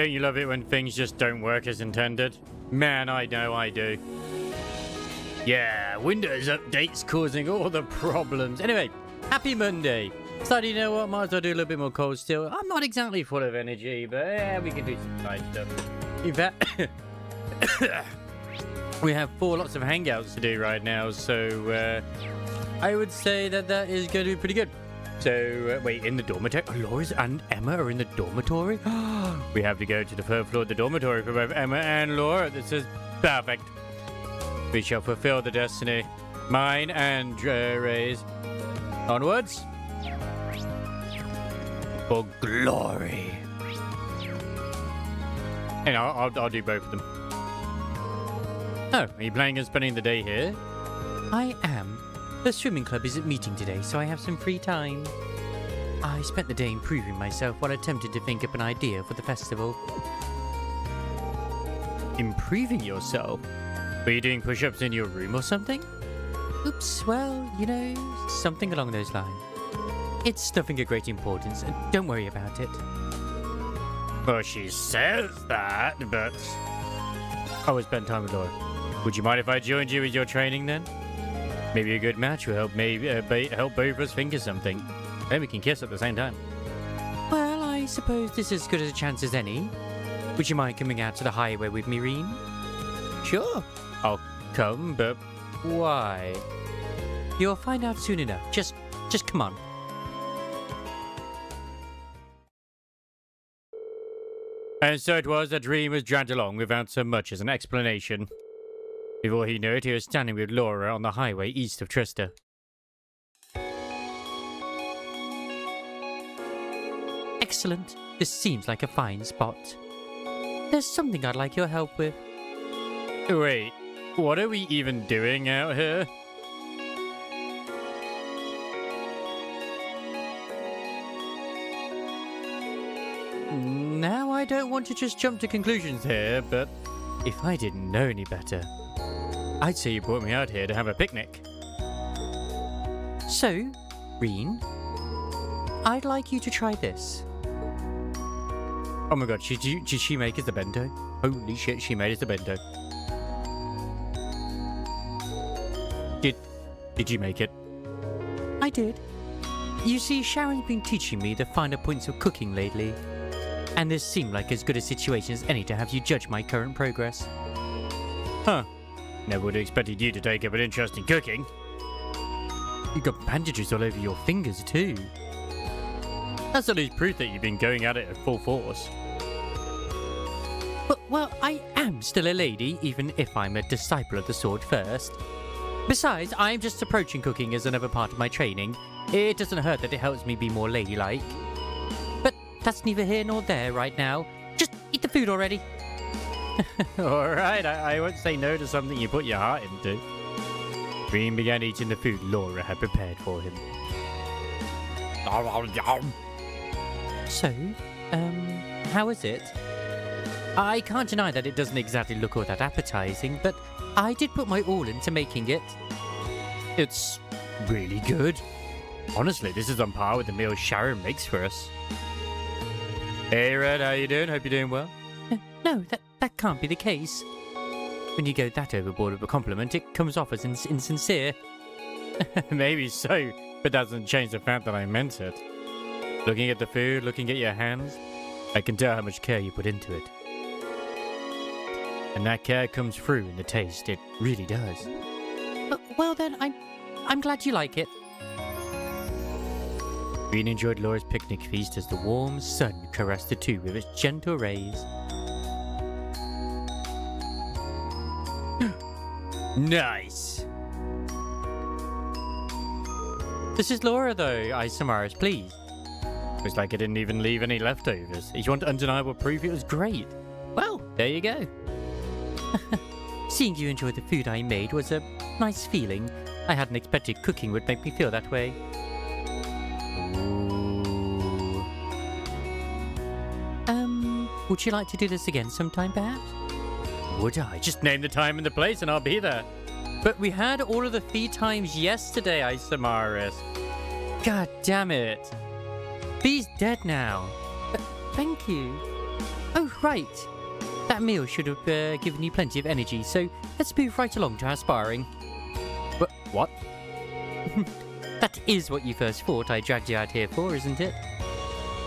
Don't you love it when things just don't work as intended? Man, I know I do. Yeah, Windows updates causing all the problems. Anyway, happy Monday. So, you know what? Might as well do a little bit more cold still. I'm not exactly full of energy, but yeah, we can do some side stuff. In fact, we have lots of hangouts to do right now, so I would say that is going to be pretty good. So, wait, in the dormitory? Laura and Emma are in the dormitory? We have to go to the third floor of the dormitory for both Emma and Laura. This is perfect. We shall fulfill the destiny. Mine and Ray's. Onwards. For glory. And I'll do both of them. Oh, are you planning on spending the day here? I am. The swimming club isn't meeting today, so I have some free time. I spent the day improving myself while attempting to think up an idea for the festival. Improving yourself? Were you doing push-ups in your room or something? Oops, well, you know, something along those lines. It's nothing of great importance, and don't worry about it. Well, she says that, but I will spend time with Laura. Would you mind if I joined you with your training then? Maybe a good match will help help both of us think of something. Then we can kiss at the same time. Well, I suppose this is as good a chance as any. Would you mind coming out to the highway with me, Reen? Sure, I'll come, but why? You'll find out soon enough. Just come on. And so it was that Dream was dragged along without so much as an explanation. Before he knew it, he was standing with Laura on the highway east of Trista. Excellent. This seems like a fine spot. There's something I'd like your help with. Wait, what are we even doing out here? Now, I don't want to just jump to conclusions here, but if I didn't know any better, I'd say you brought me out here to have a picnic. So, Reen, I'd like you to try this. Oh my god, did she make us the bento? Holy shit, she made us the bento. Did you make it? I did. You see, Sharon's been teaching me the finer points of cooking lately. And this seemed like as good a situation as any to have you judge my current progress. Huh. Never would have expected you to take up an interest in cooking. You've got bandages all over your fingers too. That's at least proof that you've been going at it at full force. But, well, I am still a lady, even if I'm a disciple of the sword first. Besides, I'm just approaching cooking as another part of my training. It doesn't hurt that it helps me be more ladylike. But that's neither here nor there right now. Just eat the food already. Alright, I won't say no to something you put your heart into. Green began eating the food Laura had prepared for him. So, how is it? I can't deny that it doesn't exactly look all that appetizing, but I did put my all into making it. It's really good. Honestly, this is on par with the meal Sharon makes for us. Hey Red, how you doing? Hope you're doing well. No, that can't be the case. When you go that overboard with a compliment, it comes off as insincere. Maybe so, but that doesn't change the fact that I meant it. Looking at the food, looking at your hands, I can tell how much care you put into it. And that care comes through in the taste, it really does. Well then, I'm glad you like it. Green enjoyed Laura's picnic feast as the warm sun caressed the two with its gentle rays. Nice! This is Laura though, Samaras, please. Looks like I didn't even leave any leftovers. If you want undeniable proof, it was great. Well, there you go. Seeing you enjoy the food I made was a nice feeling. I hadn't expected cooking would make me feel that way. Ooh. Would you like to do this again sometime, perhaps? Would I? Just name the time and the place and I'll be there. But we had all of the feed times yesterday, Samaras. God damn it. Bee's dead now. Thank you. Oh, right. That meal should have given you plenty of energy, so let's move right along to our sparring. What? That is what you first thought I dragged you out here for, isn't it?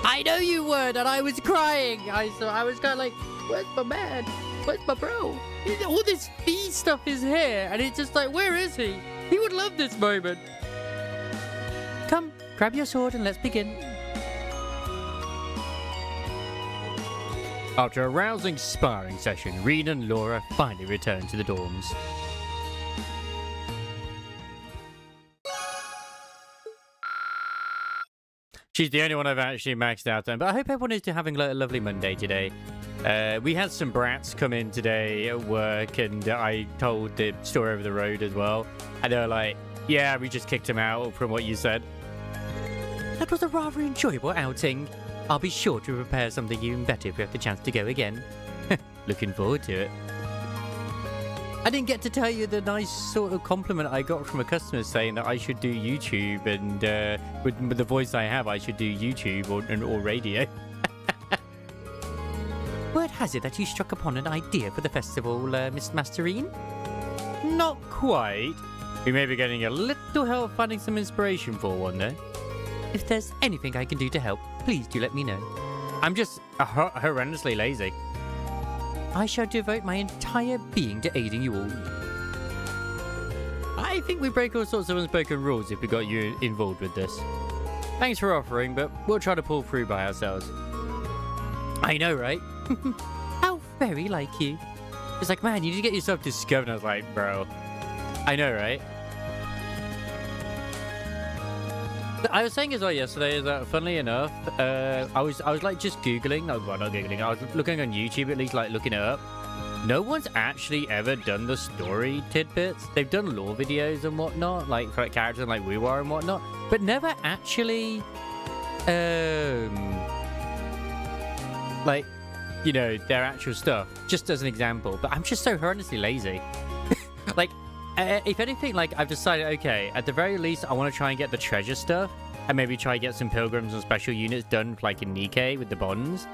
I know you weren't, and I was crying. I was kind of like, where's my man? Where's my bro? All this fee stuff is here, and it's just like, where is he? He would love this moment. Come, grab your sword and let's begin. After a rousing sparring session, Reed and Laura finally returned to the dorms. She's the only one I've actually maxed out on, but I hope everyone is having a lovely Monday today. We had some brats come in today at work, and I told the store over the road as well. And they were like, yeah, we just kicked him out from what you said. That was a rather enjoyable outing. I'll be sure to prepare something even better if we have the chance to go again. Looking forward to it. I didn't get to tell you the nice sort of compliment I got from a customer saying that I should do YouTube, and with the voice I have, I should do YouTube or radio. Word has it that you struck upon an idea for the festival, Miss Masterine? Not quite. We may be getting a little help finding some inspiration for one, though. If there's anything I can do to help, please do let me know. I'm just horrendously lazy. I shall devote my entire being to aiding you all. I think we break all sorts of unspoken rules if we got you involved with this. Thanks for offering, but we'll try to pull through by ourselves. I know, right? How very like you. It's like, man, you need to get yourself discovered. I was like, bro. I know, right? I was saying as well yesterday is that, funnily enough, I was like just Googling, well, not Googling, I was looking on YouTube at least, like looking it up. No one's actually ever done the story tidbits. They've done lore videos and whatnot, like for characters like we were and whatnot, but never actually, like, you know, their actual stuff, just as an example. But I'm just so horrendously lazy. Like, if anything, like, I've decided, okay, at the very least, I want to try and get the treasure stuff, and maybe try and get some pilgrims and special units done, like in Nikkei with the bonds.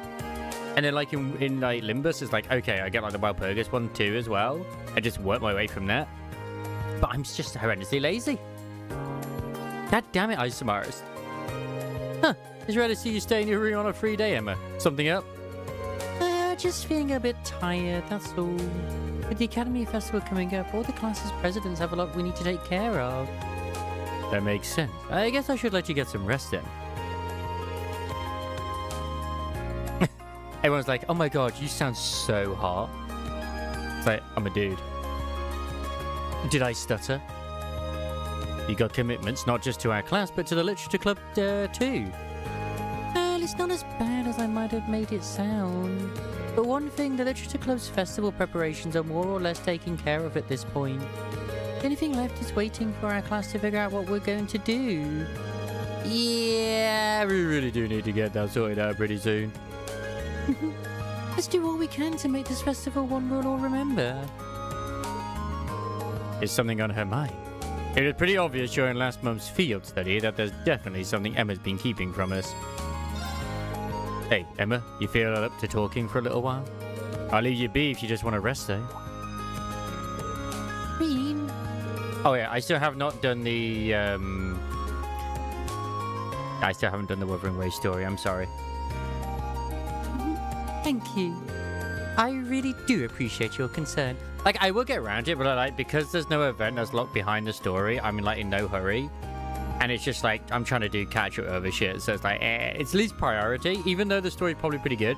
And then, like, in like, Limbus, it's like, okay, I get, like, the Walpurgis one, too, as well. I just work my way from that. But I'm just horrendously lazy. God damn it, Isomars. Huh, it's rare to see you stay in your room on a free day, Emma. Something up? Just feeling a bit tired, that's all. With the Academy Festival coming up, all the classes' presidents have a lot we need to take care of. That makes sense. I guess I should let you get some rest then. Everyone's like, oh my god, you sound so hot. It's like, I'm a dude. Did I stutter? You got commitments not just to our class, but to the literature club too. Well, it's not as bad as I might have made it sound. But one thing, the Literature Club's festival preparations are more or less taken care of at this point. The only thing left is waiting for our class to figure out what we're going to do. Yeah, we really do need to get that sorted out pretty soon. Let's do all we can to make this festival one we'll all remember. Is something on her mind? It was pretty obvious during last month's field study that there's definitely something Emma's been keeping from us. Hey, Emma, you feel up to talking for a little while? I'll leave you be if you just want to rest, though. Bean? Oh, yeah, I still have not done the, I still haven't done the Wuthering Way story, I'm sorry. Thank you. I really do appreciate your concern. Like, I will get around it, but like, because there's no event that's locked behind the story, I'm like in no hurry. And it's just like, I'm trying to do catch-up over shit, so it's like, it's least priority, even though the story's probably pretty good.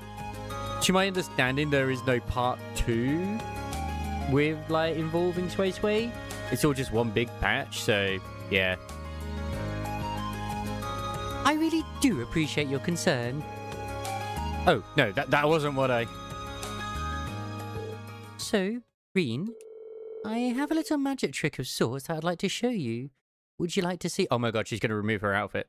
To my understanding, there is no part 2 with, like, involving Ch6. It's all just one big patch, so, yeah. I really do appreciate your concern. Oh, no, that wasn't what I... So, Reen, I have a little magic trick of sorts that I'd like to show you. Would you like to see? Oh my god, she's going to remove her outfit.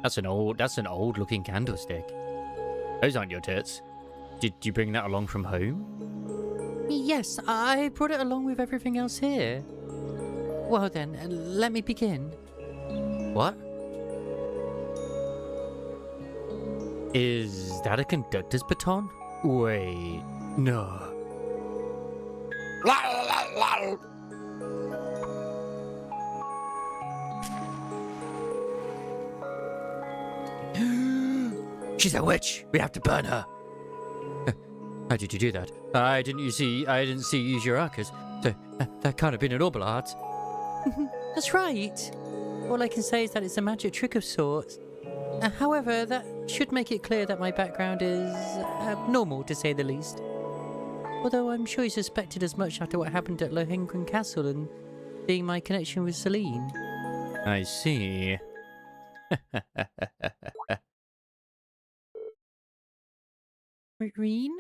That's an old looking candlestick. Those aren't your tits. Did you bring that along from home? Yes, I brought it along with everything else here. Well then, let me begin. What? Is that a conductor's baton? Wait, no. She's a witch. We have to burn her. How did you do that? I didn't see you use your arcus, so that can't have been an normal art. That's right. All I can say is that it's a magic trick of sorts. However, that should make it clear that my background is abnormal, to say the least. Although I'm sure you suspected as much after what happened at Lohengrin Castle and seeing my connection with Celine. I see. Reen?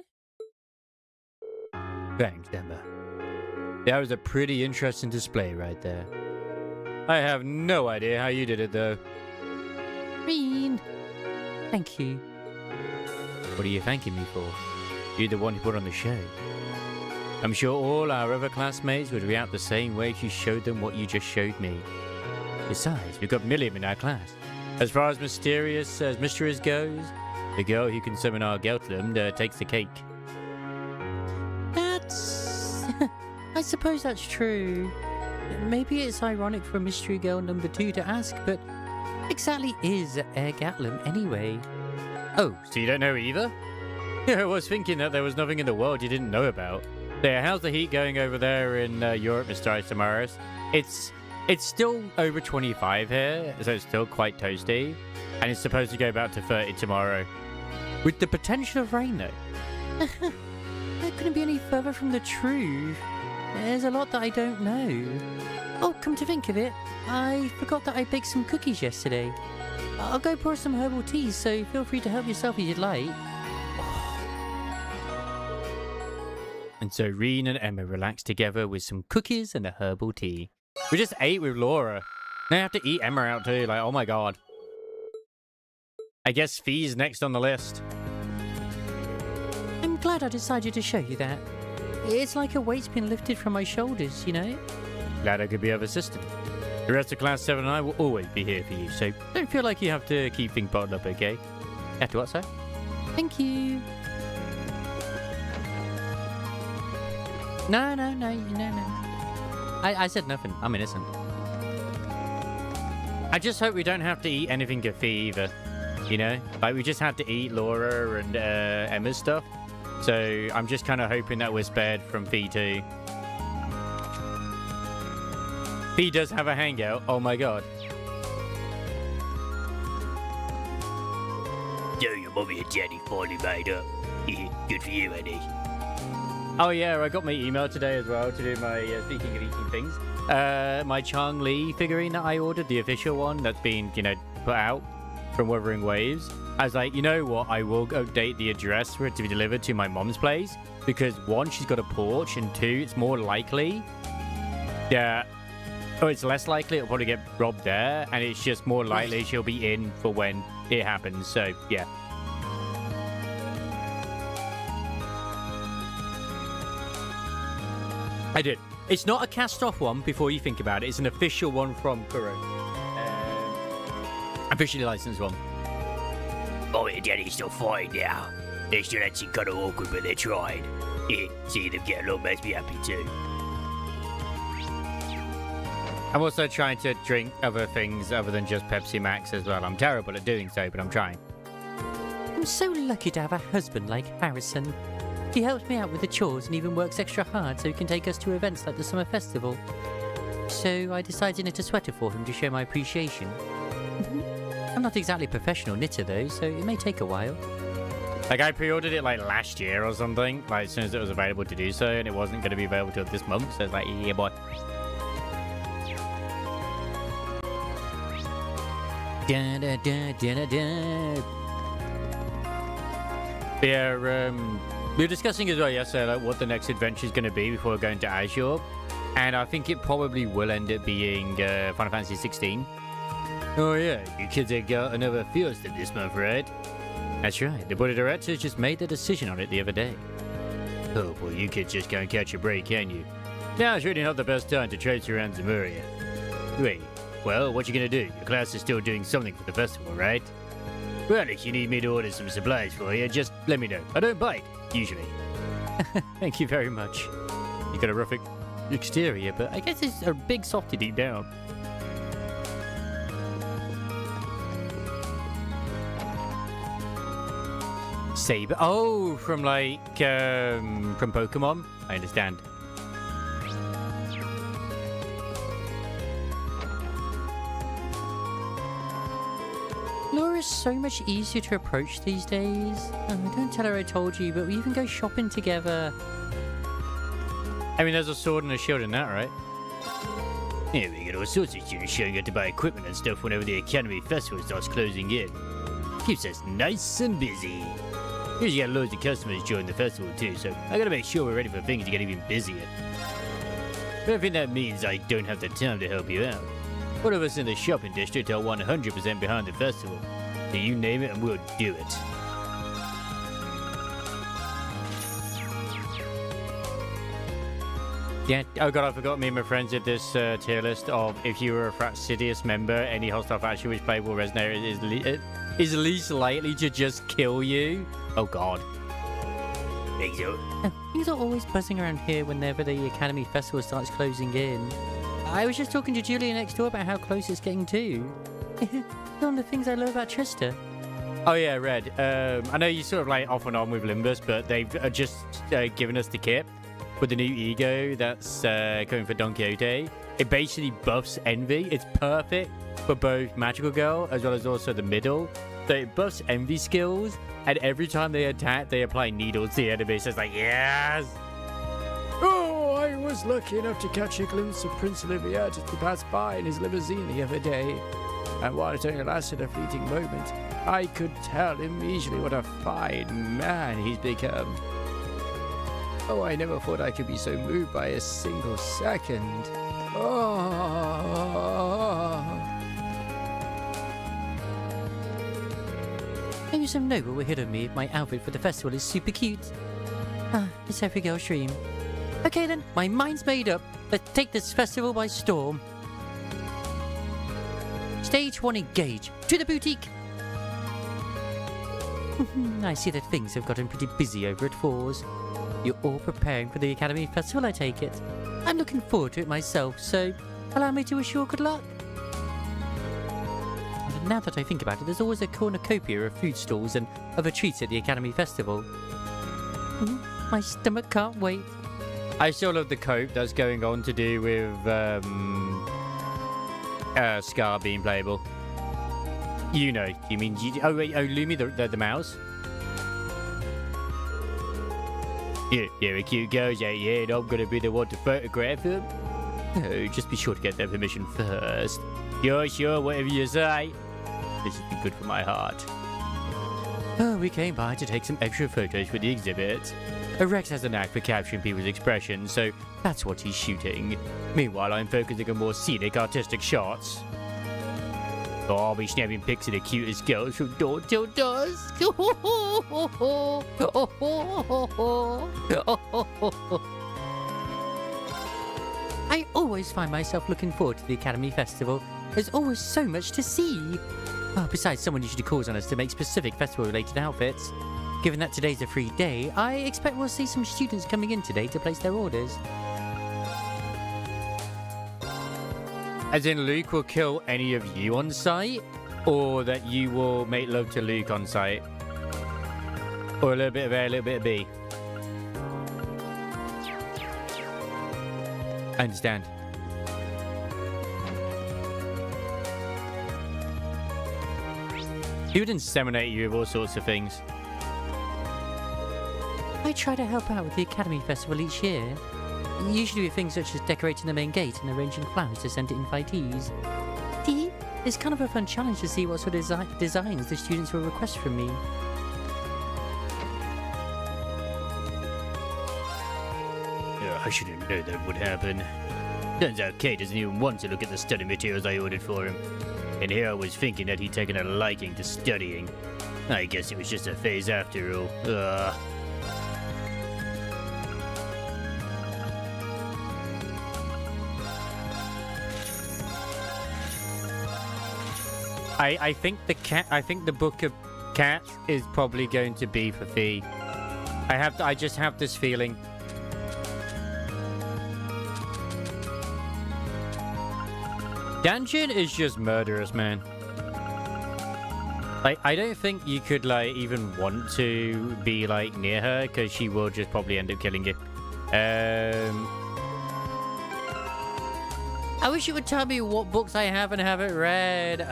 Thanks, Emma. That was a pretty interesting display right there. I have no idea how you did it, though. Reen! Thank you. What are you thanking me for? You're the one who put on the show. I'm sure all our other classmates would react the same way if you showed them what you just showed me. Besides, we've got Milliam in our class. As far as mysteries goes, the girl who can summon our Geltlum takes the cake. That's... I suppose that's true. Maybe it's ironic for Mystery Girl number 2 to ask, but exactly is Gatlum anyway? Oh, so you don't know either? Yeah, I was thinking that there was nothing in the world you didn't know about. There, how's the heat going over there in Europe, Mr. Isamaris? It's still over 25 here, so it's still quite toasty. And it's supposed to go back to 30 tomorrow. With the potential of rain, though. That couldn't be any further from the truth. There's a lot that I don't know. Oh, come to think of it, I forgot that I baked some cookies yesterday. I'll go pour some herbal tea, so feel free to help yourself if you'd like. And so Reen and Emma relaxed together with some cookies and a herbal tea. We just ate with Laura. Now I have to eat Emma out too, like, oh my god. I guess Fee's next on the list. I'm glad I decided to show you that. It's like a weight's been lifted from my shoulders, you know? Glad I could be of assistance. The rest of Class 7 and I will always be here for you, so don't feel like you have to keep things bottled up, okay? Have to what, sir? Thank you. No. I said nothing. I'm innocent. I just hope we don't have to eat anything of Fee either. You know? Like, we just had to eat Laura and Emma's stuff. So I'm just kind of hoping that we're spared from Fee too. Fee does have a hangout. Oh my god. So your mummy and daddy finally made up. Good for you, Eddie. Oh yeah, I got my email today as well to do my, speaking of eating things, my Chang Li figurine that I ordered, the official one that's been, you know, put out from Wuthering Waves. I was like, you know what, I will update the address for it to be delivered to my mom's place, because one, she's got a porch, and two, it's more likely, it's less likely it'll probably get robbed there, and it's just more likely she'll be in for when it happens, so yeah. I did. It's not a cast-off one, before you think about it. It's an official one from Kuro. Officially licensed one. Mommy and daddy's still fine now. They still acting kind of awkward, but they're trying. Yeah, seeing them get along makes me happy too. I'm also trying to drink other things other than just Pepsi Max as well. I'm terrible at doing so, but I'm trying. I'm so lucky to have a husband like Harrison. He helps me out with the chores and even works extra hard so he can take us to events like the summer festival. So I decided to knit a sweater for him to show my appreciation. I'm not exactly a professional knitter though, so it may take a while. Like, I pre-ordered it like last year or something, like as soon as it was available to do so, and it wasn't going to be available till this month, so it's like, yeah boy. Da, da, da, da, da. Yeah, we were discussing as well yesterday like what the next adventure is going to be before going to Azure, and I think it probably will end up being Final Fantasy 16. Oh yeah, you kids ain't got another Fiesta this month, right? That's right, the board of directors just made the decision on it the other day. Oh boy, you kids just can't catch a break, can you? Now it's really not the best time to traipse around Zemuria. Wait, well, what you gonna do? Your class is still doing something for the festival, right? Well, if you need me to order some supplies for you, just let me know. I don't bite, usually. Thank you very much. You got a rough exterior, but I guess it's a big softy deep down. Saber. Oh, from like, from Pokemon? I understand. Laura's so much easier to approach these days. Oh, don't tell her I told you, but we even go shopping together. I mean, there's a sword and a shield in that, right? Yeah, we get all sorts of students showing up to buy equipment and stuff whenever the Academy Festival starts closing in. Keeps us nice and busy. Usually get loads of customers join the festival too, so I gotta make sure we're ready for things to get even busier. But I think that means I don't have the time to help you out. One of us in the shopping district are 100% behind the festival. So you name it and we'll do it. Yeah, oh god, I forgot me and my friends did this tier list of if you were a Fastidious member, any hostile faction which play will resonate is least likely to just kill you. Oh god. Think so? Things are always buzzing around here whenever the Academy Festival starts closing in. I was just talking to Julia next door about how close it's getting to. One of the things I love about Chester. Oh yeah, Red. I know you sort of like off and on with Limbus, but they've just given us the kit with the new ego that's coming for Don Quixote. It basically buffs Envy. It's perfect for both Magical Girl as well as also the middle. So it buffs Envy skills, and every time they attack, they apply needles to the enemy. So it's like, yes! Oh, I was lucky enough to catch a glimpse of Prince Olivia just to pass by in his limousine the other day. And while it only lasted a fleeting moment, I could tell immediately what a fine man he's become. Oh, I never thought I could be so moved by a single second. Oh. Maybe some noble will hit on me if my outfit for the festival is super cute. Ah, it's every girl's dream. Okay then, my mind's made up. Let's take this festival by storm. Stage 1 engage. To the boutique! I see that things have gotten pretty busy over at Fours. You're all preparing for the Academy Festival, I take it. I'm looking forward to it myself, so allow me to wish you all good luck. And now that I think about it, there's always a cornucopia of food stalls and other treats at the Academy Festival. My stomach can't wait. I still love the cope that's going on to do with Scar being playable. You know, you mean oh wait, oh Lumi the mouse. You're a cute girl, yeah, and I'm gonna be the one to photograph him. Oh, just be sure to get their permission first. Sure, whatever you say. This has been good for my heart. Oh, we came by to take some extra photos for the exhibit. Rex has a knack for capturing people's expressions, so that's what he's shooting. Meanwhile, I'm focusing on more scenic, artistic shots. Oh, I'll be snapping pics of the cutest girls from dawn till dusk. I always find myself looking forward to the Academy Festival. There's always so much to see. Oh, besides, someone usually calls on us to make specific festival-related outfits. Given that today's a free day, I expect we'll see some students coming in today to place their orders. As in Luke will kill any of you on site? Or that you will make love to Luke on site? Or a little bit of A, a little bit of B? I understand. He would inseminate you with all sorts of things. I try to help out with the Academy Festival each year. Usually with things such as decorating the main gate and arranging flowers to send to invitees. See, it's kind of a fun challenge to see what sort of designs the students will request from me. I should have known that would happen. Turns out Kay doesn't even want to look at the study materials I ordered for him. And here I was thinking that he'd taken a liking to studying. I guess it was just a phase after all. I think the book of Cat is probably going to be for Fee. I just have this feeling. Danjin is just murderous, man. Like, I don't think you could, like, even want to be, like, near her, because she will just probably end up killing you. I wish you would tell me what books I have and haven't read.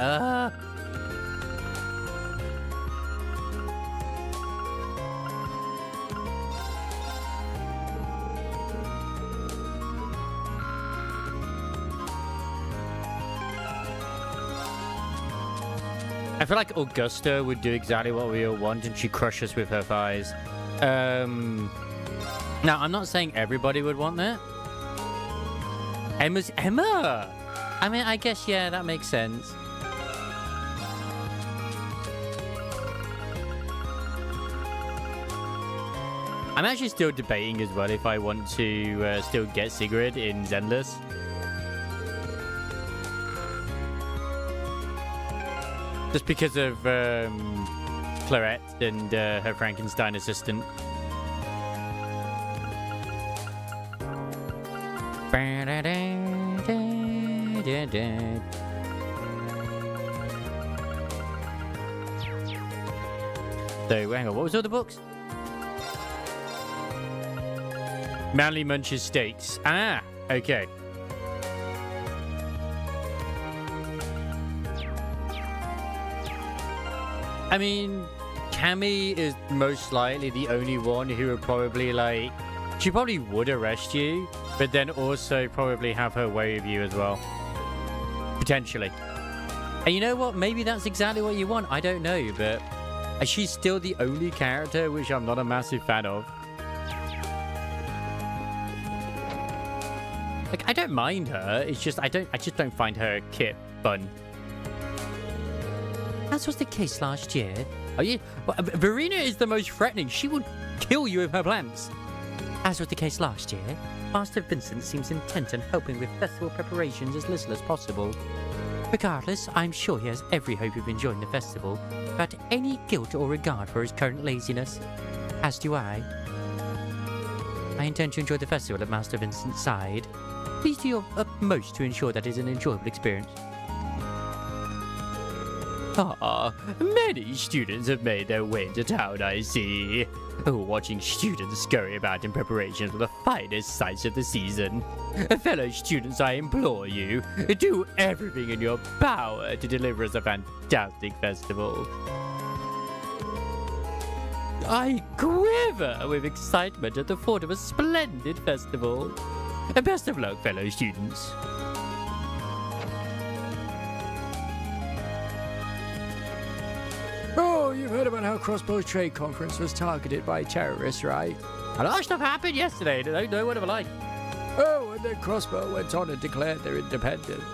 I feel like Augusta would do exactly what we all want, and she crushes us with her thighs. Now, I'm not saying everybody would want that. Emma! I mean, I guess, yeah, that makes sense. I'm actually still debating as well if I want to still get Sigrid in Zenless. Just because of Clarette and her Frankenstein assistant. So, hang on, what was all the books? Manly Munch's Steaks. Ah, okay. I mean, Cammy is most likely the only one who would probably, like... She probably would arrest you, but then also probably have her way with you as well. Potentially. And you know what? Maybe that's exactly what you want. I don't know, but... she's still the only character which I'm not a massive fan of. Like, I don't mind her. It's just, I just don't find her kit fun. As was the case last year. Oh, yeah. Well, Verena is the most threatening. She would kill you with her plans. As was the case last year, Master Vincent seems intent on helping with festival preparations as little as possible. Regardless, I'm sure he has every hope of enjoying the festival, without any guilt or regard for his current laziness. As do I. I intend to enjoy the festival at Master Vincent's side. Please do your utmost to ensure that it is an enjoyable experience. Ah, many students have made their way into town, I see. Watching students scurry about in preparation for the finest sights of the season. Fellow students, I implore you, do everything in your power to deliver us a fantastic festival. I quiver with excitement at the thought of a splendid festival. Best of luck, fellow students. Oh, you've heard about how Crossbow Trade Conference was targeted by terrorists, right? A lot of stuff happened yesterday. Don't know what it was like. Oh, and then Crossbow went on and declared their independence.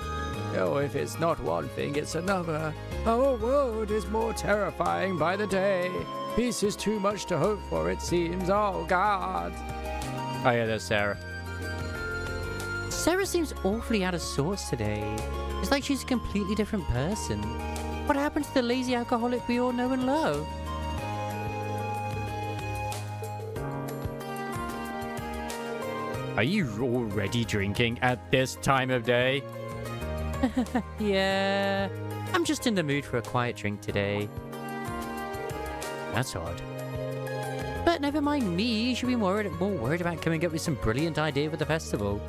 Oh, if it's not one thing, it's another. Our world is more terrifying by the day. Peace is too much to hope for, it seems. Oh, God. Oh, yeah, there's Sarah. Sarah seems awfully out of sorts today. It's like she's a completely different person. What happened to the lazy alcoholic we all know and love? Are you already drinking at this time of day? Yeah, I'm just in the mood for a quiet drink today. That's odd. But never mind me, you should be more worried about coming up with some brilliant idea for the festival.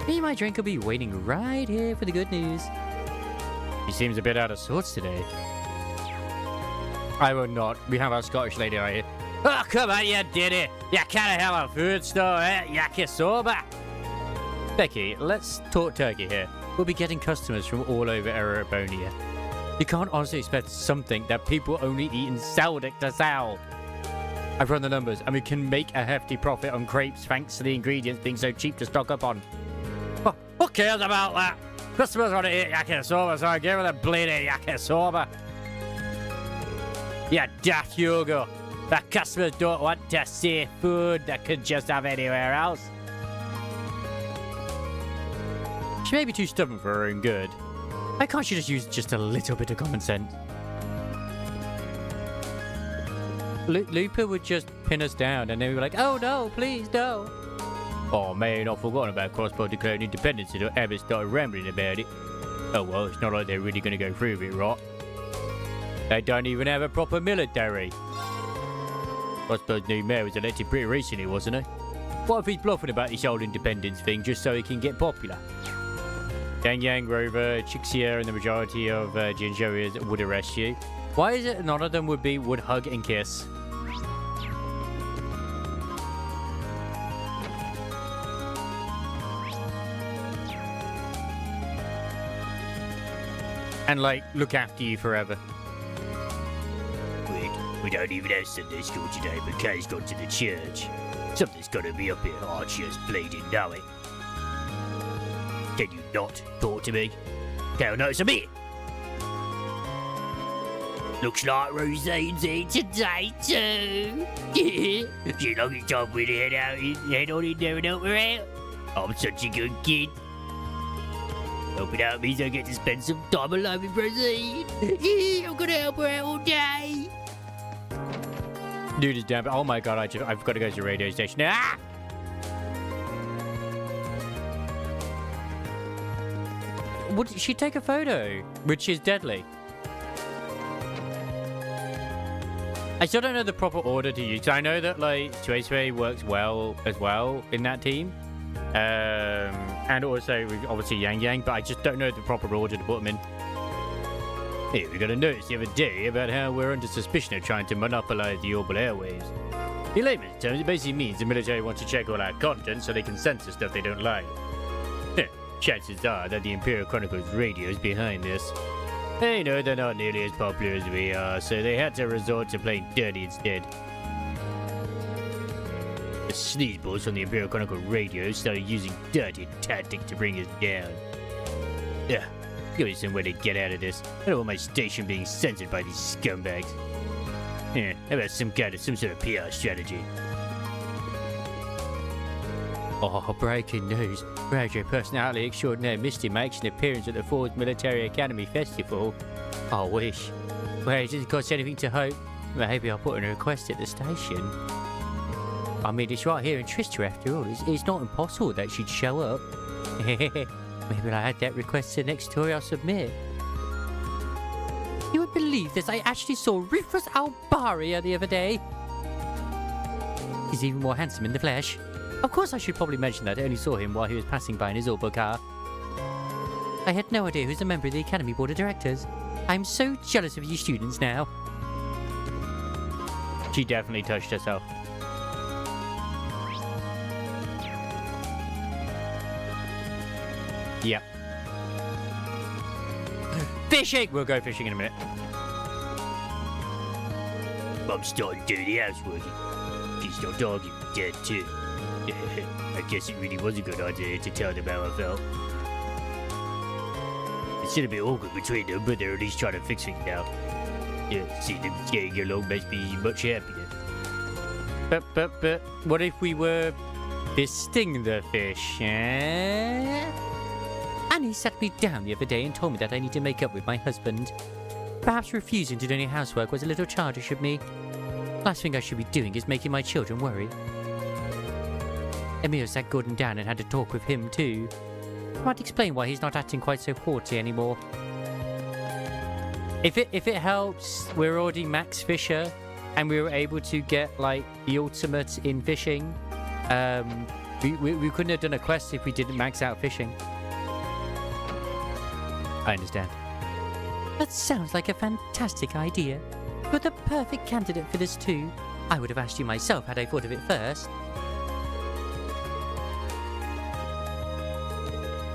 Me and my drink will be waiting right here for the good news. He seems a bit out of sorts today. I will not. We have our Scottish lady right here. Oh, come on, you did it. You can't have a food store, eh? Yakisoba. Becky, let's talk turkey here. We'll be getting customers from all over Erebonia. You can't honestly expect something that people only eat in Seldic to sell. I've run the numbers, and we can make a hefty profit on crepes thanks to the ingredients being so cheap to stock up on. Oh, who cares about that? Customers want to eat yakisoba, so I give them the bleeding yakisoba. Yeah, daft Hugo. The customers don't want to see food that could just have anywhere else. She may be too stubborn for her own good. Why can't she just use just a little bit of common sense? Looper would just pin us down and then we'd be like, oh no, please, no. Oh man, I've forgotten about Crossbow declaring independence until Abbott started rambling about it. Oh well, it's not like they're really going to go through with it, right? They don't even have a proper military. Crossbow's new mayor was elected pretty recently, wasn't he? What if he's bluffing about this whole independence thing just so he can get popular? Yang Yang, Rover, Ch6 and the majority of Jinjurias would arrest you. Why is it none of them would hug and kiss? And like, look after you forever. We don't even have Sunday school today, but Kay's gone to the church. Something's got to be up here. I just bleeding know it. Can you not talk to me? Kay, notice I'm here. Looks like Rosine's here today too. She long it's time for me to head on in there and help her out. I'm such a good kid. Helping out means I get to spend some time alone with Rosine. I'm gonna help her out all day. Dude is down. Oh my god, I've got to go to the radio station. Ah! Would she take a photo? Which is deadly. I still don't know the proper order to use. I know that like Ch6 works well as well in that team. And also obviously Yang Yang, but I just don't know the proper order to put them in. Here, we got a notice the other day about how we're under suspicion of trying to monopolize the orbital airwaves. In layman's terms, it basically means the military wants to check all our content so they can censor stuff they don't like. Chances are that the Imperial Chronicles radio is behind this. They know they're not nearly as popular as we are, so they had to resort to playing dirty instead. The sleazeballs from the Imperial Chronicle radio started using dirty tactics to bring us down. Yeah. Give me some way to get out of this. I don't want my station being censored by these scumbags. Yeah, how about some sort of PR strategy? Oh, breaking news. Radio personality extraordinaire Misty makes an appearance at the Ford's Military Academy Festival. I wish. Well, it doesn't cost anything to hope. Maybe I'll put in a request at the station. I mean, it's right here in Trista after all. It's not impossible that she'd show up. Maybe I'll add that request to the next story I'll submit. You would believe this, I actually saw Rufus Albaria the other day. He's even more handsome in the flesh. Of course I should probably mention that I only saw him while he was passing by in his Orbo car. I had no idea who's a member of the Academy Board of Directors. I'm so jealous of you students now. She definitely touched herself. Yep. Fishing! We'll go fishing in a minute. Mum's starting to do the housework. She's not arguing with Dad too. I guess it really was a good idea to tell them how I felt. It's still a bit awkward between them, but they're at least trying to fix things now. Yeah, see them getting along makes me much happier. But, what if we were fisting the fish, eh? Annie sat me down the other day and told me that I need to make up with my husband. Perhaps refusing to do any housework was a little childish of me. Last thing I should be doing is making my children worry. Emil sat Gordon down and had a talk with him too. I might explain why he's not acting quite so haughty anymore. If it helps, we're already Max Fisher, and we were able to get like the ultimate in fishing. We couldn't have done a quest if we didn't max out fishing. I understand. That sounds like a fantastic idea. You're the perfect candidate for this too. I would have asked you myself had I thought of it first.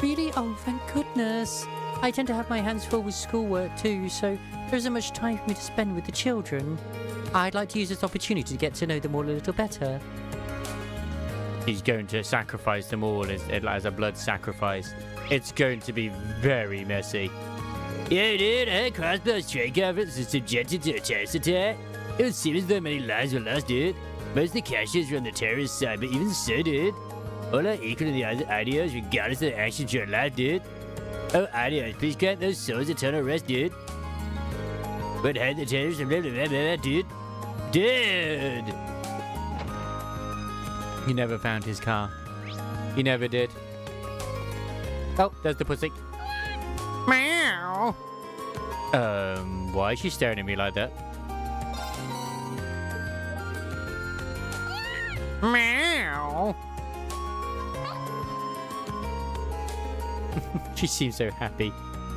Really? Oh, thank goodness. I tend to have my hands full with schoolwork too, so there isn't much time for me to spend with the children. I'd like to use this opportunity to get to know them all a little better. He's going to sacrifice them all as a blood sacrifice. It's going to be very messy. Yeah, dude, Crossbow's trade conference is subjected to a terrorist attack. It would seem as though many lives were lost, dude. Most of the cashiers were on the terrorist side, but even so, dude. All are equal in the eyes of IDOs, regardless of their actions during life, dude. Oh, IDOs, please grant those souls eternal rest, dude. But had the terrorists and blah, blah, blah, blah, dude. dead. He never found his car. He never did. Oh, there's the pussy. Meow. Why is she staring at me like that? Meow. She seems so happy.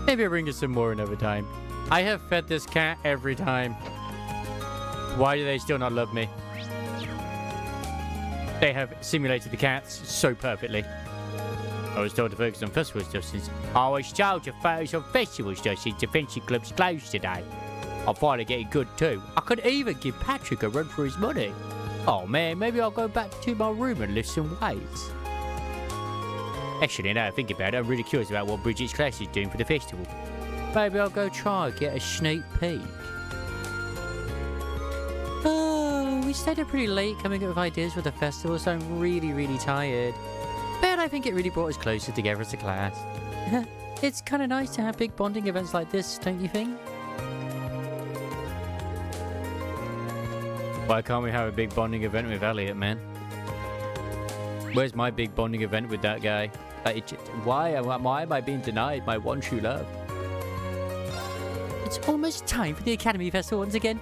Maybe I'll bring her some more another time. I have fed this cat every time. Why do they still not love me? They have simulated the cats so perfectly. I was told to focus on festival stuff since I was told to focus on festival stuff since the fencing club's closed today. I'm finally getting good too. I could even give Patrick a run for his money. Oh man, maybe I'll go back to my room and lift some weights. Actually, now I think about it, I'm really curious about what Bridget's class is doing for the festival. Maybe I'll go try and get a sneak peek. Oh, we stayed up pretty late coming up with ideas for the festival, so I'm really, really tired. But I think it really brought us closer together as a class. It's kind of nice to have big bonding events like this, don't you think? Why can't we have a big bonding event with Elliot, man? Where's my big bonding event with that guy? Like, why am I being denied my one true love? It's almost time for the Academy Festival once again.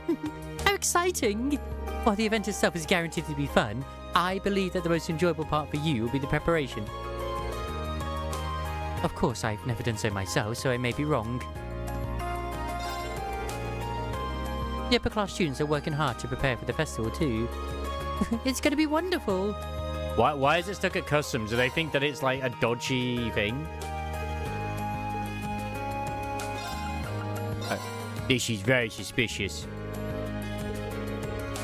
How exciting! While the event itself is guaranteed to be fun, I believe that the most enjoyable part for you will be the preparation. Of course, I've never done so myself, so I may be wrong. The upper class students are working hard to prepare for the festival too. It's going to be wonderful. Why is it stuck at customs? Do they think that it's like a dodgy thing? This is very suspicious.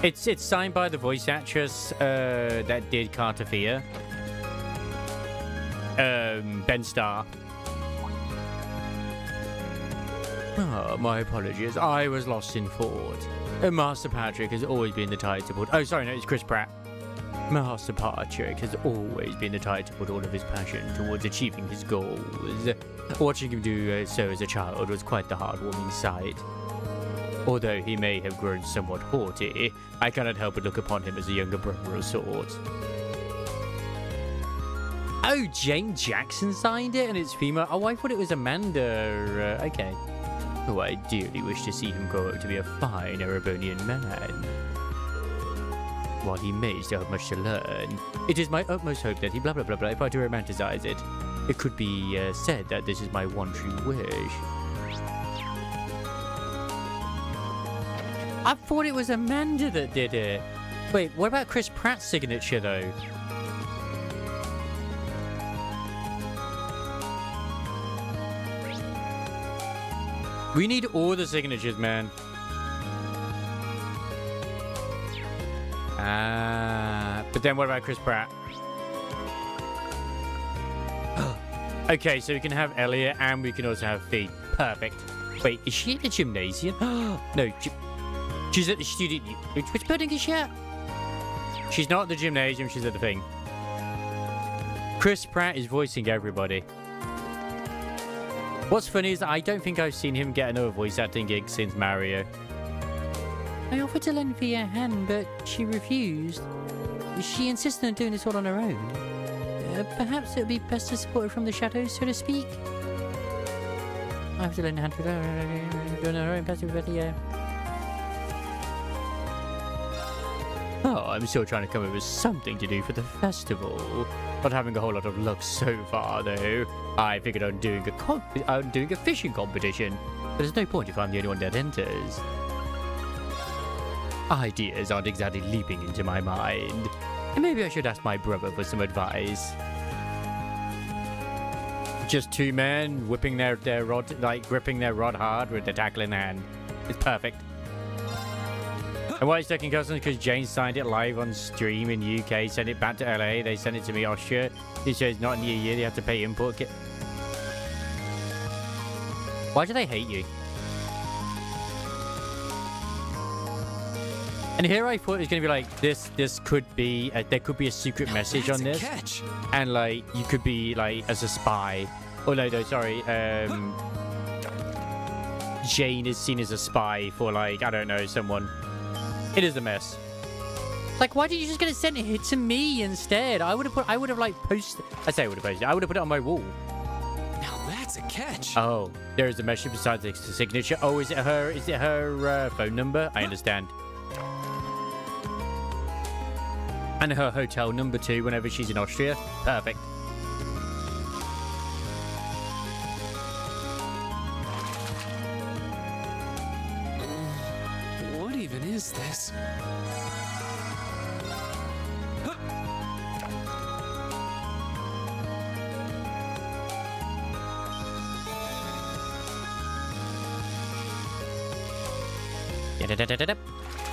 It's signed by the voice actress that did Carter Fear. Ben Starr. Oh, my apologies. I was lost in thought. Master Patrick has always been the tie to put... Oh, sorry, no, it's Chris Pratt. Master Patrick has always been the tie to put all of his passion towards achieving his goals. Watching him do so as a child was quite the heartwarming sight. Although he may have grown somewhat haughty, I cannot help but look upon him as a younger brother of sorts. Oh, Jane Jackson signed it and it's female. Oh, I thought it was Amanda. Okay. Oh, I dearly wish to see him grow up to be a fine Erebonian man. While he may still have much to learn, it is my utmost hope that he blah blah blah blah if I to romanticize it. It could be said that this is my one true wish. I thought it was Amanda that did it. Wait, what about Chris Pratt's signature though? We need all the signatures, man. But then what about Chris Pratt? Okay, so we can have Elliot and we can also have Fee. Perfect. Wait, is she at the gymnasium? No, she's at the student... Which building is she at? She's not at the gymnasium, she's at the thing. Chris Pratt is voicing everybody. What's funny is that I don't think I've seen him get another voice acting gig since Mario. I offered to lend Fee a hand, but she refused. She insisted on doing this all on her own. Perhaps it would be best to support her from the shadows, so to speak. I have to lend a hand with her on her own, but Oh, I'm still trying to come up with something to do for the festival. Not having a whole lot of luck so far, though. I figured on doing a fishing competition, but there's no point if I'm the only one that enters. Ideas aren't exactly leaping into my mind. And maybe I should ask my brother for some advice. Just two men whipping their rod, like gripping their rod hard with the tackle in hand. It's perfect. And why is taking customs? Because Jane signed it live on stream in UK, sent it back to LA, they sent it to me Austria. It says not in a year, they have to pay import kit. Why do they hate you? And here I thought it was going to be like, this could be, there could be a secret message on this. Catch. And like, you could be like, as a spy. Oh no, sorry. Jane is seen as a spy for like, I don't know, someone. It is a mess. Like, why did you just gonna send it to me instead? I would have like posted. I say I would have posted. I would have put it on my wall. Now that's a catch. Oh, there is a message besides the signature. Oh, is it her? Is it her phone number? I understand. And her hotel number too. Whenever she's in Austria. Perfect. What even is this?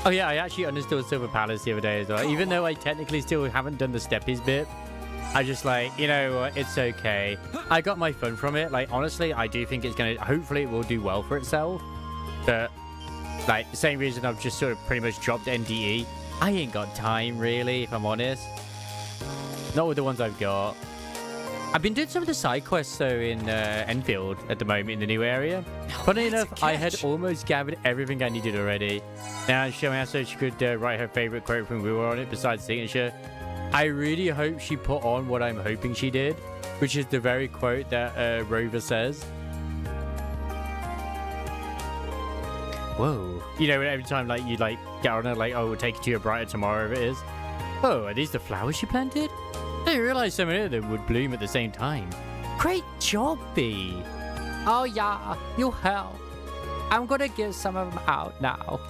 Oh yeah, I actually understood Silver Palace the other day as well. Even though I technically still haven't done the steppies bit, I just like, you know what, it's okay. I got my fun from it. Like, honestly, I do think it's gonna, hopefully it will do well for itself. But, like, the same reason I've just sort of pretty much dropped NDE. I ain't got time, really, if I'm honest. Not with the ones I've got. I've been doing some of the side quests, though, in Enfield at the moment, in the new area. Funny enough, I had almost gathered everything I needed already. Now, showing her so she could write her favorite quote from we were on it besides signature. I really hope she put on what I'm hoping she did, which is the very quote that Rover says. Whoa. You know, every time, like, you, like, get on her, like, oh, we'll take you to a brighter tomorrow, if it is. Oh, are these the flowers she planted? I didn't realize so many of them would bloom at the same time. Great job, Bee. Oh, yeah, you help. I'm gonna give some of them out now.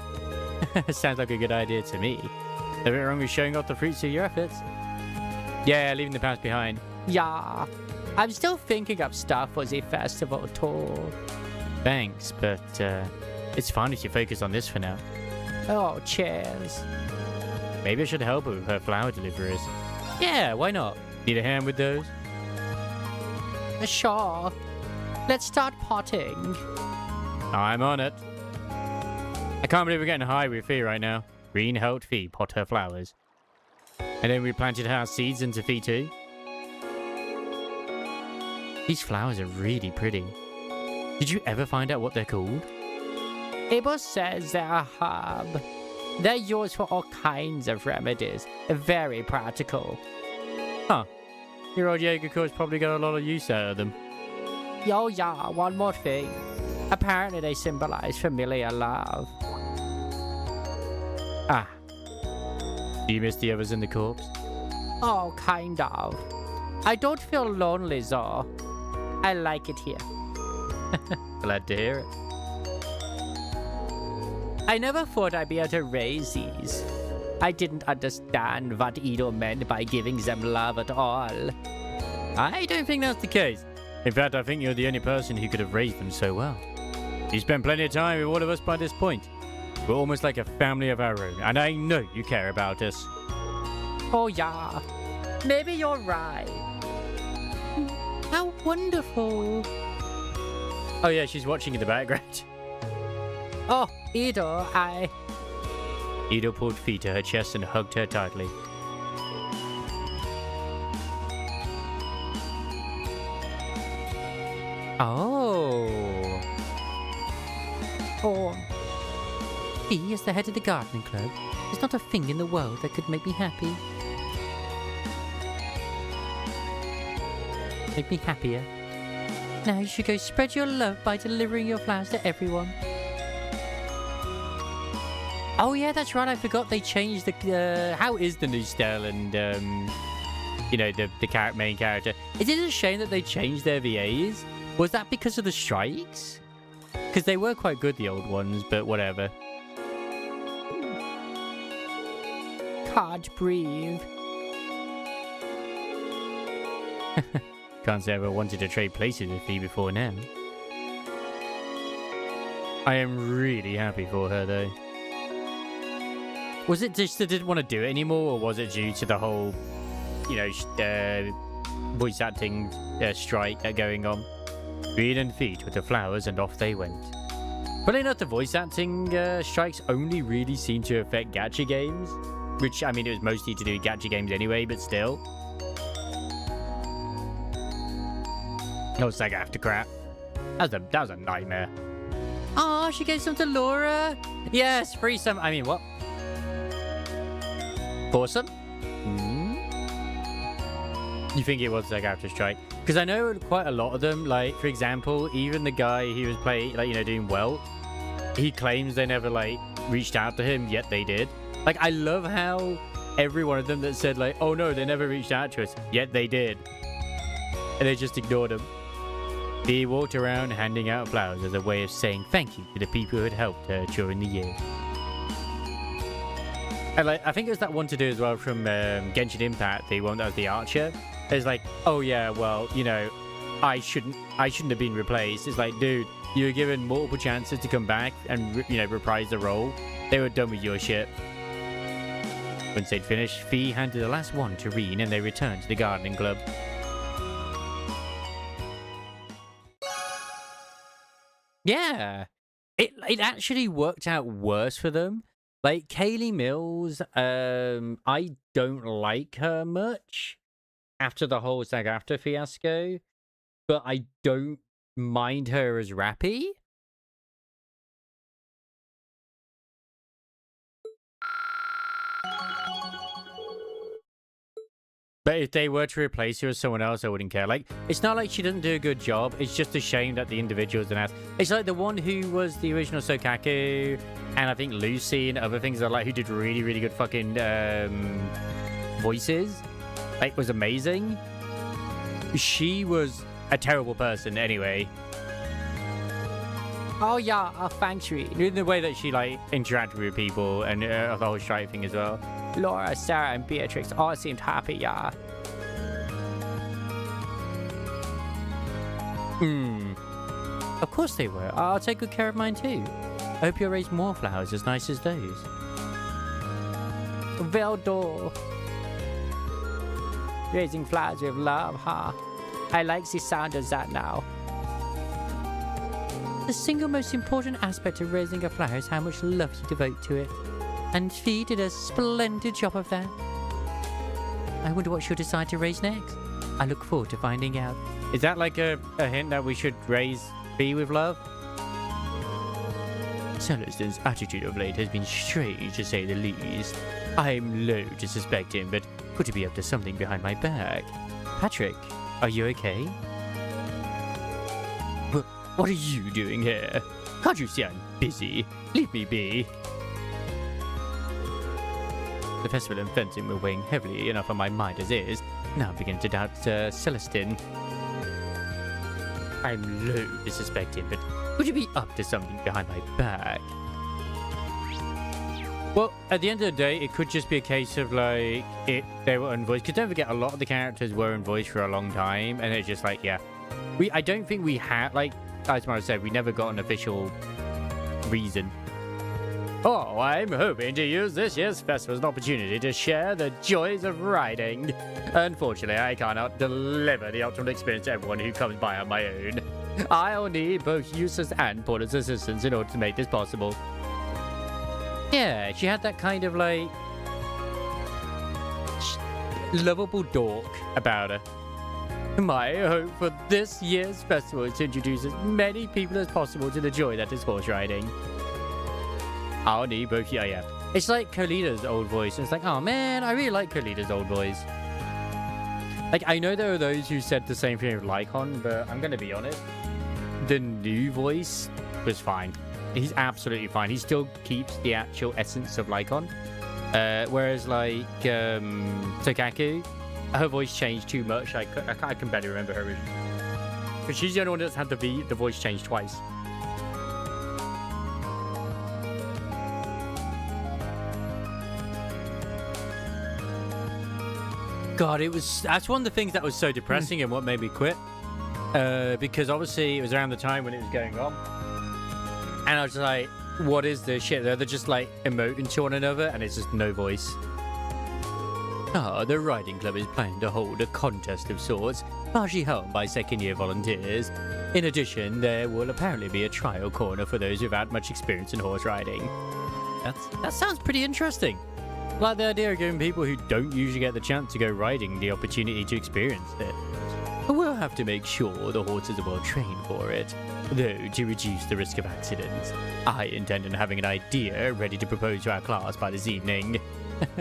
Sounds like a good idea to me. Nothing wrong with showing off the fruits of your efforts. Yeah, leaving the past behind. Yeah, I'm still thinking of stuff for the festival tour. Thanks, but it's fine if you focus on this for now. Oh, cheers. Maybe I should help her with her flower deliveries. Yeah, why not? Need a hand with those? Sure. Let's start potting. I'm on it. I can't believe we're getting high with Fee right now. Green helped Fee pot her flowers. And then we planted our seeds into Fee too. These flowers are really pretty. Did you ever find out what they're called? Abel says they're a herb. They're used for all kinds of remedies. Very practical. Huh. Your old Jaeger's probably got a lot of use out of them. Yo, yeah, one more thing. Apparently they symbolize familiar love. Ah. Do you miss the others in the corpse? Oh, kind of. I don't feel lonely, though. I like it here. Glad to hear it. I never thought I'd be able to raise these. I didn't understand what Edo meant by giving them love at all. I don't think that's the case. In fact, I think you're the only person who could have raised them so well. You spent plenty of time with all of us by this point. We're almost like a family of our own, and I know you care about us. Oh, yeah. Maybe you're right. How wonderful. Oh, yeah, she's watching in the background. Oh, Edo, Edo pulled Fee to her chest and hugged her tightly. Oh. Oh. Fee is the head of the gardening club. There's not a thing in the world that could make me happy. Make me happier. Now you should go spread your love by delivering your flowers to everyone. Oh yeah, that's right. I forgot they changed the. How is the new style and you know, the main character? Is it a shame that they changed their VAs? Was that because of the strikes? Because they were quite good, the old ones, but whatever. Can't breathe. Can't say I ever wanted to trade places with Fee before now. I am really happy for her, though. Was it just that didn't want to do it anymore, or was it due to the whole, you know, voice acting strike going on? Green and feet with the flowers, and off they went. Funny enough, the voice acting strikes only really seem to affect gacha games, which, I mean, it was mostly to do with gacha games anyway, but still. Oh, Sega after crap. That was a nightmare. Oh, she gave some to Laura. Yes, free some. I mean, what? Awesome. You think it was like after strike? Because I know quite a lot of them. Like, for example, even the guy who was playing, like, you know, doing well, he claims they never like reached out to him, yet they did. Like, I love how every one of them that said like, oh no, they never reached out to us, yet they did, and they just ignored him. He walked around handing out flowers as a way of saying thank you to the people who had helped her during the year. And like, I think it was that one to do as well from Genshin Impact, the one that was the archer. It's like, oh yeah, well, you know, I shouldn't have been replaced. It's like, dude, you were given multiple chances to come back and, you know, reprise the role. They were done with your shit. Once they'd finished, Fee handed the last one to Reen and they returned to the gardening club. Yeah, it actually worked out worse for them. Like, Kaylee Mills, I don't like her much after the whole SAG-AFTRA fiasco, but I don't mind her as Rappy. But if they were to replace her with someone else, I wouldn't care. Like, it's not like she doesn't do a good job. It's just a shame that the individual's an ass. It's like the one who was the original Sokaku, and I think Lucy and other things that like who did really, really good fucking voices. Like, was amazing. She was a terrible person anyway. Oh yeah, thanks, Reen. The way that she like interacted with people and the whole strike thing as well. Laura, Sarah, and Beatrix all seemed happy, yeah. Of course they were. I'll take good care of mine too. I hope you'll raise more flowers as nice as those. Veldor. Raising flowers with love, huh? I like the sound of that now. The single most important aspect of raising a flower is how much love you devote to it. And Fee did a splendid job of that. I wonder what she'll decide to raise next. I look forward to finding out. Is that like a hint that we should raise Fee with love? Celestine's attitude of late has been strange, to say the least. I'm loath to suspect him, but could he be up to something behind my back? Patrick, are you okay? What are you doing here? Can't you see I'm busy? Leave me be. The festival and fencing were weighing heavily enough on my mind as is. Now I'm beginning to doubt Celestine. I'm loath to suspect him, but would you be up to something behind my back? Well, at the end of the day, it could just be a case of like they were unvoiced. Because don't forget, a lot of the characters were unvoiced for a long time, and it's just like, yeah, I don't think we had, like as Mara said, we never got an official reason. Oh, I'm hoping to use this year's festival as an opportunity to share the joys of riding. Unfortunately, I cannot deliver the ultimate experience to everyone who comes by on my own. I'll need both Eustace and Porter's assistance in order to make this possible. Yeah, she had that kind of like lovable dork about her. My hope for this year's festival is to introduce as many people as possible to the joy that is horse riding. I'll need both. Yeah. It's like Kalida's old voice. It's like, oh man, I really like Kalida's old voice. Like, I know there are those who said the same thing with Lycon, but I'm gonna be honest. The new voice was fine. He's absolutely fine. He still keeps the actual essence of Lycon. Whereas like Tokaku, her voice changed too much. I can barely remember her originally. But she's the only one that's had the voice changed twice. God, that's one of the things that was so depressing and what made me quit. Because obviously it was around the time when it was going on. And I was like, what is this shit? They're just like emoting to one another and it's just no voice. The riding club is planning to hold a contest of sorts, partially held by second-year volunteers. In addition, there will apparently be a trial corner for those without much experience in horse riding. That sounds pretty interesting. Like the idea of giving people who don't usually get the chance to go riding the opportunity to experience it. We'll have to make sure the horses are well trained for it. Though, to reduce the risk of accidents, I intend on having an idea ready to propose to our class by this evening.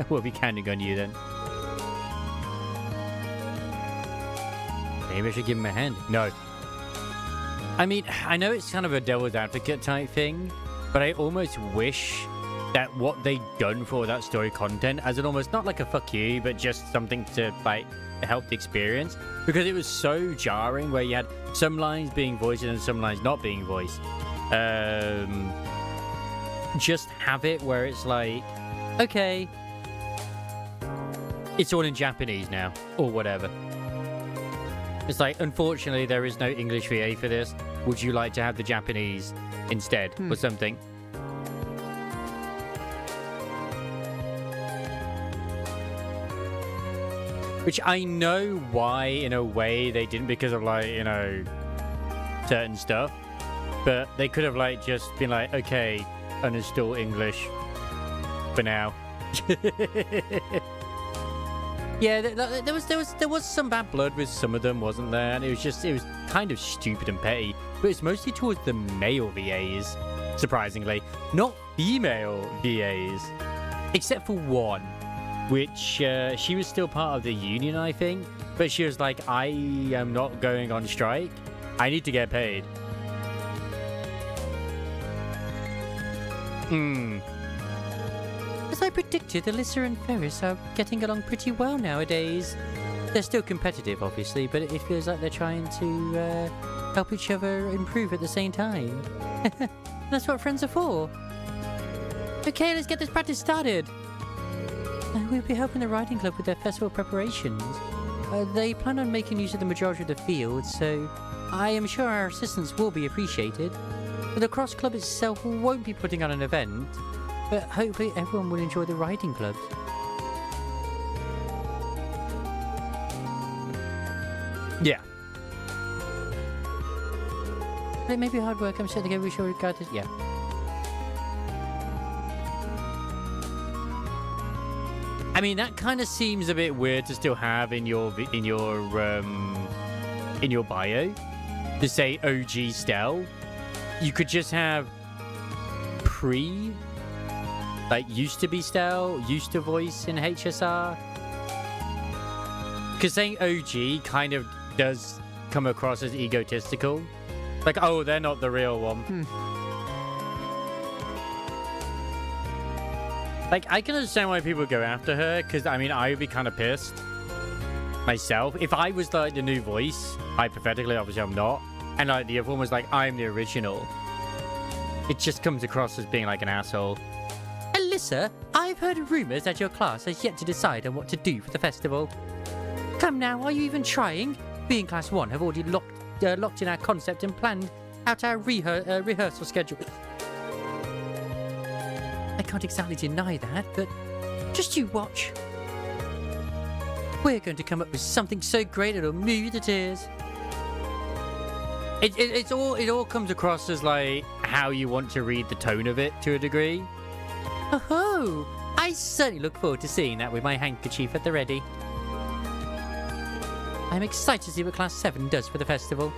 We'll be counting on you then. Maybe I should give him a hand. No. I mean, I know it's kind of a devil's advocate type thing, but I almost wish that what they'd done for that story content, as an almost not like a fuck you, but just something to like help the experience, because it was so jarring where you had some lines being voiced and some lines not being voiced. Just have it where it's like, okay, it's all in Japanese now, or whatever. It's like, unfortunately, there is no English VA for this. Would you like to have the Japanese instead, or something? Which I know why, in a way, they didn't, because of, like, you know, certain stuff. But they could have, like, just been like, okay, uninstall English for now. Yeah, there was some bad blood with some of them, wasn't there? And it was kind of stupid and petty. But it's mostly towards the male VAs, surprisingly, not female VAs, except for one, which she was still part of the union, I think. But she was like, I am not going on strike. I need to get paid. As I predicted, Alyssa and Ferris are getting along pretty well nowadays. They're still competitive, obviously, but it feels like they're trying to help each other improve at the same time. That's what friends are for. Okay, let's get this practice started. We'll be helping the riding club with their festival preparations. They plan on making use of the majority of the field, so I am sure our assistance will be appreciated. The cross club itself won't be putting on an event, but hopefully everyone will enjoy the riding clubs. Yeah. It may be hard work, I'm certain we shall regard this. Yeah. I mean, that kind of seems a bit weird to still have in your bio to say OG Stell. You could just have like used to be Stell, used to voice in HSR. Because saying OG kind of does come across as egotistical. Like, oh, they're not the real one. Like, I can understand why people go after her, because, I mean, I would be kind of pissed myself. If I was, like, the new voice, hypothetically, obviously I'm not, and, like, the other one was like, I'm the original, it just comes across as being, like, an asshole. Alyssa, I've heard rumors that your class has yet to decide on what to do for the festival. Come now, are you even trying? We in Class 1 have already locked in our concept and planned out our rehearsal schedule. I can't exactly deny that, but just you watch. We're going to come up with something so great it'll move you to tears. It all comes across as like how you want to read the tone of it to a degree. Oh, I certainly look forward to seeing that with my handkerchief at the ready. I'm excited to see what Class 7 does for the festival.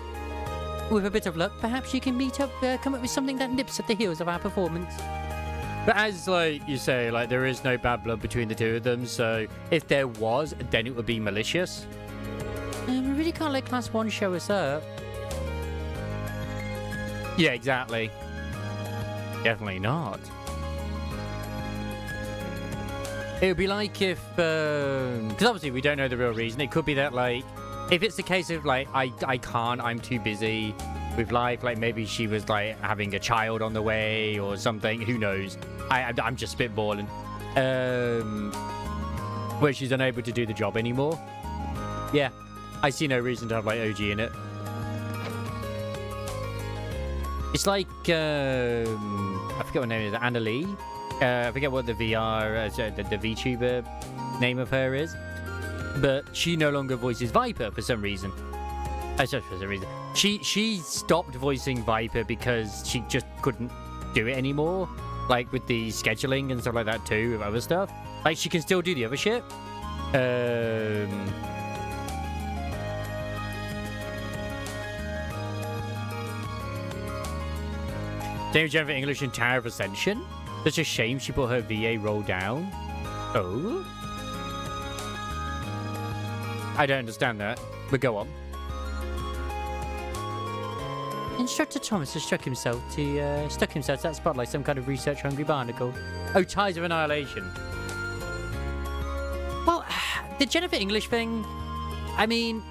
With a bit of luck, perhaps you can come up with something that nips at the heels of our performance. But as, like, you say, like, there is no bad blood between the two of them, so if there was, then it would be malicious. We really can't let Class 1 show us up. Yeah, exactly. Definitely not. It would be like if, because obviously we don't know the real reason. It could be that, like, if it's the case of, like, I can't, I'm too busy with life, like maybe she was, like, having a child on the way or something, who knows. I'm just spitballing. Where she's unable to do the job anymore. Yeah, I see no reason to have, like, OG in it. It's like, I forget what name it is, Annalie? I forget what the VR, the VTuber name of her is. But she no longer voices Viper for some reason. For some reason. She stopped voicing Viper because she just couldn't do it anymore. Like with the scheduling and stuff like that too, with other stuff. Like she can still do the other shit. Dame Jennifer English in Tower of Ascension. Such a shame she put her VA role down. Oh? I don't understand that, but go on. Instructor Thomas has stuck himself to that spot like some kind of research-hungry barnacle. Oh, ties of annihilation. Well, the Jennifer English thing, I mean,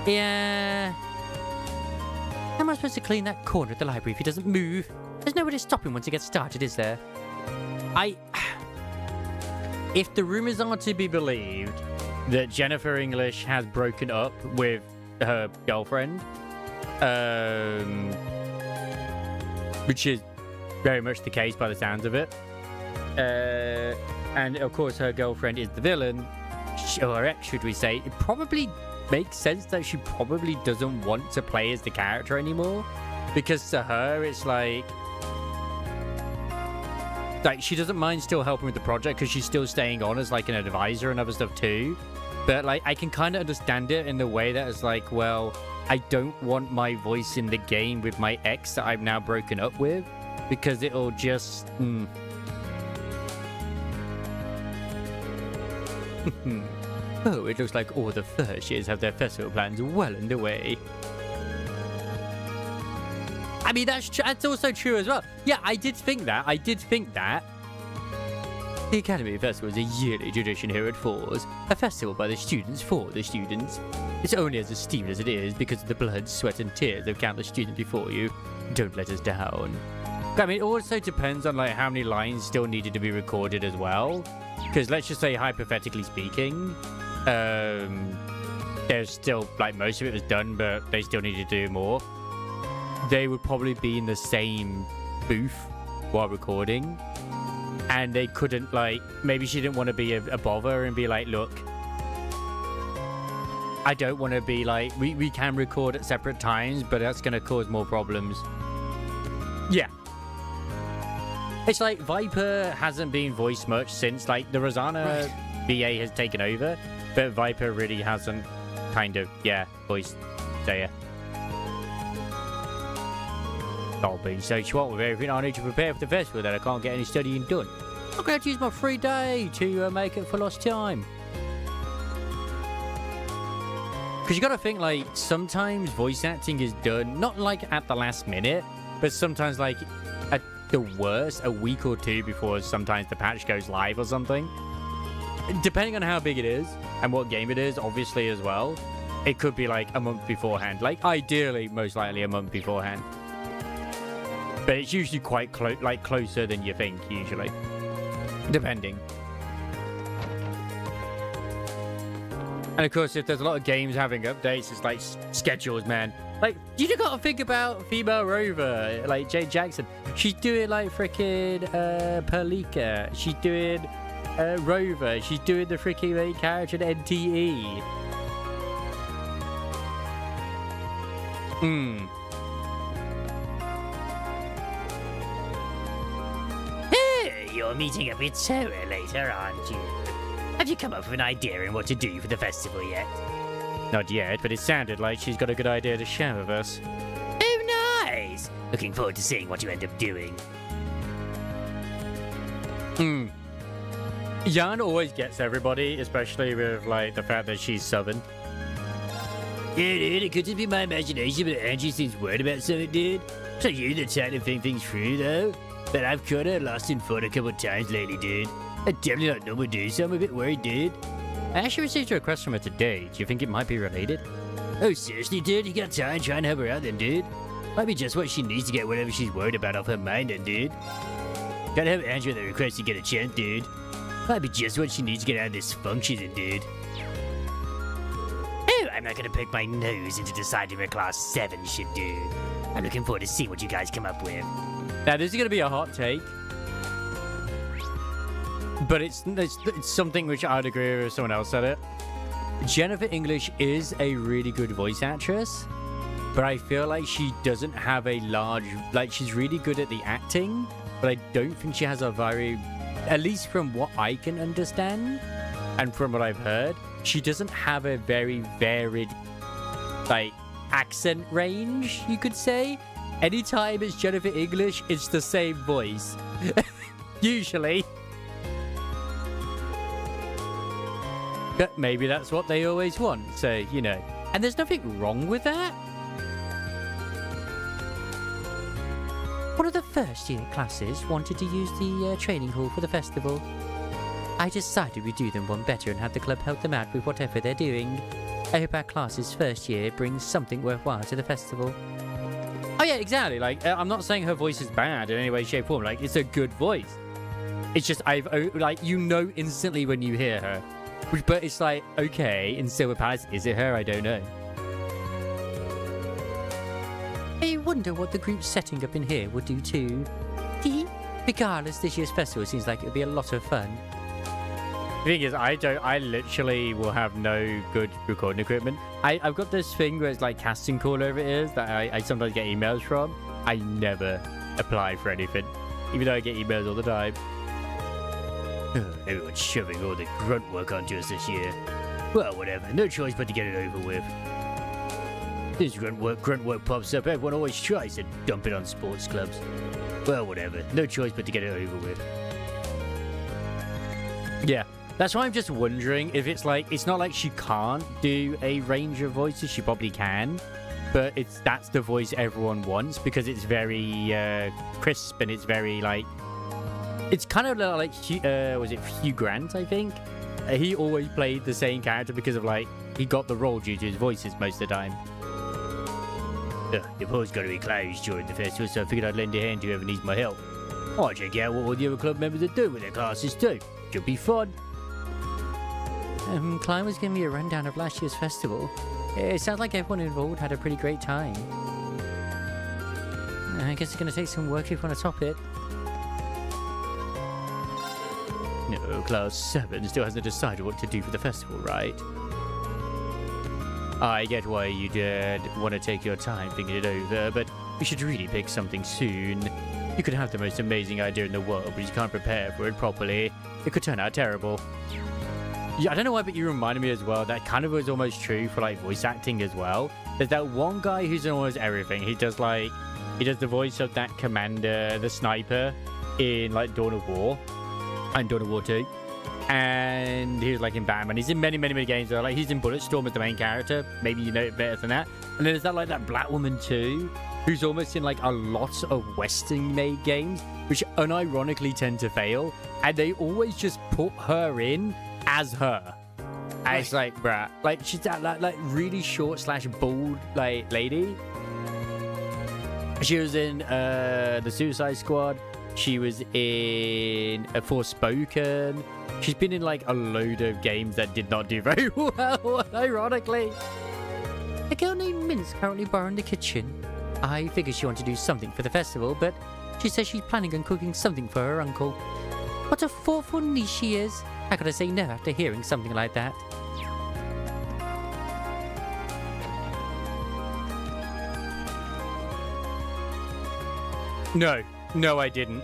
yeah. How am I supposed to clean that corner of the library if he doesn't move? There's nowhere to stop him once he gets started, is there? If the rumors are to be believed that Jennifer English has broken up with her girlfriend, which is very much the case by the sounds of it, and of course her girlfriend is the villain, or ex, should we say, it probably makes sense that she probably doesn't want to play as the character anymore, because to her it's like she doesn't mind still helping with the project because she's still staying on as like an advisor and other stuff too. But like I can kind of understand it in the way that it's like, well, I don't want my voice in the game with my ex that I've now broken up with, because it'll just Oh, it looks like all the first years have their festival plans well underway. I mean, that's also true as well. Yeah, I did think that. The Academy Festival is a yearly tradition here at Fours, a festival by the students for the students. It's only as esteemed as it is because of the blood, sweat, and tears of countless students before you. Don't let us down. I mean, it also depends on like how many lines still needed to be recorded as well. Because let's just say, hypothetically speaking, there's still like most of it was done, but they still needed to do more. They would probably be in the same booth while recording, and they couldn't, like, maybe she didn't want to be a bother and be like, look, I don't want to be like, we can record at separate times, but that's going to cause more problems. Yeah. It's like Viper hasn't been voiced much since like the Rosanna VA has taken over, but Viper really hasn't kind of, voiced Daya. I've been so swamped with everything I need to prepare for the festival that I can't get any studying done. I'm going to use my free day to make up for lost time. Because you got to think, like, sometimes voice acting is done, not like at the last minute, but sometimes like at the worst, a week or two before sometimes the patch goes live or something. Depending on how big it is and what game it is, obviously, as well. It could be like a month beforehand. Like, ideally, most likely a month beforehand. But it's usually quite closer than you think, usually. Depending. And of course, if there's a lot of games having updates, it's like schedules, man. Like, you just gotta think about female Rover, like Jade Jackson. She's doing like freaking Perlika. She's doing Rover. She's doing the freaking main character in NTE. You're meeting up with Sarah later, aren't you? Have you come up with an idea on what to do for the festival yet? Not yet, but it sounded like she's got a good idea to share with us. Oh, nice! Looking forward to seeing what you end up doing. Jan always gets everybody, especially with like the fact that she's Southern. Yeah, dude, it could just be my imagination, but Angie seems worried about something, dude. So you're the type to think things through, though. But I've kinda lost in fun a couple times lately, dude. I'm definitely not normal, dude, so I'm a bit worried, dude. I actually received a request from her today. Do you think it might be related? Oh, seriously, dude? You got time? Try and help her out then, dude. Might be just what she needs to get whatever she's worried about off her mind then, dude. Gotta help Andrew with the request to get a chance, dude. Might be just what she needs to get out of this funk she's in, dude. Oh, I'm not gonna poke my nose into deciding what Class 7 should do. I'm looking forward to seeing what you guys come up with. Now, this is going to be a hot take, but it's something which I'd agree with if someone else said it. Jennifer English is a really good voice actress, but I feel like she doesn't have a large... Like, she's really good at the acting, but I don't think she has a very... At least from what I can understand, and from what I've heard, she doesn't have a very varied, like, accent range, you could say. Anytime it's Jennifer English, it's the same voice. Usually. But maybe that's what they always want, so, you know. And there's nothing wrong with that. One of the first year classes wanted to use the training hall for the festival. I decided we'd do them one better and have the club help them out with whatever they're doing. I hope our class's first year brings something worthwhile to the festival. Oh yeah, exactly. Like, I'm not saying her voice is bad in any way, shape, or form. Like, it's a good voice. It's just, like, you know instantly when you hear her. But it's like, okay, in Silver Palace, is it her? I don't know. I wonder what the group setting up in here would do too. Regardless, this year's festival seems like it would be a lot of fun. The thing is, I literally will have no good recording equipment. I've got this thing where it's like casting call, whatever it is, that I sometimes get emails from. I never apply for anything, even though I get emails all the time. Everyone's shoving all the grunt work onto us this year. Well, whatever. No choice but to get it over with. This grunt work pops up. Everyone always tries to dump it on sports clubs. Well, whatever. No choice but to get it over with. Yeah. That's why I'm just wondering if it's like, it's not like she can't do a range of voices. She probably can. But that's the voice everyone wants because it's very crisp and it's very like... It's kind of like, was it Hugh Grant, I think? He always played the same character because of like, he got the role due to his voices most of the time. The hall's got to be closed during the festival, so I figured I'd lend a hand to whoever needs my help. I'll check out what all the other club members are doing with their classes too. Should be fun. Klein was giving me a rundown of last year's festival. It sounds like everyone involved had a pretty great time. I guess it's going to take some work if you want to top it. No, Class 7 still hasn't decided what to do for the festival, right? I get why you'd want to take your time thinking it over, but you should really pick something soon. You could have the most amazing idea in the world, but you can't prepare for it properly. It could turn out terrible. Yeah, I don't know why, but you reminded me as well. That kind of was almost true for like voice acting as well. There's that one guy who's in almost everything. He does the voice of that commander, the sniper, in like Dawn of War and Dawn of War 2. And he was like in Batman. He's in many, many, many games though. Like he's in Bulletstorm as the main character. Maybe you know it better than that. And then there's that black woman too, who's almost in like a lot of Western made games, which unironically tend to fail. And they always just put her in as her. And it's like, bruh, like she's that like really short / bald like lady. She was in the Suicide Squad. She was in Forspoken. She's been in like a load of games that did not do very well, ironically. A girl named Mint's currently borrowing the kitchen. I figured she wanted to do something for the festival, but she says she's planning on cooking something for her uncle. What a thoughtful niece she is. How could I say no after hearing something like that? No, I didn't.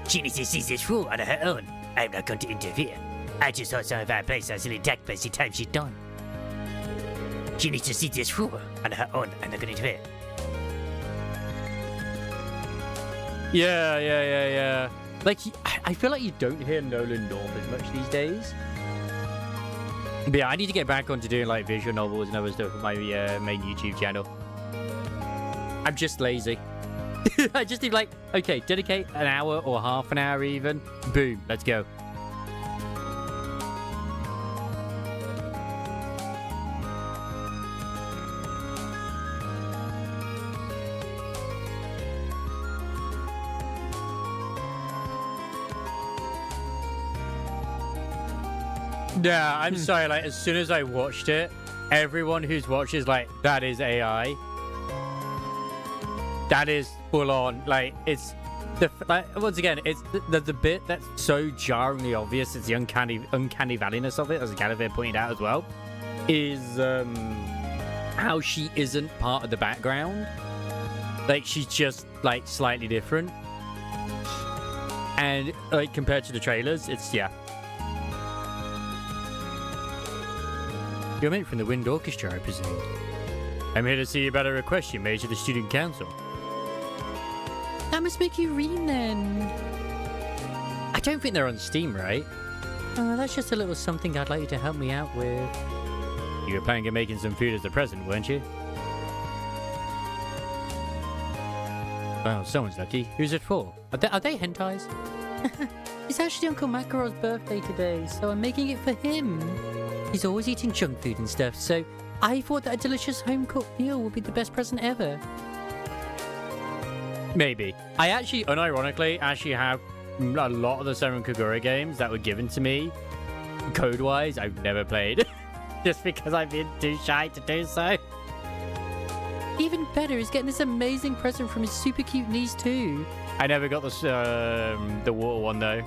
She needs to seize this rule on her own. I'm not going to interfere. I just thought some of our players are silly tech place the time she's done. She needs to seize this rule on her own. I'm not going to interfere. Yeah. Like, I feel like you don't hear Nolan North as much these days. But yeah, I need to get back onto doing like visual novels and other stuff for my main YouTube channel. I'm just lazy. I just need like, okay, dedicate an hour or half an hour even. Boom, let's go. Yeah, I'm sorry, like as soon as I watched it, everyone who's watched is like, that is AI. That is full on. Like, it's the once again, it's the bit that's so jarringly obvious. It's the uncanny valleyness of it, as Gallivant pointed out as well, is how she isn't part of the background. Like, she's just like slightly different, and like compared to the trailers, it's yeah. You're mate from the Wind Orchestra, I presume. I'm here to see about a request you made to the student council. That must make you Reen then. I don't think they're on Steam, right? That's just a little something I'd like you to help me out with. You were planning on making some food as a present, weren't you? Well, someone's lucky. Who's it for? Are they hentais? It's actually Uncle Makarot's birthday today, so I'm making it for him. He's always eating junk food and stuff, so I thought that a delicious home-cooked meal would be the best present ever. Maybe. I actually, unironically, have a lot of the Seven Kagura games that were given to me, code-wise, I've never played. Just because I've been too shy to do so. Even better is getting this amazing present from his super cute niece too. I never got the water one though.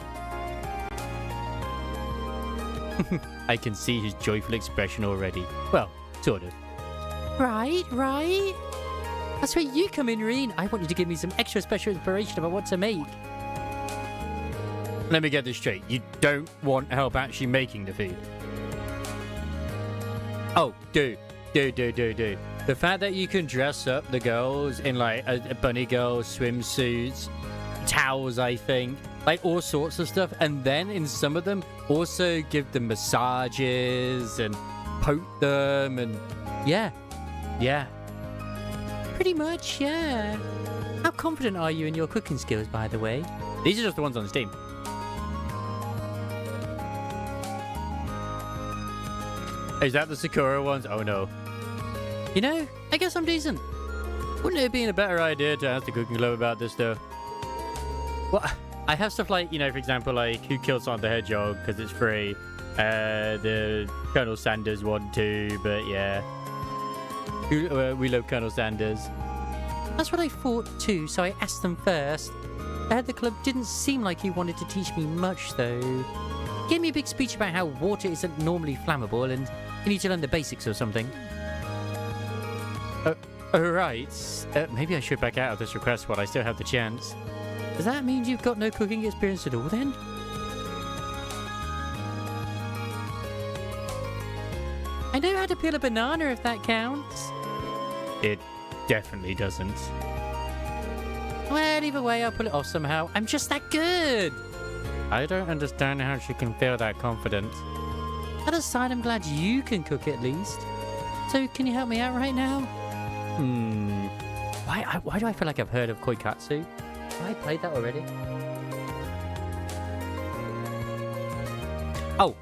I can see his joyful expression already. Well, sort of. Right. That's where you come in, Reen. I want you to give me some extra special inspiration about what to make. Let me get this straight. You don't want help actually making the food? Oh, dude. The fact that you can dress up the girls in like a bunny girl swimsuits, towels, I think, like all sorts of stuff, and then in some of them also give them massages and poke them, and yeah, pretty much, yeah. How confident are you in your cooking skills, by the way? These are just the ones on Steam. Is that the Sakura ones? Oh no. You know, I guess I'm decent. Wouldn't it have been a better idea to ask the cooking club about this stuff? Well, I have stuff like, you know, for example, like Who Killed Sonic the Hedgehog because it's free. The Colonel Sanders one too, but yeah. We love Colonel Sanders. That's what I thought too, so I asked them first. The head of the club didn't seem like he wanted to teach me much though. He gave me a big speech about how water isn't normally flammable and you need to learn the basics or something. Right. Maybe I should back out of this request while I still have the chance. Does that mean you've got no cooking experience at all then? I know how to peel a banana if that counts. It definitely doesn't. Well, either way, I'll pull it off somehow. I'm just that good. I don't understand how she can feel that confident. That aside, I'm glad you can cook at least. So, can you help me out right now? Why do I feel like I've heard of Koikatsu? Have I played that already? Oh,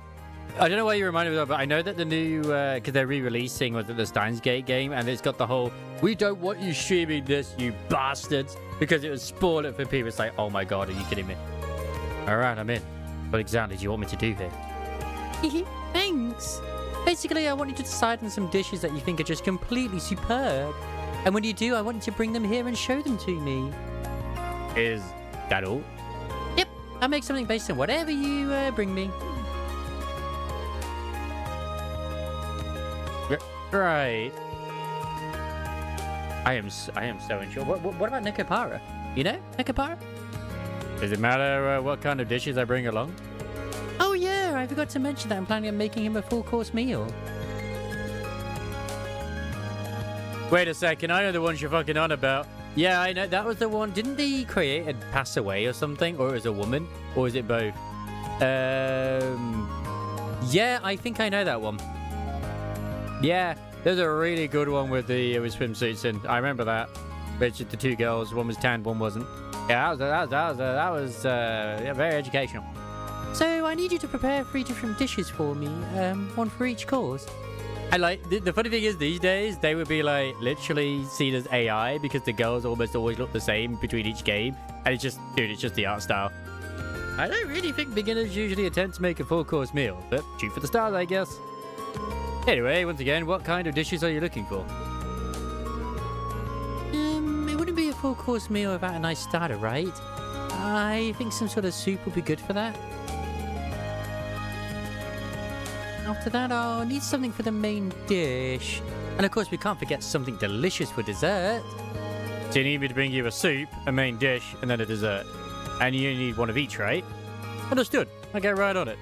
I don't know why you reminded me of that, but I know that the new, because they're re-releasing, was it the Steins Gate game, and it's got the whole, we don't want you streaming this, you bastards, because it would spoil it for people. It's like, oh my god, are you kidding me? Alright, I'm in. What exactly do you want me to do here? Thanks. Basically, I want you to decide on some dishes that you think are just completely superb. And when you do, I want you to bring them here and show them to me. Is that all? Yep, I'll make something based on whatever you bring me. Right. I am so unsure. What about Nekopara? You know Nekopara? Does it matter what kind of dishes I bring along? Oh yeah, I forgot to mention that I'm planning on making him a full-course meal. Wait a second, I know the ones you're fucking on about. Yeah, I know, that was the one. Didn't the creator pass away or something? Or it was a woman? Or was it both? Yeah, I think I know that one. Yeah, there's a really good one with the swimsuits in. I remember that. Which the two girls, one was tanned, one wasn't. Yeah, that was very educational. So I need you to prepare 3 different dishes for me, one for each course. I like the funny thing is these days they would be like literally seen as AI because the girls almost always look the same between each game, and it's just, dude, it's just the art style. I don't really think beginners usually attempt to make a full course meal, but shoot for the stars, I guess. Anyway, once again, what kind of dishes are you looking for? It wouldn't be a full course meal without a nice starter, right? I think some sort of soup would be good for that. After that, I'll need something for the main dish. And of course, we can't forget something delicious for dessert. So you need me to bring you a soup, a main dish, and then a dessert. And you need one of each, right? Understood. I'll get right on it.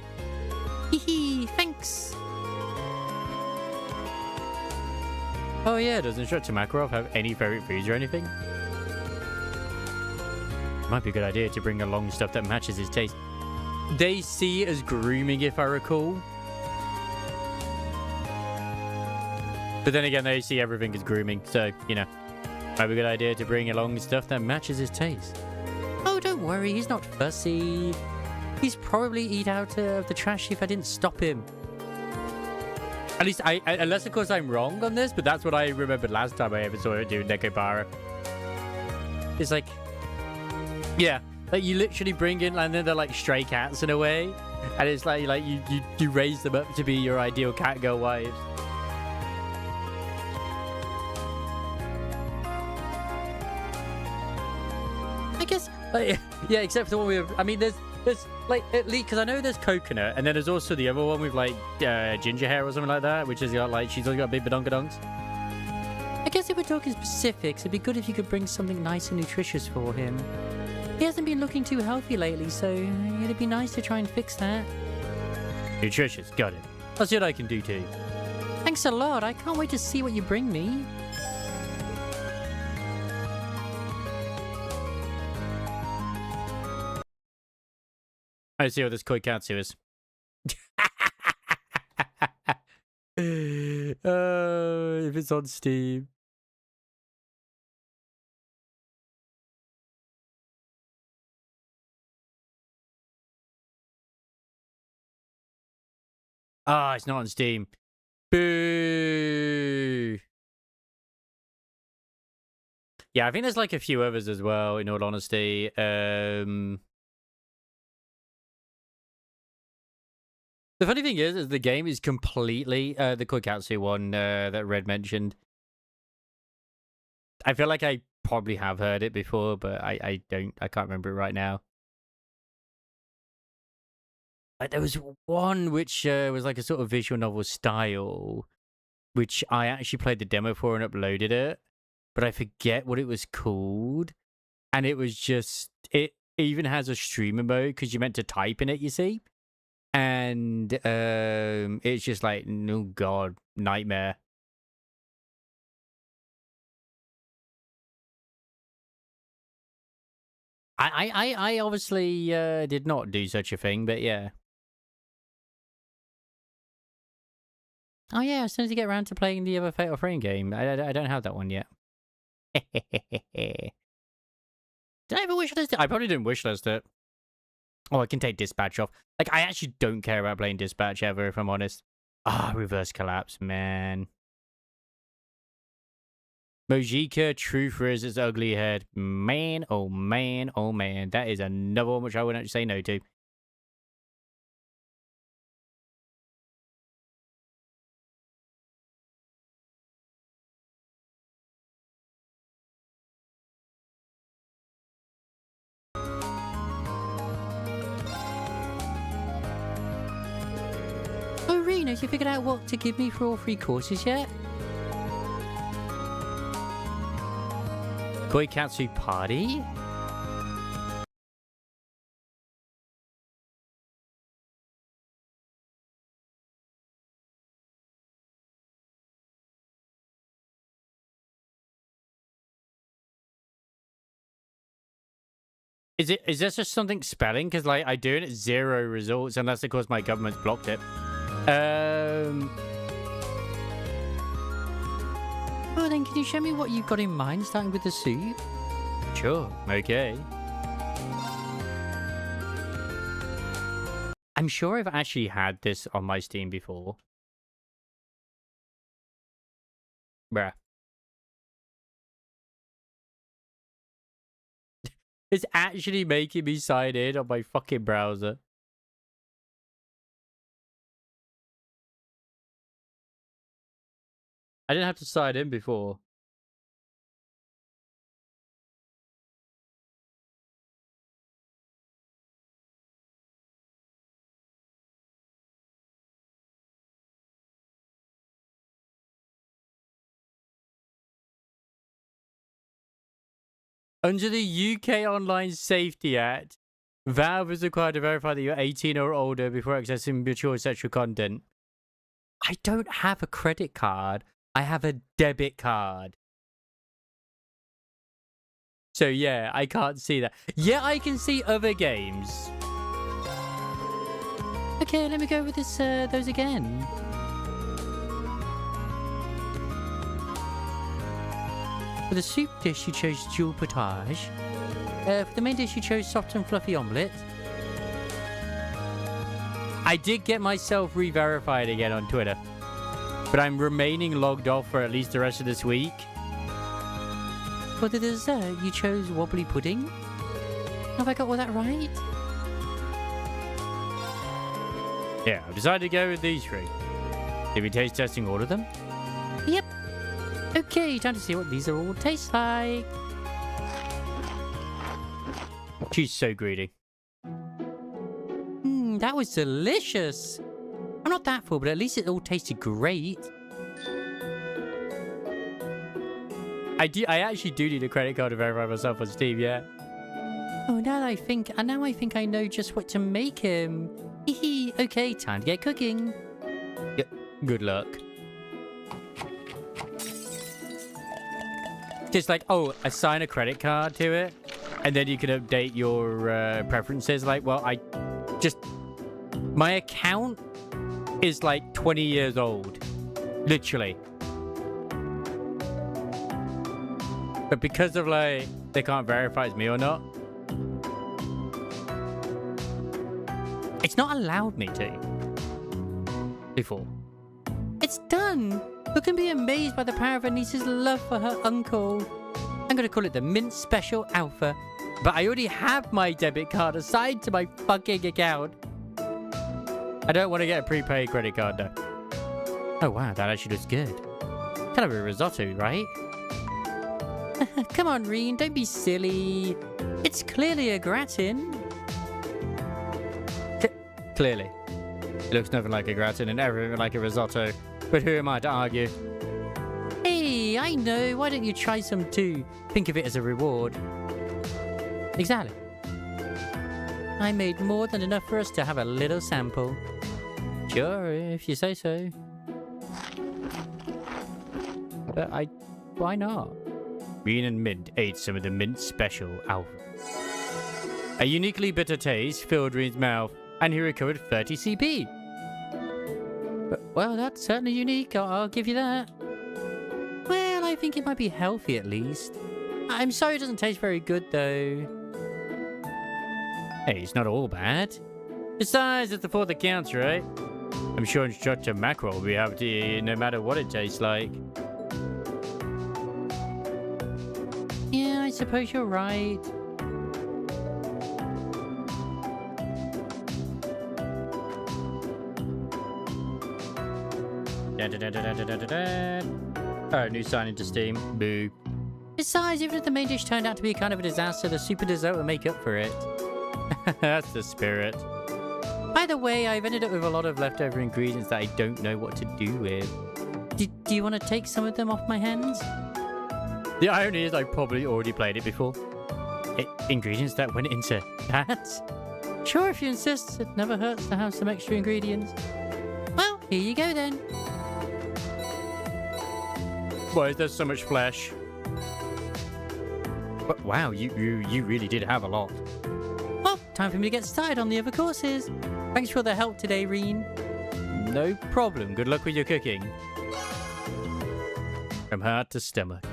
Hee, thanks. Oh yeah, does Instructor Makarov have any favorite foods or anything? Might be a good idea to bring along stuff that matches his taste. They see it as grooming, if I recall. But then again, they see everything as grooming. So, you know, might be a good idea to bring along stuff that matches his taste. Oh, don't worry. He's not fussy. He's probably eat out of the trash if I didn't stop him. At least, unless, of course, I'm wrong on this, but that's what I remembered last time I ever saw it do Nekobara. It's like, yeah, like you literally bring in, and then they're like stray cats in a way. And it's like you raise them up to be your ideal cat girl wives. I guess, like, yeah, except for the one we have, I mean, there's like, at least, because I know there's coconut, and then there's also the other one with like ginger hair or something like that, which has got like, she's also got big badonkadonks. I guess if we're talking specifics, it'd be good if you could bring something nice and nutritious for him. He hasn't been looking too healthy lately, so it'd be nice to try and fix that. Nutritious, got it. I'll see what I can do too. Thanks a lot. I can't wait to see what you bring me. I see what this Koikatsu is. If it's on Steam. Ah, it's not on Steam. Boo! Yeah, I think there's like a few others as well, in all honesty. The funny thing is the game is completely the Koikatsu one that Red mentioned. I feel like I probably have heard it before, but I can't remember it right now. There was one which was like a sort of visual novel style, which I actually played the demo for and uploaded it, but I forget what it was called. And it was just, it even has a streamer mode because you're meant to type in it, you see? And it's just like, oh god, nightmare. I obviously did not do such a thing, but yeah. Oh yeah, as soon as you get around to playing the other Fatal Frame game. I don't have that one yet. Did I ever wishlist it? I probably didn't wishlist it. Oh, I can take Dispatch off. Like, I actually don't care about playing Dispatch ever, if I'm honest. Ah, Reverse Collapse, man. Mojika, Truth Riz its ugly head. Man, oh man, oh man. That is another one which I wouldn't say no to. Oh, Reno, have you figured out what to give me for all 3 courses yet? Koikatsu Party? Is this just something spelling? Because like I do it at 0 results, unless of course my government's blocked it. Well then, can you show me what you've got in mind, starting with the soup? Sure. Okay. I'm sure I've actually had this on my Steam before. Bruh. It's actually making me sign in on my fucking browser. I didn't have to sign in before. Under the UK Online Safety Act, Valve is required to verify that you're 18 or older before accessing mature sexual content. I don't have a credit card. I have a debit card. So yeah, I can't see that. Yeah, I can see other games. Okay, let me go with this. Those again. For the soup dish, you chose dual potage. For the main dish, you chose soft and fluffy omelette. I did get myself re-verified again on Twitter, but I'm remaining logged off for at least the rest of this week. For the dessert, you chose wobbly pudding. Have I got all that right? Yeah, I've decided to go with these three. Did we taste testing all of them? Yep. Okay, time to see what these are all taste like. She's so greedy. That was delicious. I'm not that full, but at least it all tasted great. I actually do need a credit card to verify myself on Steam, yeah. Oh, now I think I know just what to make him. Hee. Okay, time to get cooking. Yep. Good luck. Just like, oh, assign a credit card to it, and then you can update your preferences. Like, well, my account is like 20 years old, literally. But because of like, they can't verify it's me or not, it's not allowed me to. Before. It's done! Who can be amazed by the power of her niece's love for her uncle? I'm gonna call it the Mint Special Alpha. But I already have my debit card assigned to my fucking account. I don't want to get a prepaid credit card though. Oh wow, that actually looks good. Kind of a risotto, right? Come on, Reen, don't be silly. It's clearly a gratin. Clearly. It looks nothing like a gratin and everything like a risotto. But who am I to argue? Hey, I know. Why don't you try some too? Think of it as a reward. Exactly. I made more than enough for us to have a little sample. Sure, if you say so. But why not? Reen and Mint ate some of the Mint Special Alpha. A uniquely bitter taste filled Reen's mouth, and he recovered 30 CP. But, well, that's certainly unique. I'll give you that. Well, I think it might be healthy at least. I'm sorry it doesn't taste very good, though. Hey, it's not all bad. Besides, it's the thought that counts, right? I'm sure Instructor Mackerel will be happy to eat no matter what it tastes like. Yeah, I suppose you're right. Alright, new sign into Steam. Boo. Besides, even if the main dish turned out to be kind of a disaster, the super dessert will make up for it. That's the spirit. By the way, I've ended up with a lot of leftover ingredients that I don't know what to do with. Do you want to take some of them off my hands? The irony is I probably already played it before. Ingredients that went into that? Sure, if you insist. It never hurts to have some extra ingredients. Well, here you go then. Why is there so much flesh? But wow, you really did have a lot. Well, time for me to get started on the other courses. Thanks for the help today, Reen. No problem. Good luck with your cooking. From heart to stomach.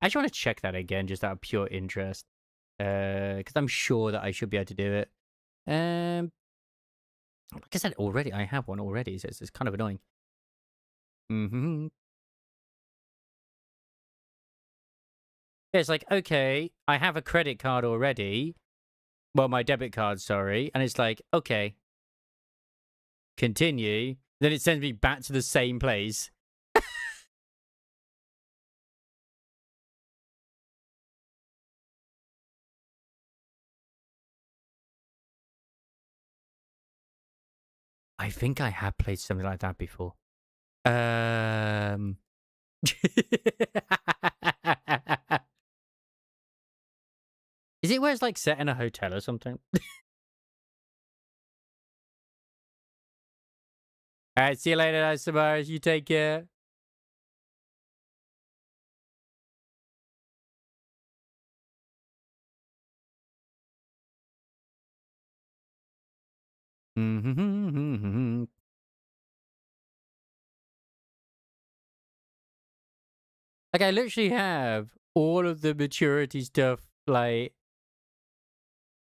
I just want to check that again, just out of pure interest. Because I'm sure that I should be able to do it. Like I said already, I have one already, so it's kind of annoying. It's like, okay, I have a credit card already. Well, my debit card, sorry. And it's like, okay. Continue. Then it sends me back to the same place. I think I have played something like that before. Is it where it's like set in a hotel or something? Alright, see you later, Isobars. You take care. Like, I literally have all of the maturity stuff, like,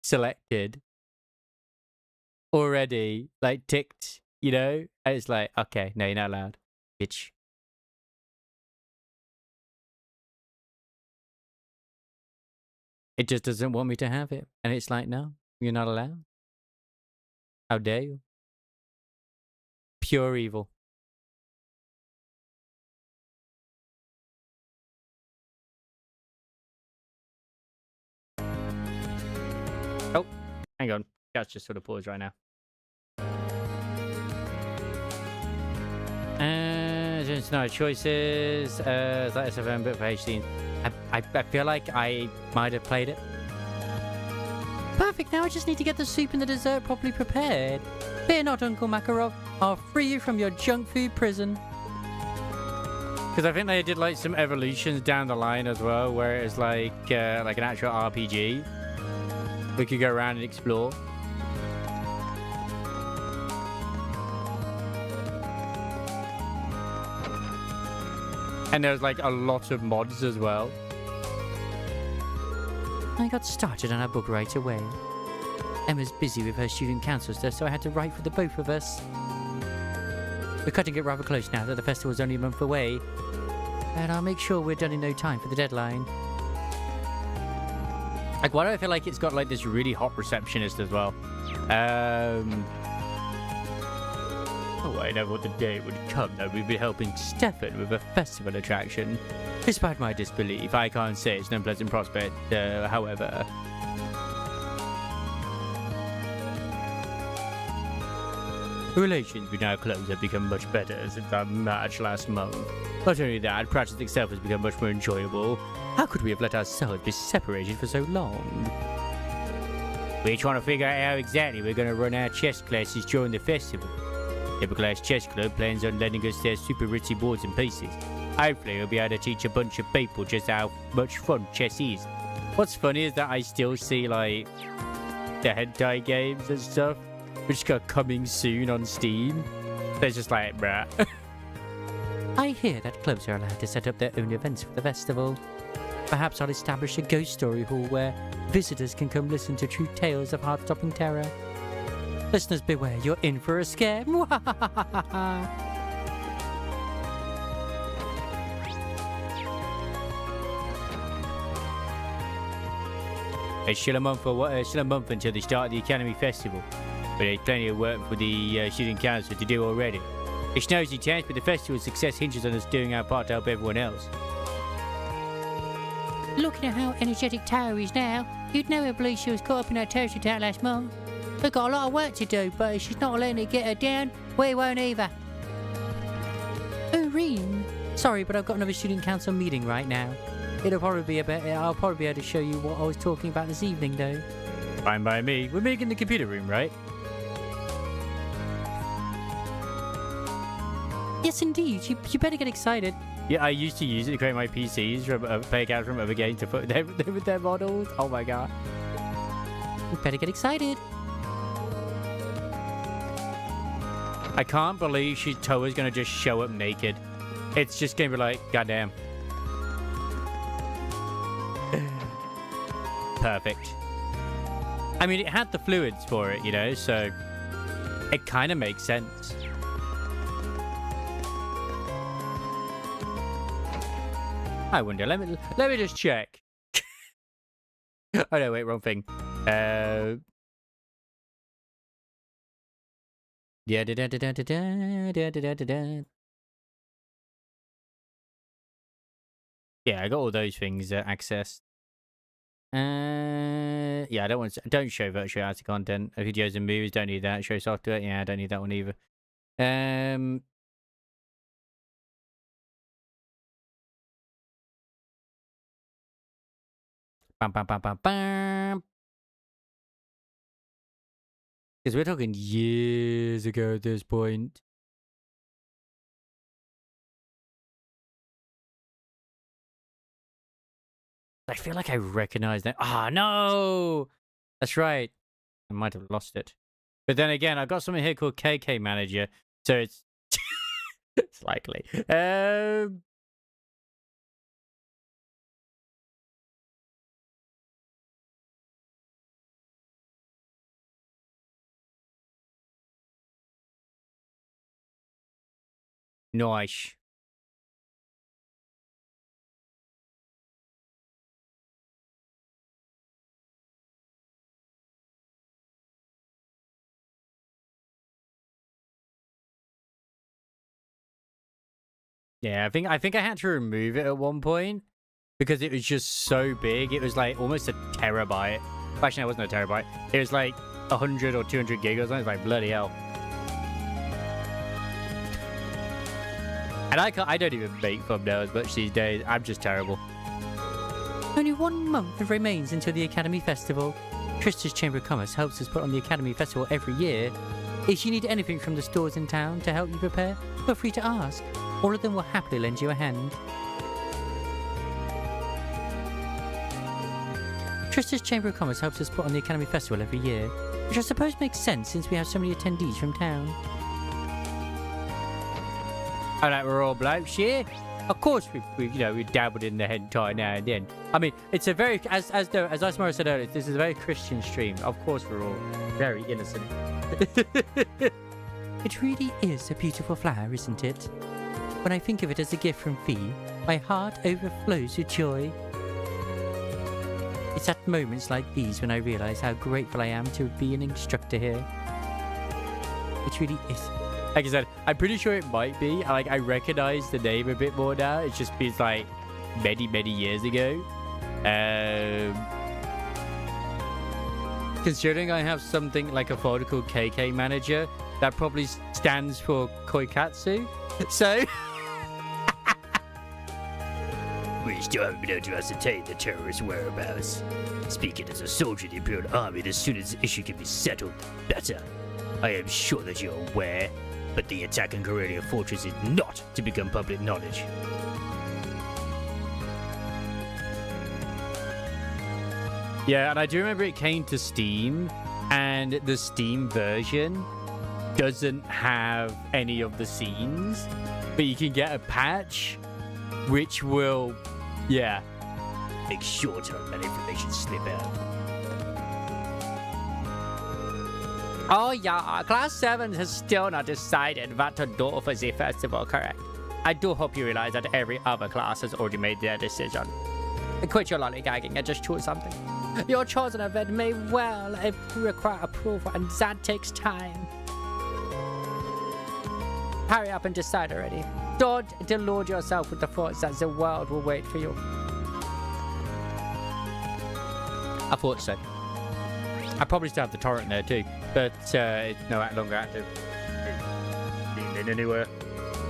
selected already, like, ticked, you know? And it's like, okay, no, you're not allowed, bitch. It just doesn't want me to have it. And it's like, no, you're not allowed. How dare you? Pure evil. Oh, hang on. That's just sort of paused right now. There's no choices. That SFM bit for HD. I feel like I might have played it. Perfect. Now I just need to get the soup and the dessert properly prepared. Fear not, Uncle Makarov. I'll free you from your junk food prison. Because I think they did like some evolutions down the line as well, where it's like an actual RPG. We could go around and explore. And there's like a lot of mods as well. I got started on our book right away. Emma's busy with her student council stuff, so I had to write for the both of us. We're cutting it rather close now that the festival's only a month away. And I'll make sure we're done in no time for the deadline. Like, why do I feel like it's got like this really hot receptionist as well? Oh, I never thought the day would come that we'd be helping Stefan with a festival attraction. Despite my disbelief, I can't say it's an unpleasant prospect, however. Relations with our clubs have become much better since our match last month. Not only that, practice itself has become much more enjoyable. How could we have let ourselves be separated for so long? We're trying to figure out how exactly we're going to run our chess classes during the festival. Class Chess Club plans on lending us their super ritzy boards and pieces. Hopefully we'll be able to teach a bunch of people just how much fun chess is. What's funny is that I still see like the hentai games and stuff, which are coming soon on Steam. They're just like, bruh. I hear that clubs are allowed to set up their own events for the festival. Perhaps I'll establish a ghost story hall where visitors can come listen to true tales of heart-stopping terror. Listeners beware, you're in for a scare. It's still a month until the start of the Academy Festival, but there's plenty of work for the student council to do already. It's nosy chance, but the festival's success hinges on us doing our part to help everyone else. Looking at how energetic Tara is now, you'd never believe she was caught up in her terrorist attack last month. We've got a lot of work to do, but if she's not letting it get her down, we won't either. Oh, Reem. Sorry, but I've got another student council meeting right now. I'll probably be able to show you what I was talking about this evening, though. Fine by me. We're making the computer room, right? Yes, indeed. You better get excited. Yeah, I used to use it to create my PCs from play accounts from other games to put them with their models. Oh my god. You better get excited. I can't believe Toa's gonna just show up naked. It's just gonna be like, goddamn. Perfect. I mean, it had the fluids for it, you know, so it kind of makes sense. I wonder. Let me just check. Oh no, wait, wrong thing. Yeah, yeah, I got all those things accessed. Yeah, don't show virtual reality content. Videos and movies, don't need that. Show software, yeah, I don't need that one either. Bam, bam, bam, bam, bam. Because we're talking years ago at this point. I feel like I recognize that. Ah, no! That's right. I might have lost it. But then again, I've got something here called KK Manager, so it's... it's likely. Nice. Yeah, I think I had to remove it at one point because it was just so big. It was like almost a terabyte. Actually, no, it wasn't a terabyte. It was like 100 or 200 gig or something. It's like, bloody hell. And I don't even make thumbnails much these days. I'm just terrible. Only 1 month remains until the Academy Festival. Trista's Chamber of Commerce helps us put on the Academy Festival every year. If you need anything from the stores in town to help you prepare, feel free to ask. All of them will happily lend you a hand. Trista's Chamber of Commerce helps us put on the Academy Festival every year, which I suppose makes sense since we have so many attendees from town. Oh, like we're all blokes here? Of course, we dabbled in the hentai now and then. I mean, it's a very, as Ismara said earlier, this is a very Christian stream. Of course, we're all very innocent. It really is a beautiful flower, isn't it? When I think of it as a gift from Fee, my heart overflows with joy. It's at moments like these when I realise how grateful I am to be an instructor here. It really is. Like I said, I'm pretty sure it might be. Like, I recognise the name a bit more now. It's just been like many, many years ago. Considering I have something like a folder called KK Manager, that probably stands for Koikatsu. So... We still haven't been able to ascertain the terrorist's whereabouts. Speaking as a soldier in the Imperial Army, the sooner this issue can be settled, the better. I am sure that you're aware, but the attack on Corellia Fortress is not to become public knowledge. Yeah, and I do remember it came to Steam, and the Steam version doesn't have any of the scenes, but you can get a patch which will, yeah, make sure to let that information slip out. Oh yeah, Class 7 has still not decided what to do for the festival, correct? I do hope you realize that every other class has already made their decision. Quit your lollygagging and just choose something. Your chosen event may well require approval, and that takes time. Hurry up and decide already. Don't delude yourself with the thoughts that the world will wait for you. I thought so. I probably still have the torrent there too, but it's no longer active. Ain't been anywhere.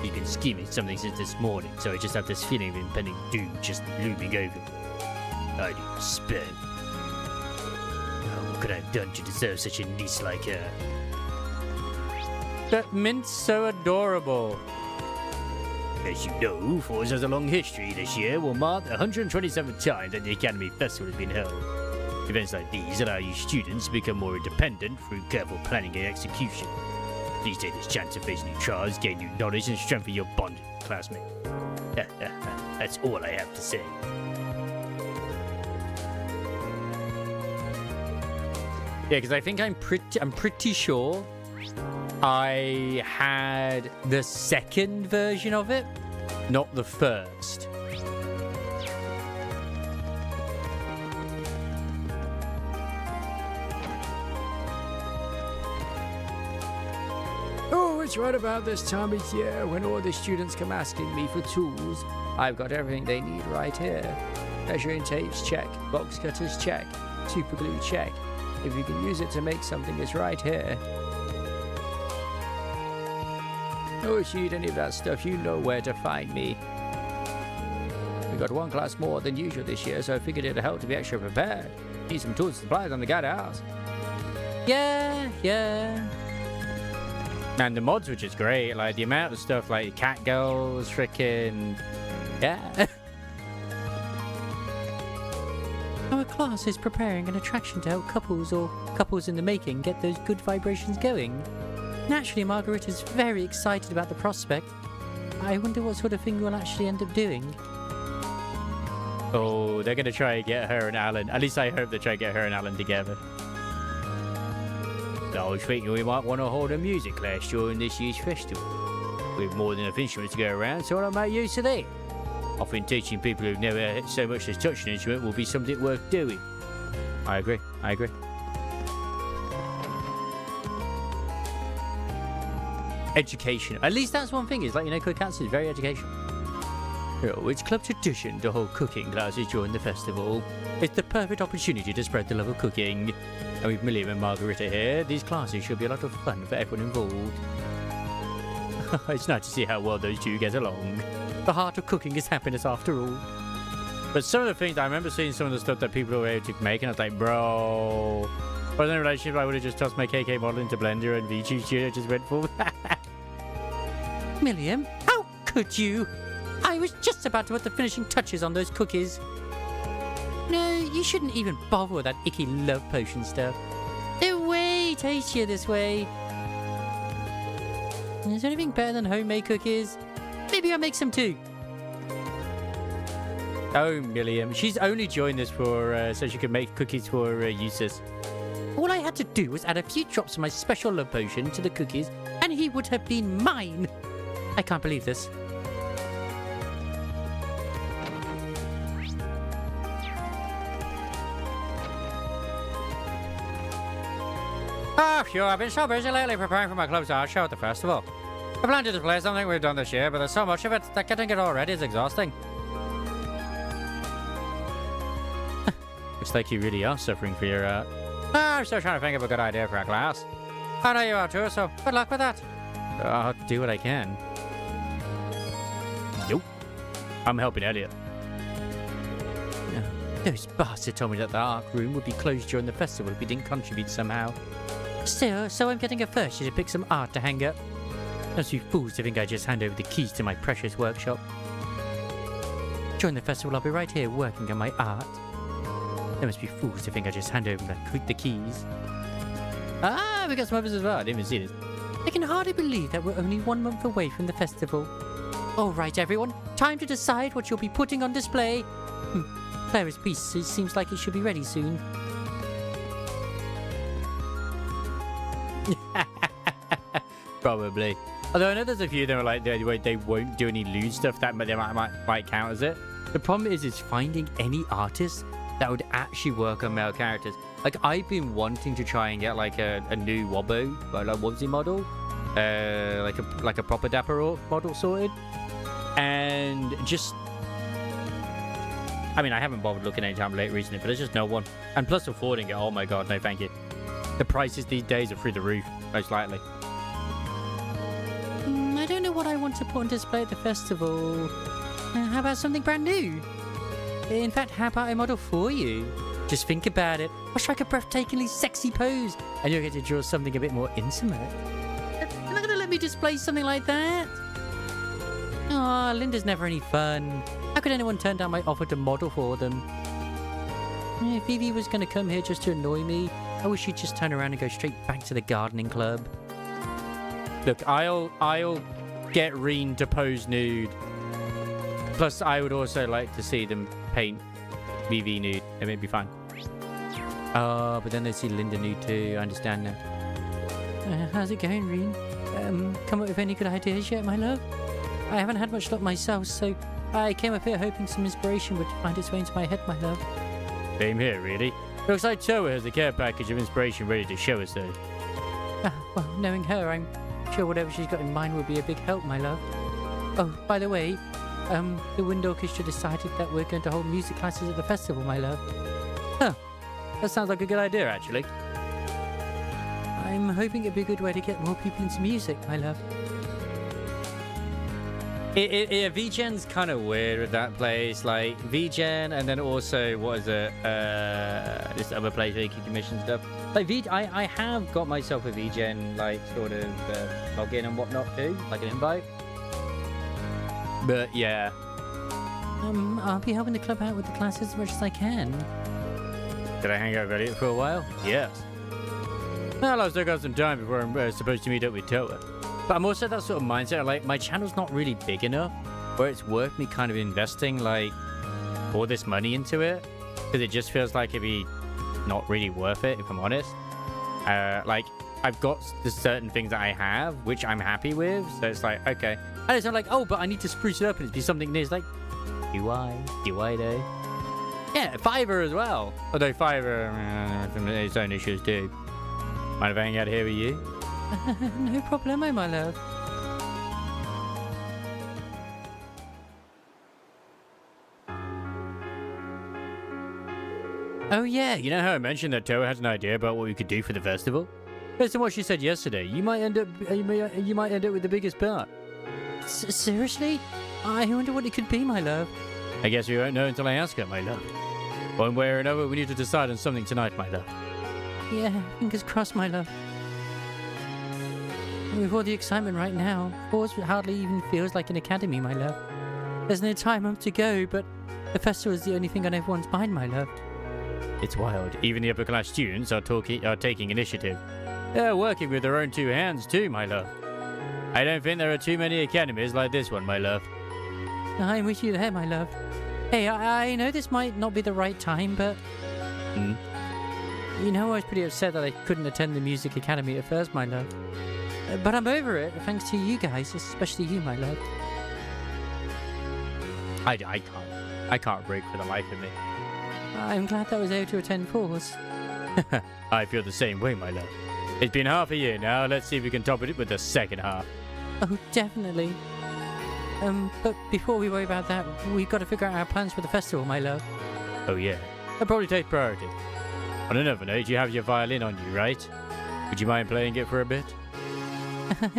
You've been scheming something since this morning, so I just have this feeling of impending doom just looming over me. I do despair. What could I have done to deserve such a niece like her? That Mint's so adorable. As you know, Forge has a long history. This year will mark the 127th time that the Academy Festival has been held. Events like these allow you students to become more independent through careful planning and execution. Please take this chance to face new trials, gain new knowledge, and strengthen your bond with classmates. That's all I have to say. Yeah, because I think I'm pretty sure I had the second version of it, not the first. Oh, it's right about this time of year when all the students come asking me for tools. I've got everything they need right here. Measuring tapes, check. Box cutters, check. Super glue, check. If you can use it to make something, it's right here. Oh, if you need any of that stuff, you know where to find me. We got one class more than usual this year, so I figured it'd help to be extra prepared. Need some tools and supplies on the guide house. Yeah. And the mods were just great. Like, the amount of stuff, like cat girls, freaking... Yeah. Our class is preparing an attraction to help couples or couples in the making get those good vibrations going. Naturally, Margarita's very excited about the prospect. I wonder what sort of thing we'll actually end up doing. Oh, they're going to try and get her and Alan. At least I hope they try and get her and Alan together. I was thinking we might want to hold a music class during this year's festival. with more than enough instruments to go around, so I'll make use of that. I think teaching people who've never so much as touched an instrument will be something worth doing. I agree. Education. At least that's one thing, is like, you know, Cook Cats is very educational. Oh, it's club tradition to hold cooking classes during the festival. It's the perfect opportunity to spread the love of cooking. And with William and Margarita here, these classes should be a lot of fun for everyone involved. It's nice to see how well those two get along. The heart of cooking is happiness after all. But some of the things, I remember seeing some of the stuff that people were able to make, and I was like, bro. If I was in a relationship, I would have just tossed my KK model into Blender and VG just went for. Milliam, how could you? I was just about to put the finishing touches on those cookies. No, you shouldn't even bother with that icky love potion stuff. They're way tastier this way. Is there anything better than homemade cookies? Maybe I'll make some too. Oh, Milliam. She's only joined this for so she can make cookies for Ch6. All I had to do was add a few drops of my special love potion to the cookies, and he would have been mine. I can't believe this. Oh, phew, I've been so busy lately preparing for my club's art show at the festival. I plan to display something we've done this year, but there's so much of it that getting it all ready is exhausting. Looks like you really are suffering for your art. I'm still trying to think of a good idea for our class. I know you are too, so good luck with that. I'll do what I can. Nope. I'm helping Elliot. Those bastards told me that the art room would be closed during the festival if we didn't contribute somehow. Still, so I'm getting a first year to pick some art to hang up. Those you fools to think I just hand over the keys to my precious workshop. During the festival, I'll be right here working on my art. There must be fools to think I just hand over the keys. Ah, we got some others as well. I didn't even see this. I can hardly believe that we're only 1 month away from the festival. All right, everyone. Time to decide what you'll be putting on display. Clara's piece seems like it should be ready soon. Probably. Although I know there's a few that are like they won't do any lewd stuff that they might count as it. The problem is finding any artist that would actually work on male characters. Like, I've been wanting to try and get like a new Wobbo, like Wobbsy model, like a proper Dapper Orc model sorted, and just. I mean, I haven't bothered looking anytime late recently, but there's just no one. And plus affording it, oh my god, no thank you. The prices these days are through the roof, most likely. I don't know what I want to put on display at the festival. How about something brand new? In fact, how about I model for you? Just think about it. I'll strike a breathtakingly sexy pose, and you'll get to draw something a bit more intimate. You're not going to let me display something like that? Aw, Linda's never any fun. How could anyone turn down my offer to model for them? If Vivi was going to come here just to annoy me, I wish she'd just turn around and go straight back to the gardening club. Look, I'll get Reen to pose nude. Plus, I would also like to see them paint Vivi nude. It may be fine. Oh, but then they see Linda nude too. I understand now. How's it going, Reen? Come up with any good ideas yet, my love? I haven't had much luck myself, so I came up here hoping some inspiration would find its way into my head, my love. Same here, really. Looks like Toa has a care package of inspiration ready to show us, though. Well, knowing her, I'm sure whatever she's got in mind will be a big help, my love. Oh, by the way, the Wind Orchestra decided that we're going to hold music classes at the festival, my love. Huh. That sounds like a good idea, actually. I'm hoping it'd be a good way to get more people into music, my love. VGen's kind of weird with that place. Like, VGen, and then also, what is it? This other place where you can commission stuff. Like, I have got myself a VGen, like, sort of login and whatnot too, like an invite. But, yeah. I'll be helping the club out with the classes as much as I can. Did I hang out with Elliot for a while? Yes. Well, I've still got some time before I'm supposed to meet up with Toa. But I'm also that sort of mindset, like, my channel's not really big enough where it's worth me kind of investing, like, all this money into it. Because it just feels like it'd be not really worth it, if I'm honest. Like, I've got the certain things that I have, which I'm happy with. So it's like, okay. And it's not like, oh, but I need to spruce it up and it's be something new. It's like, do I though? Yeah, Fiverr as well. Although Fiverr has its own issues too. Mind if I hang out here with you? No problemo, my love. Oh yeah, you know how I mentioned that Toa has an idea about what we could do for the festival? Based on what she said yesterday, you might end up with the biggest part. Seriously? I wonder what it could be, my love. I guess we won't know until I ask her, my love. One way or another, we need to decide on something tonight, my love. Yeah, fingers crossed, my love. With all the excitement right now, Force hardly even feels like an academy, my love. There's no time up to go, but the festival is the only thing on everyone's mind, my love. It's wild. Even the upper class students are taking initiative. They're working with their own two hands too, my love. I don't think there are too many academies like this one, my love. I'm with you there, my love. Hey, I know this might not be the right time, but... You know, I was pretty upset that I couldn't attend the music academy at first, my love. But I'm over it, thanks to you guys, especially you, my love. I can't break for the life of me. I'm glad that I was able to attend Force. I feel the same way, my love. It's been half a year now. Let's see if we can top it with the second half. Oh, definitely. But before we worry about that, we've got to figure out our plans for the festival, my love. Oh, yeah. That'll probably take priority. On another note, you have your violin on you, right? Would you mind playing it for a bit?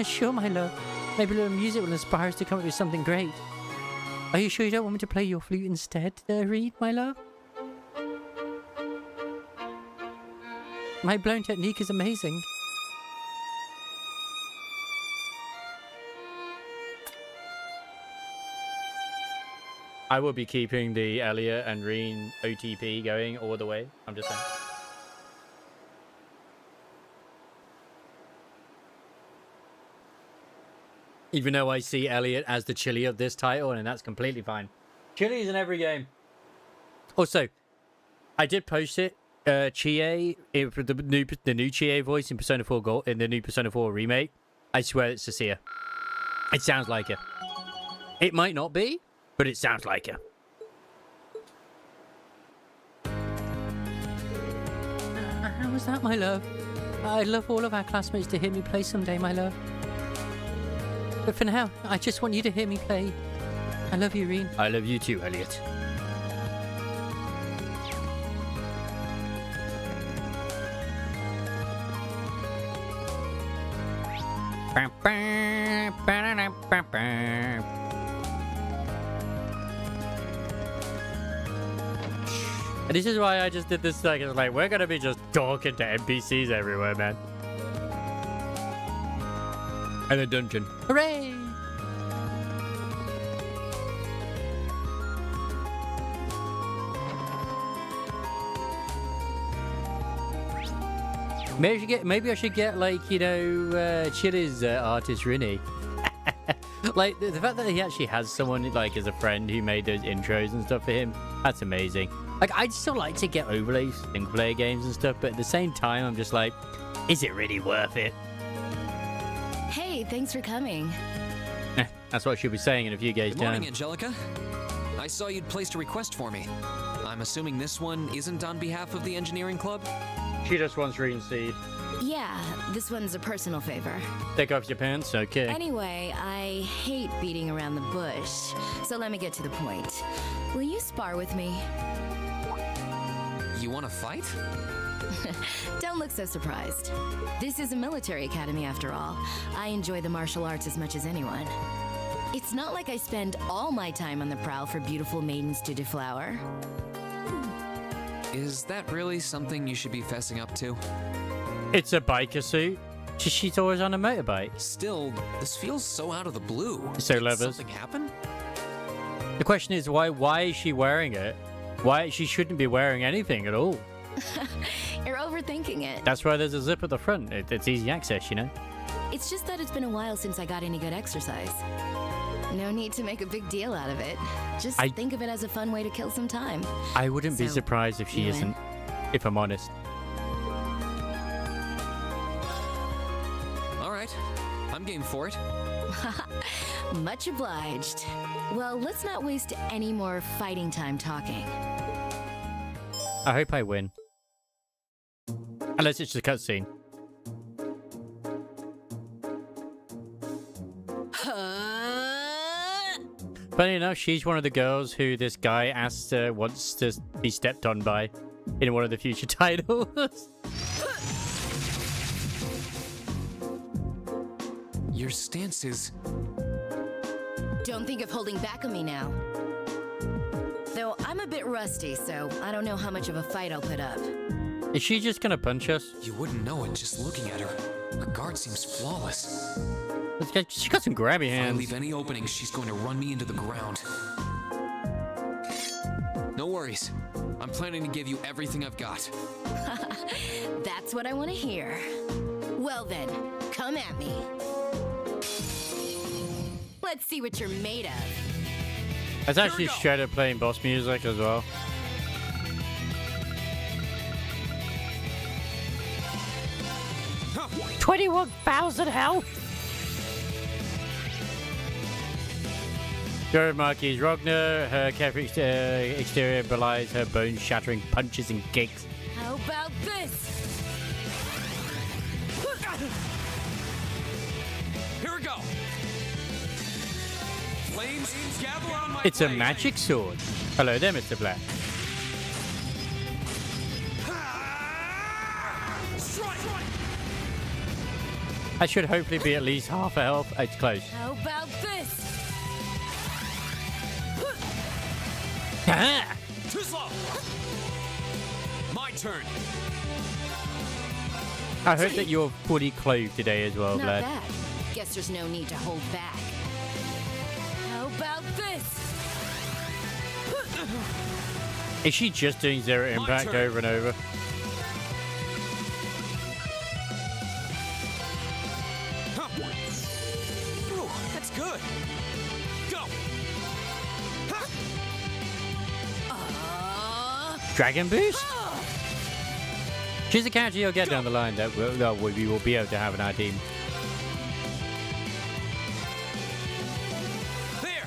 Sure, my love. Maybe a little music will inspire us to come up with something great. Are you sure you don't want me to play your flute instead, Reed, my love? My blown technique is amazing. I will be keeping the Elliot and Reen OTP going all the way. I'm just saying. Even though I see Elliot as the chili of this title, and that's completely fine. Chili is in every game. Also, I did post it. Ch6 for the new Ch6 voice in Persona 4 Gold in the new Persona 4 remake. I swear it's Cecilia. It sounds like her. It might not be, but it sounds like her. How was that, my love? I'd love all of our classmates to hear me play someday, my love. But for now, I just want you to hear me play. I love you, Reen. I love you too, Elliot. And this is why I just did this thing. It's like, we're gonna be just talking to NPCs everywhere, man. And a dungeon. Hooray! Maybe I should get like, you know, Chili's artist Rini. Like the fact that he actually has someone like as a friend who made those intros and stuff for him, that's amazing. Like I'd still like to get overlays, single player games and stuff, but at the same time I'm just like, is it really worth it? Hey, thanks for coming. That's what she'll be saying in a few days' Good morning, time. Angelica. I saw you'd placed a request for me. I'm assuming this one isn't on behalf of the engineering club? She just wants Reen Seed. Yeah, this one's a personal favor. Take off your pants, okay. Anyway, I hate beating around the bush, so let me get to the point. Will you spar with me? You want to fight? Don't look so surprised. This is a military academy after all. I enjoy the martial arts as much as anyone. It's not like I spend all my time on the prowl for beautiful maidens to deflower. Is that really something you should be fessing up to? It's a biker suit. She's always on a motorbike. Still, this feels so out of the blue. So Did levers. something happen? The question is, why is she wearing it? Why she shouldn't be wearing anything at all. You're overthinking it. That's why there's a zip at the front. It's easy access, you know. It's just that it's been a while since I got any good exercise. No need to make a big deal out of it. Just think of it as a fun way to kill some time. I wouldn't be So, surprised if she you isn't, if I'm honest. right. I'm game for it. Much obliged. Well, let's not waste any more fighting time talking. I hope I win. Unless it's just a cutscene. Funny enough, she's one of the girls who this guy wants to be stepped on by in one of the future titles. Your stance is... Don't think of holding back on me now. Though I'm a bit rusty, so I don't know how much of a fight I'll put up. Is she just gonna punch us? You wouldn't know it just looking at her. Her guard seems flawless. She got some grabby If I hands. leave any openings, she's going to run me into the ground. No worries. I'm planning to give you everything I've got. That's what I want to hear. Well then, come at me. Let's see what you're made of. It's actually straight up playing boss music as well. Huh. 21,000 health! Jared Marquis Rogner, her carefree exterior belies her bone-shattering punches and kicks. How about this? Here we go. Flames, gather on my It's a blade. magic sword. Hello there, Mr. Black. Strike. I should hopefully be at least half a health. It's close. How about this? Ah! Too slow. My turn. I hope that you're fully clothed today as well, Not Vlad. bad. Guess there's no need to hold back. How about this? Is she just doing zero impact turn. over and over? Huh. Ooh, that's good. Go. Dragon Boost? She's a character you'll get down the line that we will be able to have in our team. There.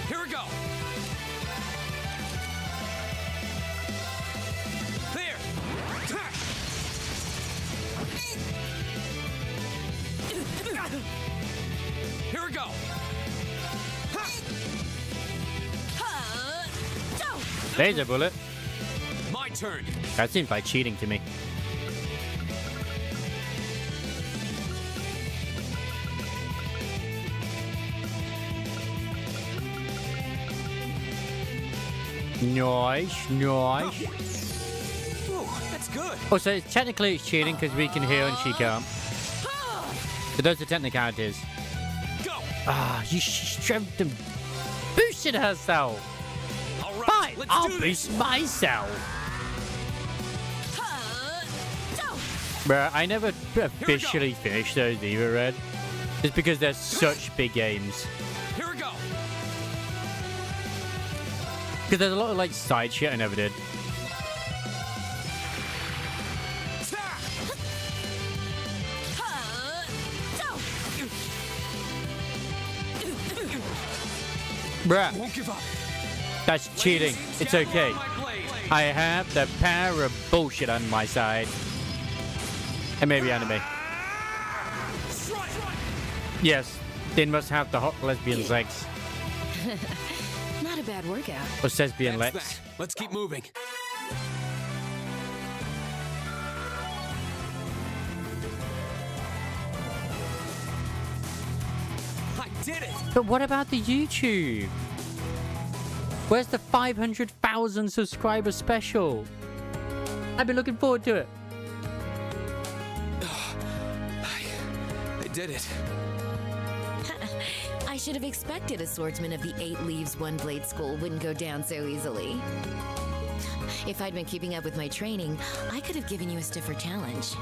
Here we go. There. Here we go. Laser bullet. My turn. That seems like cheating to me. Nice, nice. Ooh, that's good. Oh, so technically it's cheating because we can heal and she can't. So those are technicalities. Go. Ah, she strengthened and boosted herself. All right, Fine, let's I'll do this. boost myself. Bruh, I never officially finished those either, Red. Just because they're such big games. Here we go. Because there's a lot of like side shit I never did. Bruh, Won't give up. that's cheating. It's okay. I have the power of bullshit on my side. And maybe anime. Yes, they must have the hot lesbian sex. Not a bad workout. Or lesbian That's legs. that. Let's keep moving. I did it. But what about the YouTube? Where's the 500,000 subscriber special? I've been looking forward to it. I did it. I should have expected a swordsman of the 8 Leaves, 1 Blade school wouldn't go down so easily. If I'd been keeping up with my training, I could have given you a stiffer challenge.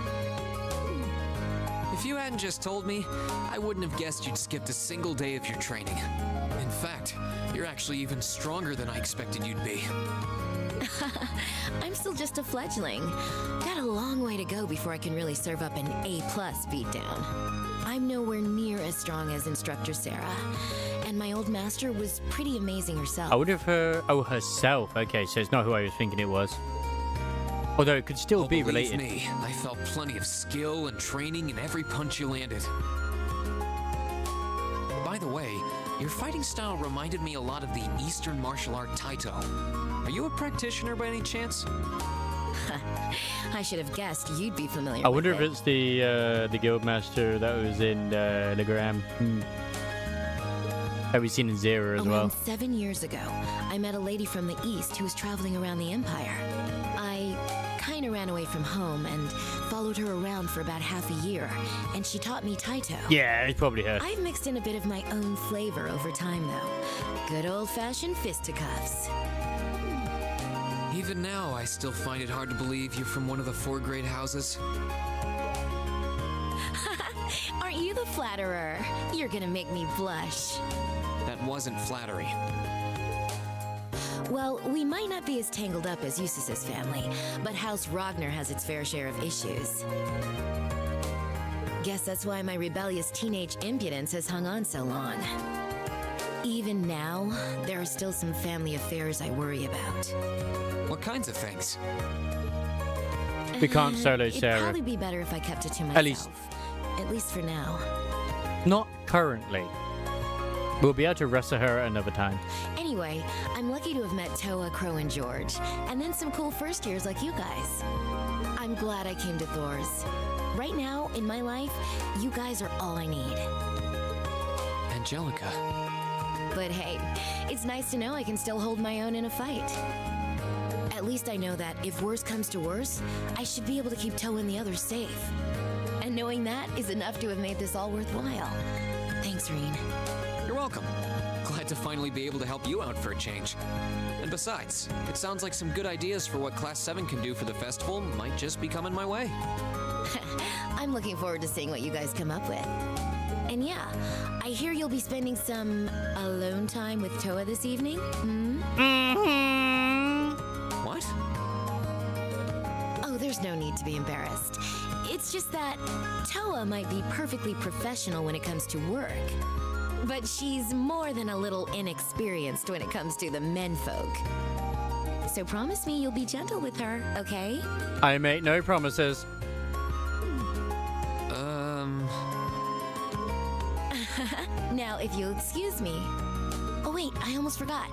If you hadn't just told me, I wouldn't have guessed you'd skipped a single day of your training. In fact, you're actually even stronger than I expected you'd be. I'm still just a fledgling. Got a long way to go before I can really serve up an A+ beatdown. I'm nowhere near as strong as Instructor Sarah, and my old master was pretty amazing herself. I wonder if herself. Okay, so it's not who I was thinking it was. Although it could still be Believe related. me, I felt plenty of skill and training in every punch you landed. By the way, your fighting style reminded me a lot of the Eastern martial art Taito. Are you a practitioner by any chance? I should have guessed you'd be familiar I with wonder if it. it's the guildmaster that was in Legram. That we've seen in Zero as well. Around 7 years ago, I met a lady from the East who was traveling around the Empire. I kind of ran away from home and followed her around for about half a year, and she taught me Taito. Yeah, it's probably her. I've mixed in a bit of my own flavor over time, though. Good old-fashioned fisticuffs. Even now, I still find it hard to believe you're from one of the 4 great houses. Aren't you the flatterer? You're gonna make me blush. That wasn't flattery. Well, we might not be as tangled up as Eustace's family, but House Ragnar has its fair share of issues. Guess that's why my rebellious teenage impudence has hung on so long. Even now, there are still some family affairs I worry about. What kinds of things? We can't solo It'd Sarah. probably be better if I kept it to myself. At least for now. Not currently. We'll be able to wrestle her another time. Anyway, I'm lucky to have met Toa, Crow, and George, and then some cool first years like you guys. I'm glad I came to Thor's. Right now, in my life, you guys are all I need. Angelica. But hey, it's nice to know I can still hold my own in a fight. At least I know that if worse comes to worse, I should be able to keep Toa and the others safe. And knowing that is enough to have made this all worthwhile. Thanks, Reen. You're welcome. Glad to finally be able to help you out for a change. And besides, it sounds like some good ideas for what Class 7 can do for the festival might just be coming my way. I'm looking forward to seeing what you guys come up with. And yeah, I hear you'll be spending some alone time with Toa this evening? What? Oh, there's no need to be embarrassed. It's just that Toa might be perfectly professional when it comes to work. But she's more than a little inexperienced when it comes to the menfolk. So promise me you'll be gentle with her, okay? I make no promises. Now, if you'll excuse me. Oh wait, I almost forgot.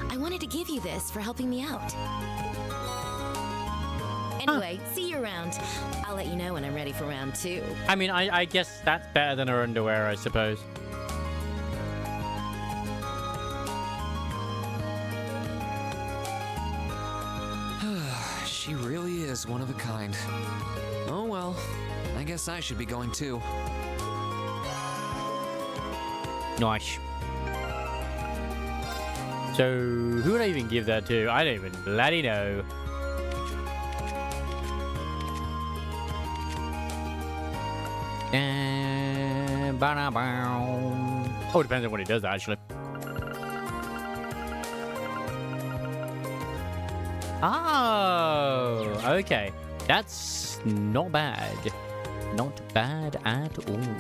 I wanted to give you this for helping me out. Anyway, see you around. I'll let you know when I'm ready for round 2. I mean, I guess that's better than her underwear, I suppose. She really is one of a kind. Oh well, I guess I should be going too. Nice. So, who would I even give that to? I don't even bloody know. Oh, it depends on what he does, actually. Oh, okay. That's not bad. Not bad at all.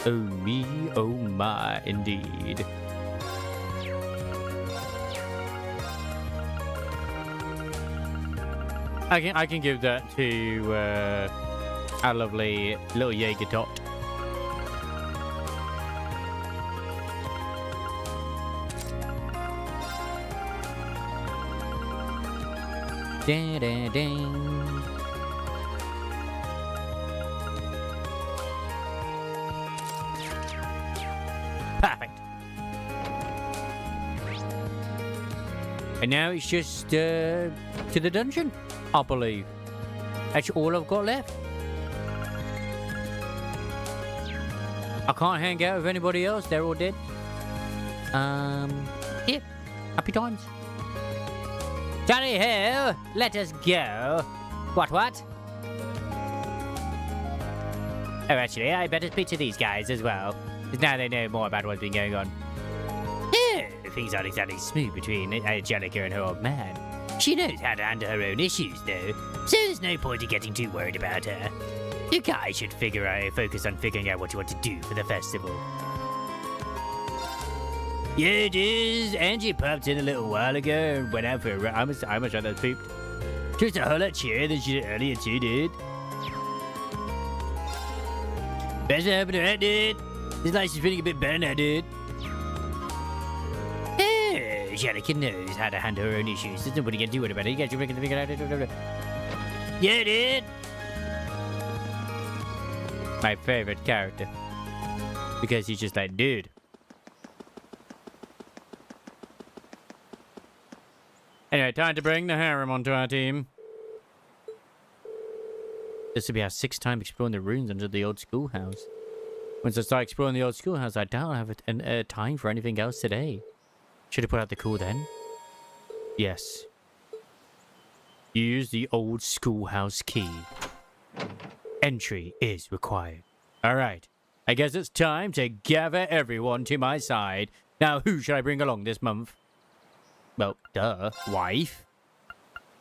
Oh me, oh my, indeed. I can give that to our lovely little Jaeger tot. Da, da, ding. Perfect. And now it's just to the dungeon, I believe. That's all I've got left. I can't hang out with anybody else. They're all dead. Yeah. Happy times. Johnny Hill, let us go. What? Oh, actually, I better speak to these guys as well. Because now they know more about what's been going on. Yeah, things aren't exactly smooth between Angelica and her old man. She knows how to handle her own issues, though, so there's no point in getting too worried about her. You guys should focus on figuring out what you want to do for the festival. Yeah, it is. Angie popped in a little while ago and went out for a run. How much I that pooped? Just a whole lot cheerier than she did earlier too, dude. Best happened to her, dude. It's like she's feeling a bit better now, dude. Janica knows how to handle her own issues. There's nobody can do it about it. You guys are making the figure out. Yeah, dude. My favorite character. Because he's just like, dude. Anyway, time to bring the harem onto our team. This will be our 6th time exploring the ruins under the old schoolhouse. Once I start exploring the old schoolhouse, I doubt I'll have time for anything else today. Should have put out the call then. Yes. Use the old schoolhouse key. Entry is required. Alright. I guess it's time to gather everyone to my side. Now, who should I bring along this month? Well, duh. Wife.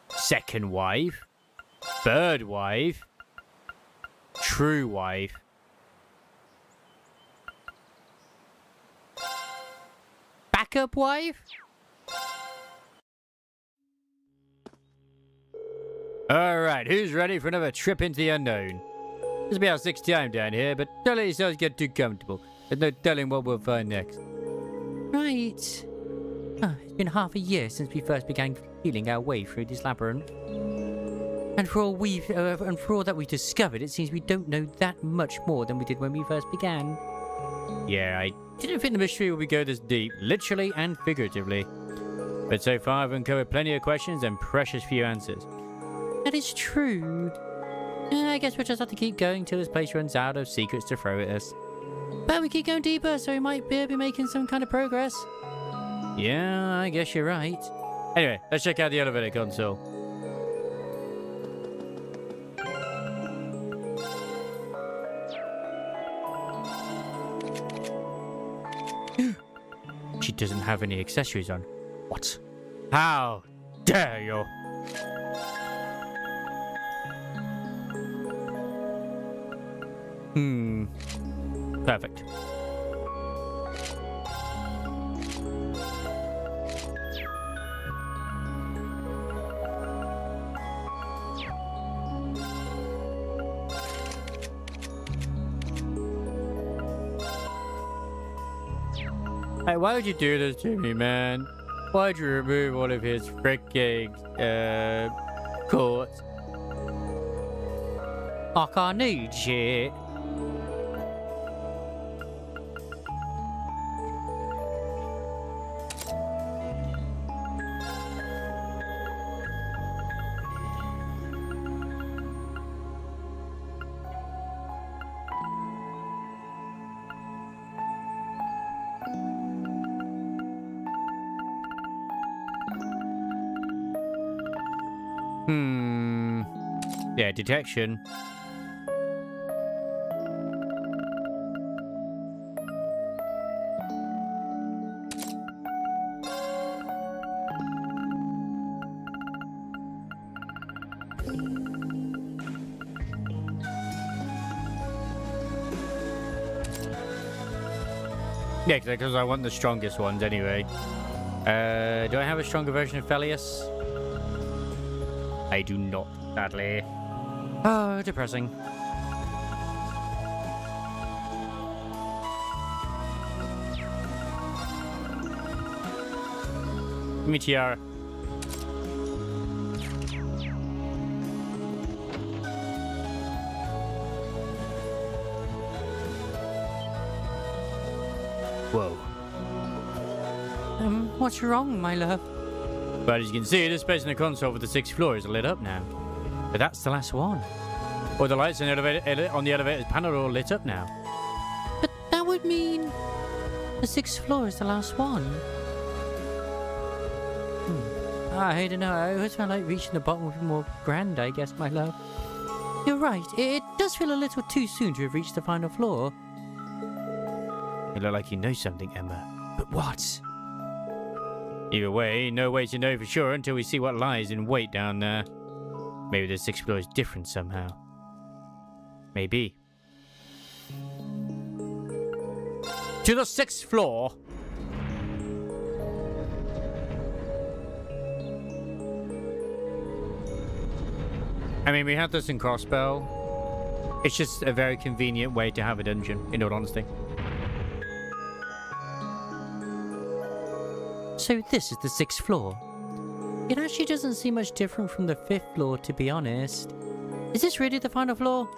Second wife. Third wife. True wife. Backup wife? Alright, who's ready for another trip into the unknown? This will be our 6th time down here, but don't let yourselves get too comfortable. There's no telling what we'll find next. Right. It's been half a year since we first began feeling our way through this labyrinth. And for all that we've discovered, it seems we don't know that much more than we did when we first began. Yeah, I didn't think the mystery would go this deep, literally and figuratively. But so far, I've uncovered plenty of questions and precious few answers. That is true. I guess we'll just have to keep going till this place runs out of secrets to throw at us. But we keep going deeper, so we might be making some kind of progress. Yeah, I guess you're right. Anyway, let's check out the elevator console. She doesn't have any accessories on. What? How dare you? Perfect. Hey, why would you do this to me, man? Why'd you remove all of his freaking, courts? I can't need shit. Yeah, detection. Yeah, because I want the strongest ones anyway. Do I have a stronger version of Felius? I do not, sadly. Oh, depressing. Give me tiara. Whoa. What's wrong, my love? But as you can see, the space in the console for the 6th floor is lit up now. But that's the last one. All the lights on the elevator's panel are all lit up now. But that would mean the 6th floor is the last one. I don't know. I always felt like reaching the bottom would be more grand, I guess, my love. You're right. It does feel a little too soon to have reached the final floor. You look like you know something, Emma. But what? Either way, no way to know for sure until we see what lies in wait down there. Maybe this 6th floor is different somehow. Maybe. To the 6th floor! I mean, we have this in Crossbow. It's just a very convenient way to have a dungeon, in all honesty. So this is the 6th floor. It actually doesn't seem much different from the 5th floor, to be honest. Is this really the final floor?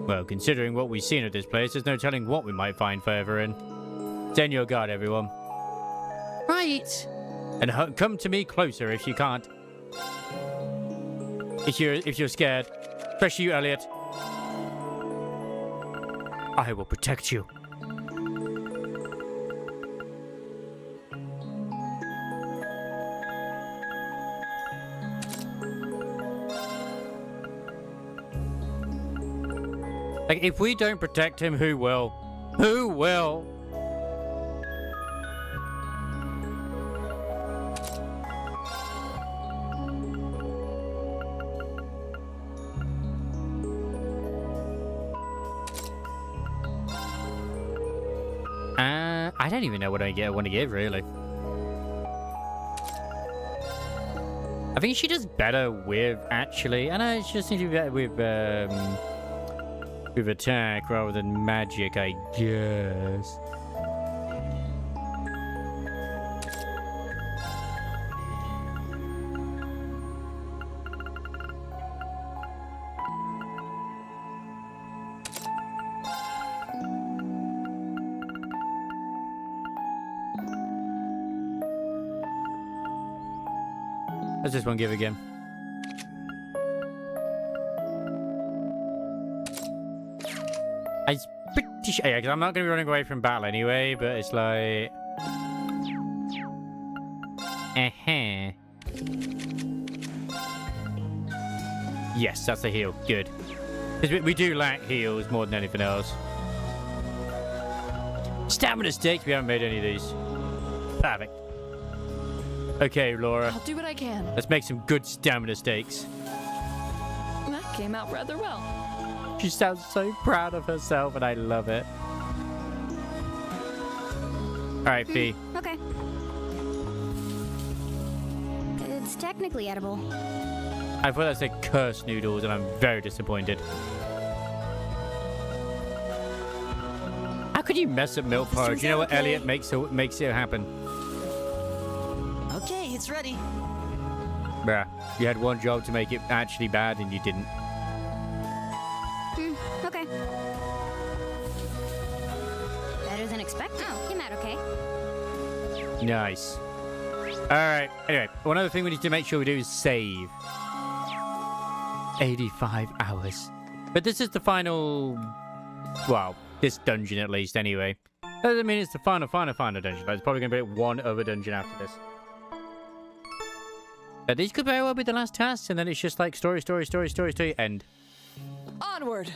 Well, considering what we've seen at this place, there's no telling what we might find further in. Stay on your guard, everyone. Right. And come to me closer if you can't. If you're scared. Especially you, Elliot. I will protect you. Like, if we don't protect him, who will? Who will? I don't even know what I want to give, really. I think she does better with, actually. I know she just needs to be better with attack rather than magic, I guess. Let's just one give again. I'm pretty sure, yeah, because I'm not going to be running away from battle anyway, but it's like... Yes, that's a heal. Good. Because we do lack heals more than anything else. Stamina stakes. We haven't made any of these. Perfect. Okay, Laura. I'll do what I can. Let's make some good stamina stakes. That came out rather well. She sounds so proud of herself, and I love it. All right, Fee. Okay. It's technically edible. I thought that said cursed noodles, and I'm very disappointed. How could you mess up milk porridge? You know what, Elliot makes it happen. Okay, it's ready. Bruh, you had one job to make it actually bad, and you didn't. Okay. Better than expected. Oh, came out okay. Nice. Alright, anyway, one other thing we need to make sure we do is save. 85 hours. But this is the final... Well, this dungeon at least, anyway. That doesn't mean it's the final dungeon, but it's probably going to be one other dungeon after this. But these could very well be the last tasks, and then it's just like story, end. Onward.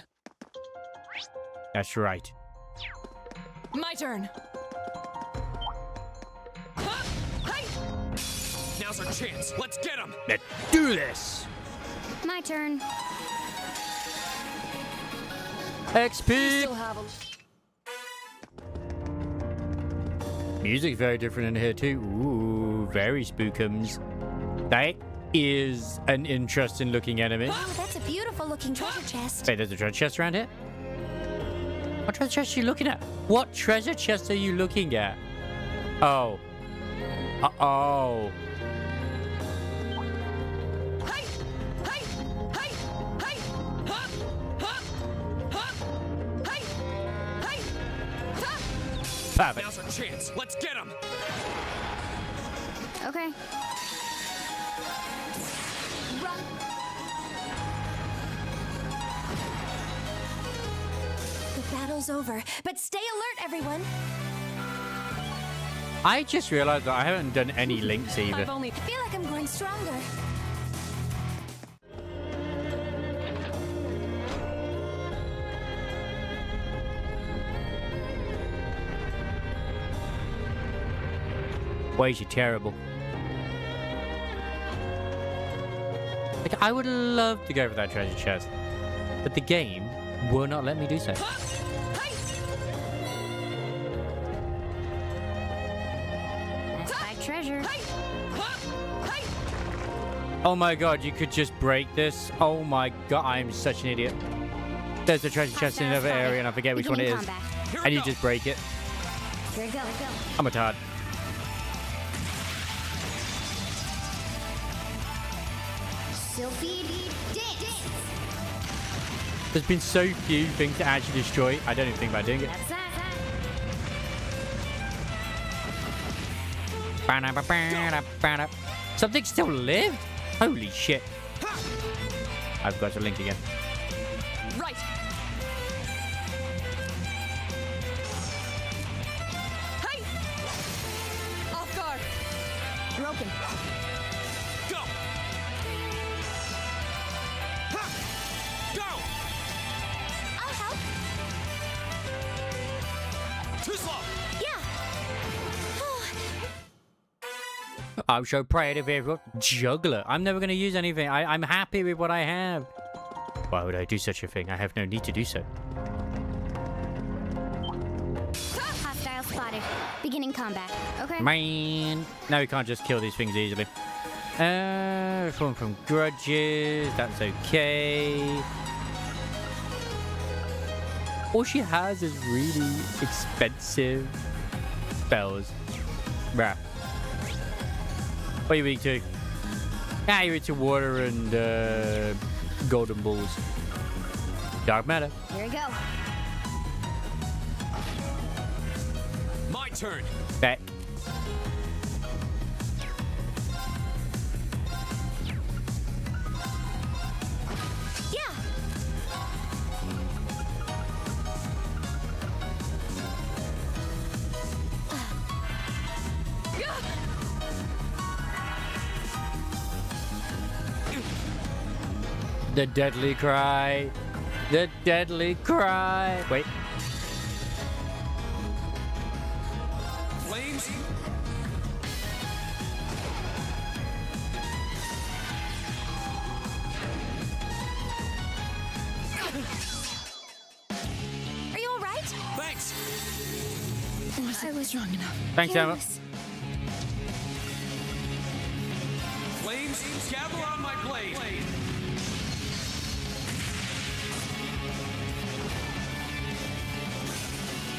That's right. My turn. Huh? Hi. Now's our chance. Let's get him. Let's do this! My turn. XP! Still have a... Music's very different in here too. Ooh, very spookums. That is an interesting looking enemy. Wow, that's a beautiful looking treasure chest. Wait, there's a treasure chest around here? What treasure chest are you looking at? What treasure chest are you looking at? Oh. Uh-oh. Hi. Hi. Hi. Hi. Huh? Huh? Huh? Hi. Hi. Huh? Perfect. Now's our chance. Let's get him. Okay. Run. The battle's over, but stay alert, everyone. I just realized that I haven't done any links either. I've only... I feel like I'm growing stronger. Why is she terrible? Like, I would love to go for that treasure chest, but the game will not let me do so. That's my treasure. Oh my god, you could just break this. Oh my god, I'm such an idiot. There's a treasure chest in another area and I forget which one it is. And you just break it. Here we go. I'm a tard. Sylphie dance. There's been so few things to actually destroy. I don't even think about doing it. That's that. Something still lived? Holy shit. I've got to link again. Right. Hey! Off guard. Broken. Go! Ha! Go! I'll help. Too slow! I'm so proud of everyone. Juggler. I'm never going to use anything. I'm happy with what I have. Why would I do such a thing? I have no need to do so. Hostile spotted. Beginning combat. Okay. Man. No, we can't just kill these things easily. Falling from grudges. That's okay. All she has is really expensive spells. Bruh. What are you weak to? Ah, you're into water and golden balls. Dark matter. Here we go. My turn! Back. Yeah. The deadly cry. The deadly cry. Wait. Flames? Are you all right? Thanks! I was strong enough. Thanks, Emma. Flames, gather on my blade!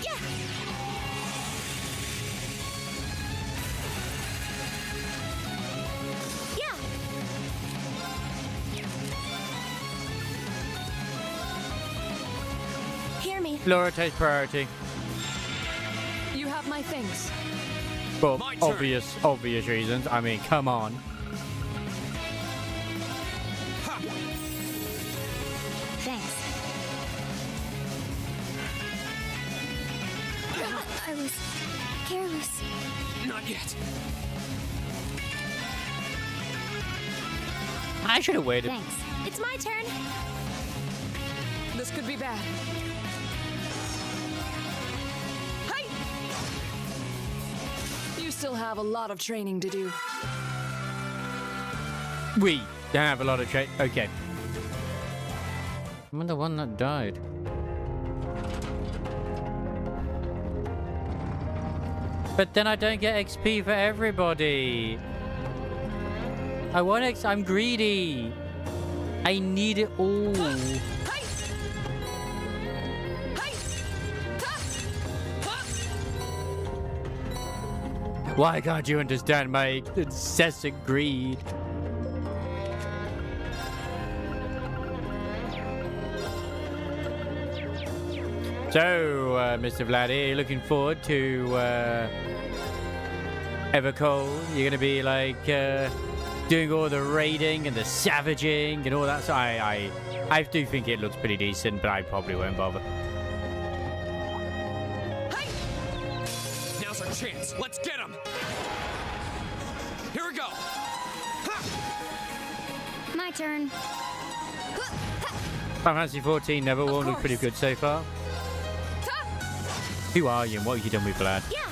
Yeah. Yeah. Hear me. Laura takes priority. You have my things. For My turn. obvious reasons. I mean, come on. Ha! Thanks. I was careless. Not yet. I should have waited. Thanks. It's my turn. This could be bad. Hey! You still have a lot of training to do. We don't have a lot of trade. Okay. I'm the one that died. But then I don't get XP for everybody. I want X. I'm greedy. I need it all. Hey! Hey! Ha! Ha! Why can't you understand my incessant greed? So, Mr. Vladdy, you looking forward to Evercold? You're gonna be like doing all the raiding and the savaging and all that. So I do think it looks pretty decent, but I probably won't bother. Hey! Now's our chance. Let's get him! Here we go! Ha! My turn. Final Fantasy 14 Never Won looks pretty good so far. Who are you and what have you done with Vlad? Yeah.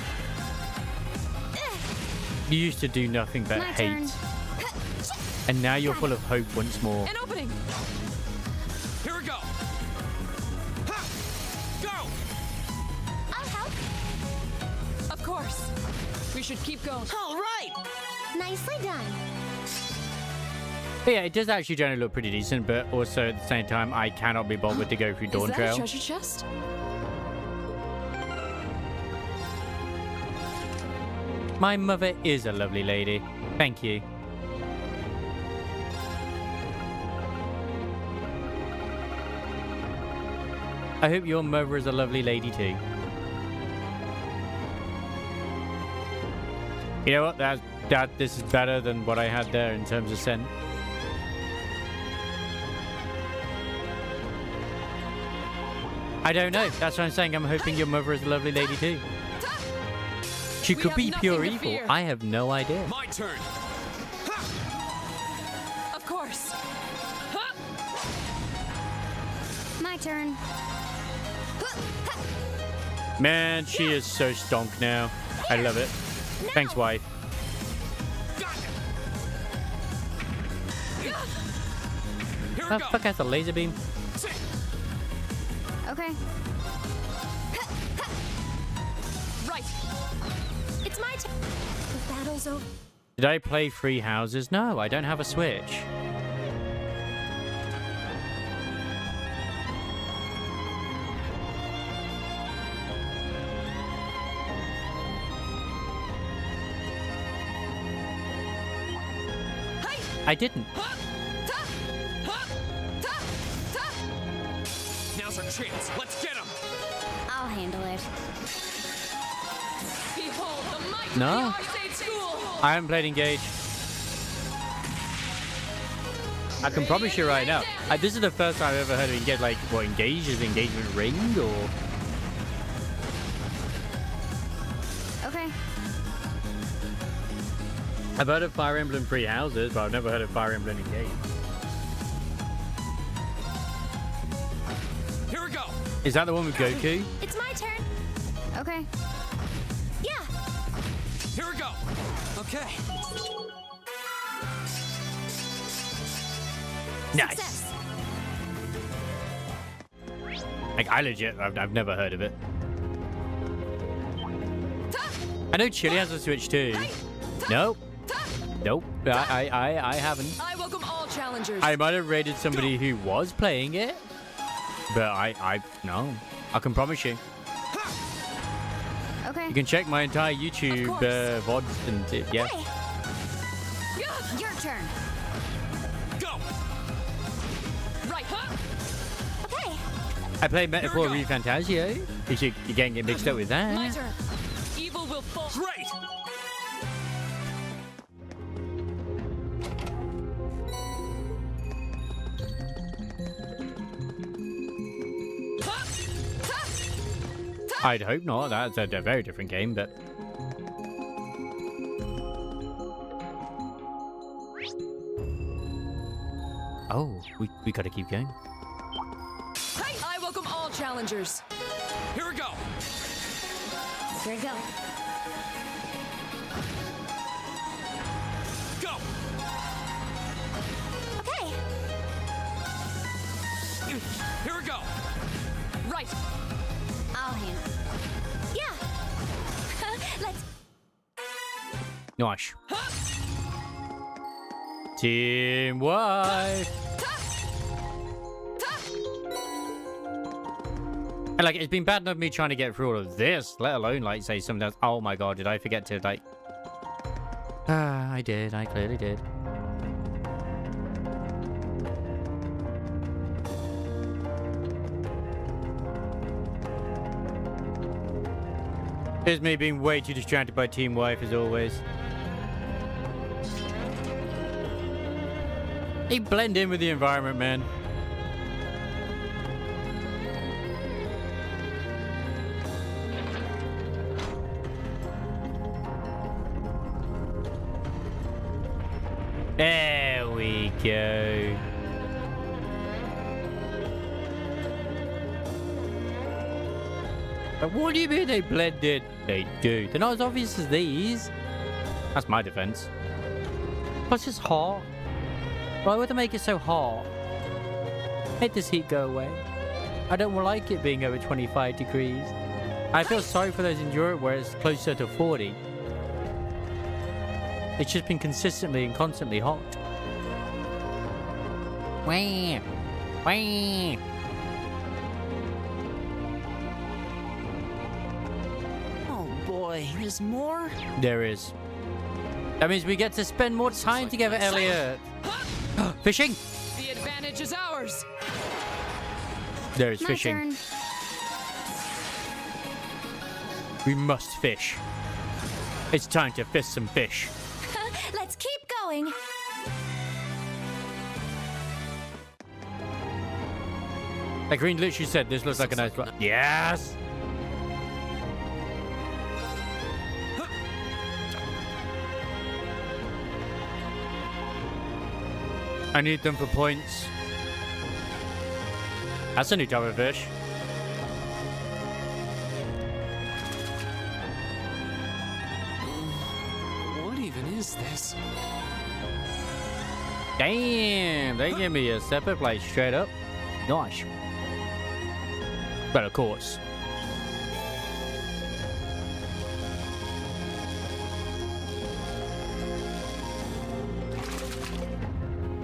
You used to do nothing but My hate. turn. And now you're full of hope once more. An opening. Here we go. Ha! Go! I'll help. Of course. We should keep going. All right. Nicely done. But yeah, it does actually generally look pretty decent, but also at the same time, I cannot be bothered to go through Is Dawn that a Trail. treasure chest? My mother is a lovely lady. Thank you. I hope your mother is a lovely lady too. You know what? This is better than what I had there in terms of scent. I don't know. That's what I'm saying. I'm hoping your mother is a lovely lady too. She We could have be nothing pure to evil. fear. I have no idea. My turn. Of course. Ha! My turn. Man, she is so stonk now. I love it. Thanks, wife. Here we Oh, go. fuck has a laser beam. Okay. Right. It's my turn. The battle's over. Did I play Three Houses? No, I don't have a Switch. I didn't. Now's our chance. Let's get him. I'll handle it. Behold the might No. of the Arcade School. I haven't played Engage. I can promise you right now. This is the first time I've ever heard of Engage. Like, what, Engage is Engagement Ring or? Okay. I've heard of Fire Emblem Three Houses, but I've never heard of Fire Emblem Engage. Here we go. Is that the one with Goku? It's my turn. Okay. Yeah. Here we go. Okay. Nice. Success. Like, I legit, I've never heard of it. I know Chili has a Switch too. Nope. Nope. I haven't. I welcome all challengers. I might have raided somebody who was playing it, but no. I can promise you. Okay. You can check my entire YouTube Of course. VODs and yeah. Hey, your turn. Go. Right. Huh? Okay. I played Metaphor Here we go. ReFantasio. You can't get mixed up with My that. turn. Evil will fall. Great. I'd hope not. That's a very different game, but oh, we gotta keep going. Hey, I welcome all challengers. Here we go. Here we go. Go. Okay. Here we go. Right. I'll handle. Yeah. Let's. Nice. Team wife. And like, it's been bad enough me trying to get through all of this, let alone like say something else. Oh my god, did I forget to like? I did. I clearly did. Here's me being way too distracted by Team Wife as always. They blend in with the environment, man. There we go. But what do you mean they blend in? They do. They're not as obvious as these. That's my defense. Plus, it's hot. Why would they make it so hot? Make this heat go away. I don't like it being over 25 degrees. I feel sorry for those in Europe where it's closer to 40. It's just been consistently and constantly hot. Wham! Wham! Oh boy, there's more? There is. That means we get to spend more time together, Elliot. Fishing! The advantage is ours. There is My fishing. turn. We must fish. It's time to fish some fish. Let's keep going. Like Green literally said, this looks like a nice spot. Yes! I need them for points. That's a new type of fish. What even is this? Damn, they give me a separate plate straight up. Nice. But of course.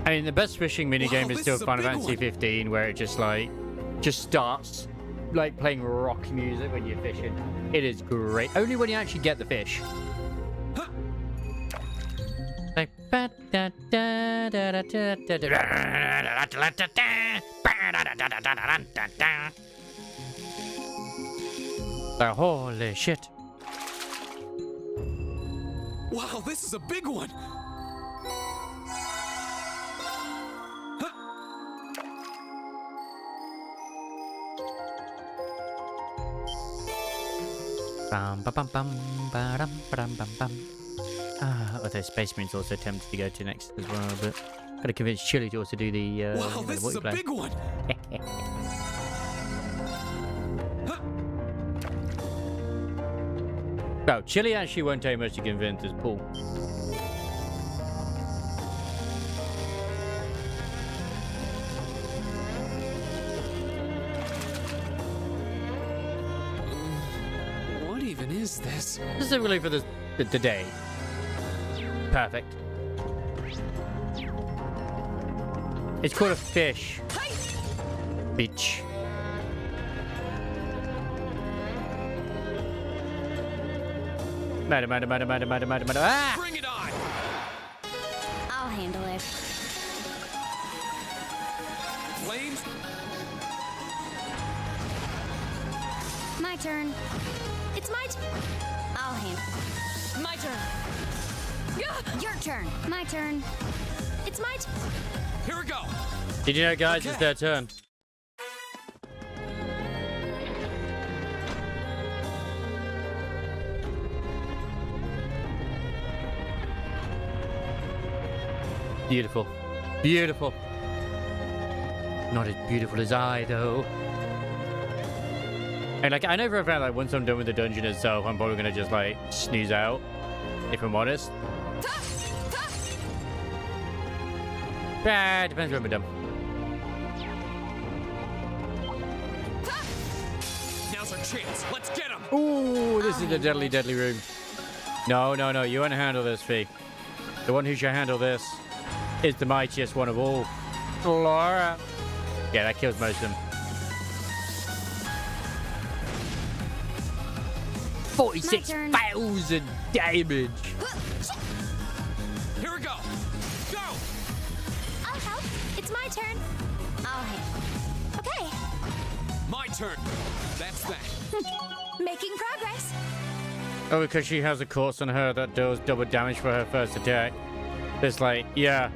I mean, the best fishing minigame is still Final Fantasy 15, where it just starts like playing rock music when you're fishing. It is great. Only when you actually get the fish. Like, holy shit. Wow, this is a big one. Bum, ba, bum, bum, ba, dum, ba, dum, bum, bum. Although Space Marine's also tempted to go to next as well, but gotta convince Chili to also do the Wow, this is a multiplayer. big one. No, Chili actually won't take much to convince us, Paul. What even is this? Specifically for the day. Perfect. It's called a fish. Bitch. Matter. Ah! Bring it on! I'll handle it. Flames? My turn. It's my I'll handle. My turn. Your turn. My turn. It's my Here we go. Did you know, guys, it's Okay. their turn? Beautiful. Beautiful. Not as beautiful as I, though. And, like, I know for a fact, like, once I'm done with the dungeon itself, I'm probably gonna just, like, snooze out, if I'm honest. Depends when we're done. Now's our chance. Let's get him. Ooh, this is the deadly, deadly room. No. You won't handle this, Fee. The one who shall handle this is the mightiest one of all. Laura. Yeah, that kills most of them. 46,000 damage. Here we go. Go. I'll help. It's my turn. I'll handle. Okay. My turn. That's that. Making progress. Oh, because she has a course on her that does double damage for her first attack. It's like, yeah.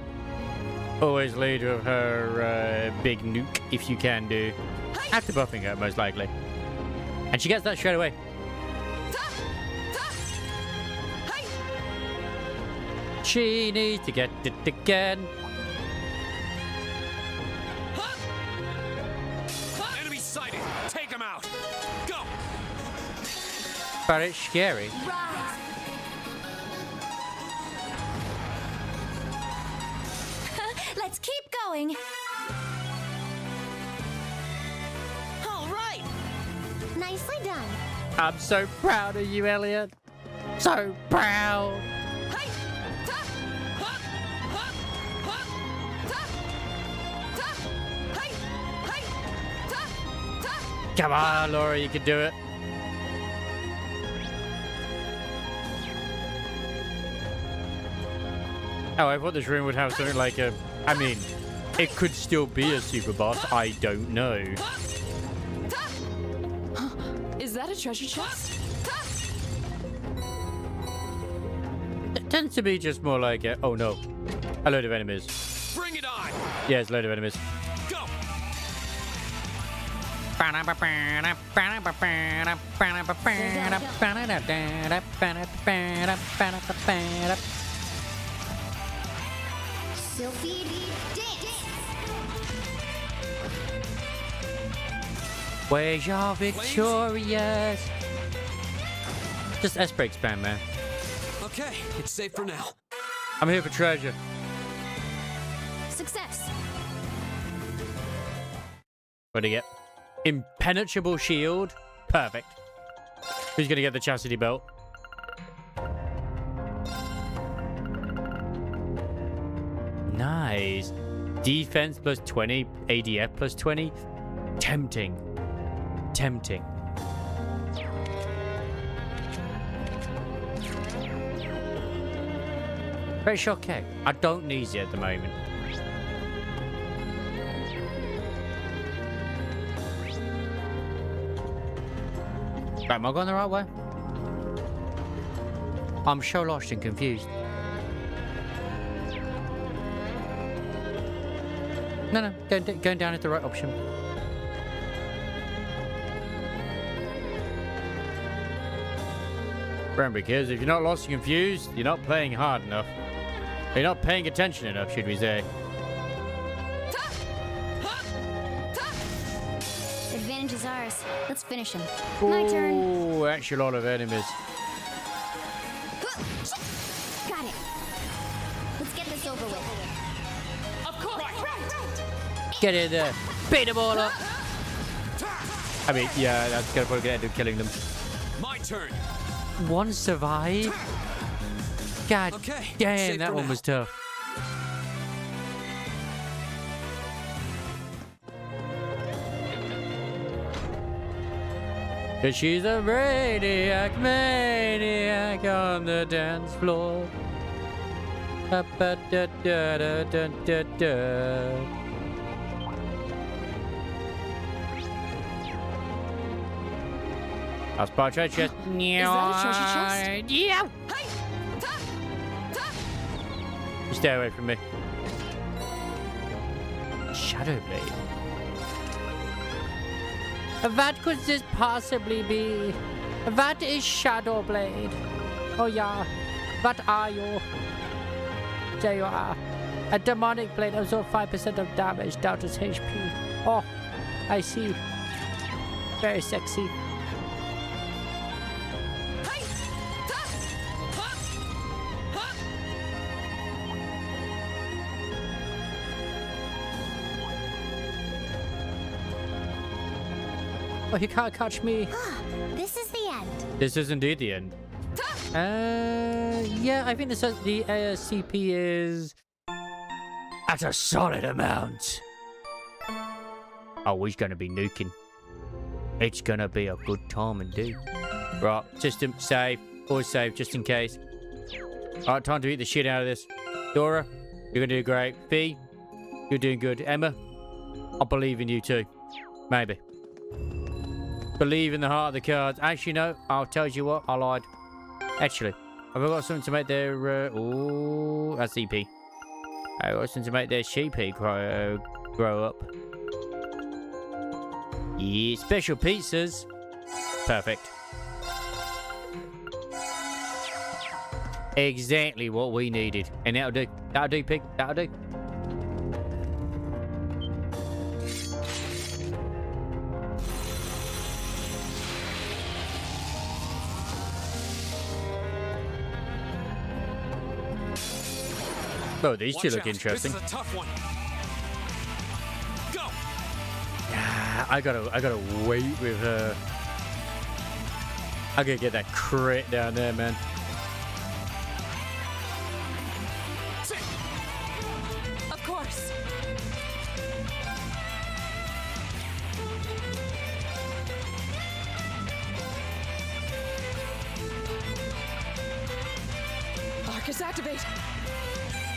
Always lead with her big nuke, if you can do. After buffing her, most likely. And she gets that straight away. She needs to get it again. Enemy sighted. Take him out. Go. But it's scary. Rise. going. All right. Nicely done. I'm so proud of you, Elliot. So proud. Come on, Laura, you can do it. Oh, I thought this room would have something like a... I mean, it could still be a super boss. I don't know. Is that a treasure chest? It tends to be just more like a... Oh, no. A load of enemies. Bring it on! Yeah, it's a load of enemies. Go! Sylphid dance. Where's your victorious? Just S-brake spam, man. Okay, it's safe for now. I'm here for treasure. Success. What do you get? Impenetrable shield. Perfect. Who's gonna get the chastity belt? Nice. Defense plus 20, ADF plus 20. Tempting. Tempting. Very okay. I don't need it at the moment. Right, am I going the right way? I'm so lost and confused. No, going down is the right option. Remember, kids, if you're not lost and confused, you're not playing hard enough. You're not paying attention enough, should we say. Advantage is ours. Let's finish him. My turn. Oh, actually a lot of enemies. Got it. Let's get this over with. Of course! Get in there. Beat them all up. I mean, yeah, that's gonna probably end up killing them. My turn! One survived. God Okay, damn, safe that for one now. was tough. Cause she's a maniac on the dance floor. Da-ba-da-da-da-da-da. I'll spot treasure chest. Is that a treasure chest? Yeah. You stay away from me. Shadowblade. What could this possibly be? What is Shadowblade? Oh yeah. What are you? There you are. A demonic blade absorbs 5% of damage down to its HP. Oh, I see. Very sexy. Oh, you can't catch me. This is the end. This is indeed the end. Yeah, I think the CP is at a solid amount. Oh, he's gonna be nuking. It's gonna be a good time indeed. Right, system save, always save just in case. Alright, time to beat the shit out of this. Dora, you're gonna do great. V, you're doing good. Emma, I believe in you too. Maybe. Believe in the heart of the cards. Actually, no. I'll tell you what. I lied. Actually, have I got something to make their... oh, that's EP. I got something to make their sheepy grow up. Yeah, special pizzas. Perfect. Exactly what we needed. And that'll do. That'll do, pig. That'll do. Oh, these two Watch look out. interesting. This is a tough one. I gotta wait with her. I gotta get that crit down there, man. Of course. Arcus activate.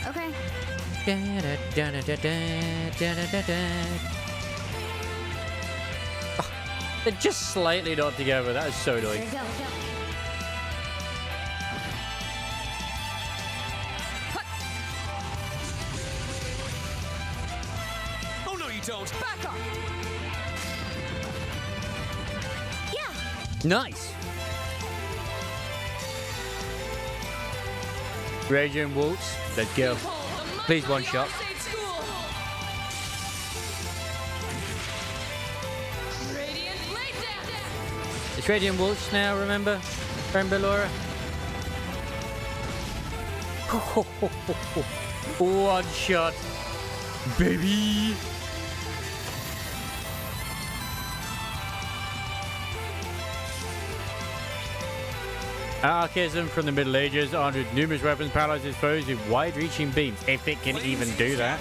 Okay. Oh, they're just slightly not together. That is so annoying. There you go. Oh no, you don't! Back up! Nice. Radiant Waltz. Let's go. Please one shot. Radiant blade dance! It's Radiant Waltz now, remember? Remember, Laura? One shot. Baby. Archaism from the Middle Ages, armed with numerous weapons, paralyzes foes with wide-reaching beams. If it can even do that.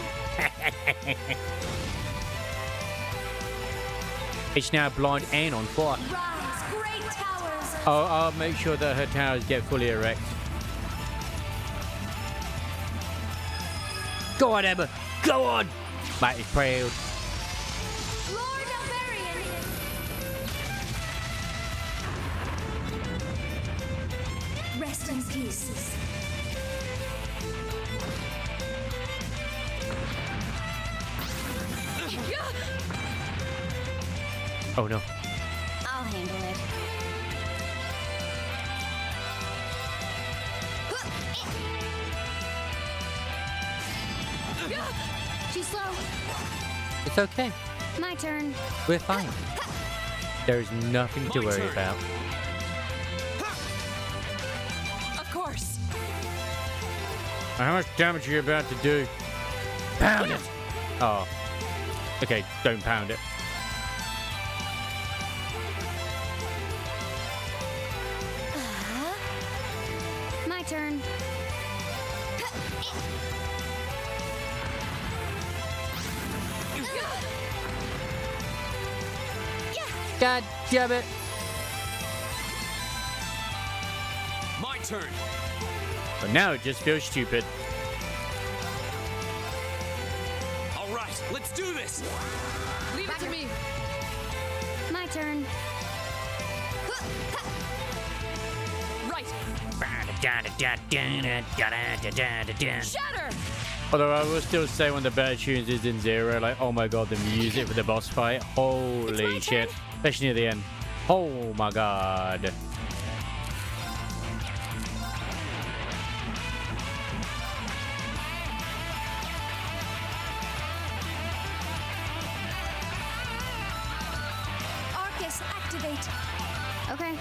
It's now blind and on fire. Rise, great towers. I'll make sure that her towers get fully erect. Go on, Emma. Go on. Mate is proud. Lord Alvarian. Rest in peace. Oh no. I'll handle it. She's slow. It's okay. My turn. We're fine. There's nothing to worry about. Of course. How much damage are you about to do? Pound it! Oh. Okay, don't pound it. My turn. God damn it! My turn! But now it just feels stupid. Alright, let's do this! Leave it to me. My turn. Right. Shatter! Although I will still say one of the better tunes is in Zero. Like, oh my god, the music for the boss fight. Holy shit. Especially near the end. Oh my god. Arcus activate. Okay.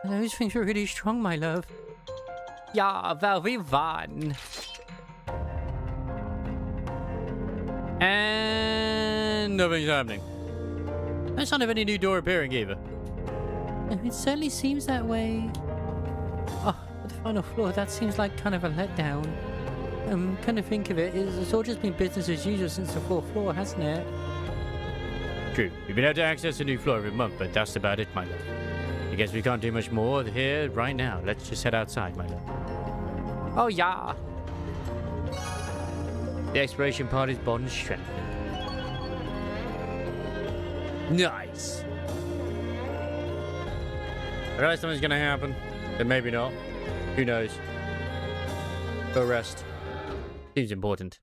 Those things are really strong, my love. Yeah, well, we won. And nothing's happening. No sign of any new door appearing either. It certainly seems that way. Oh, but the final floor, that seems like kind of a letdown. Kind of think of it, it's all just been business as usual since the fourth floor, hasn't it? True. We've been able to access a new floor every month, but that's about it, my love. I guess we can't do much more here right now. Let's just head outside, my love. Oh, yeah. The exploration part is bond strength. Nice. I know something's gonna happen, but maybe not. Who knows? Go rest. Seems important.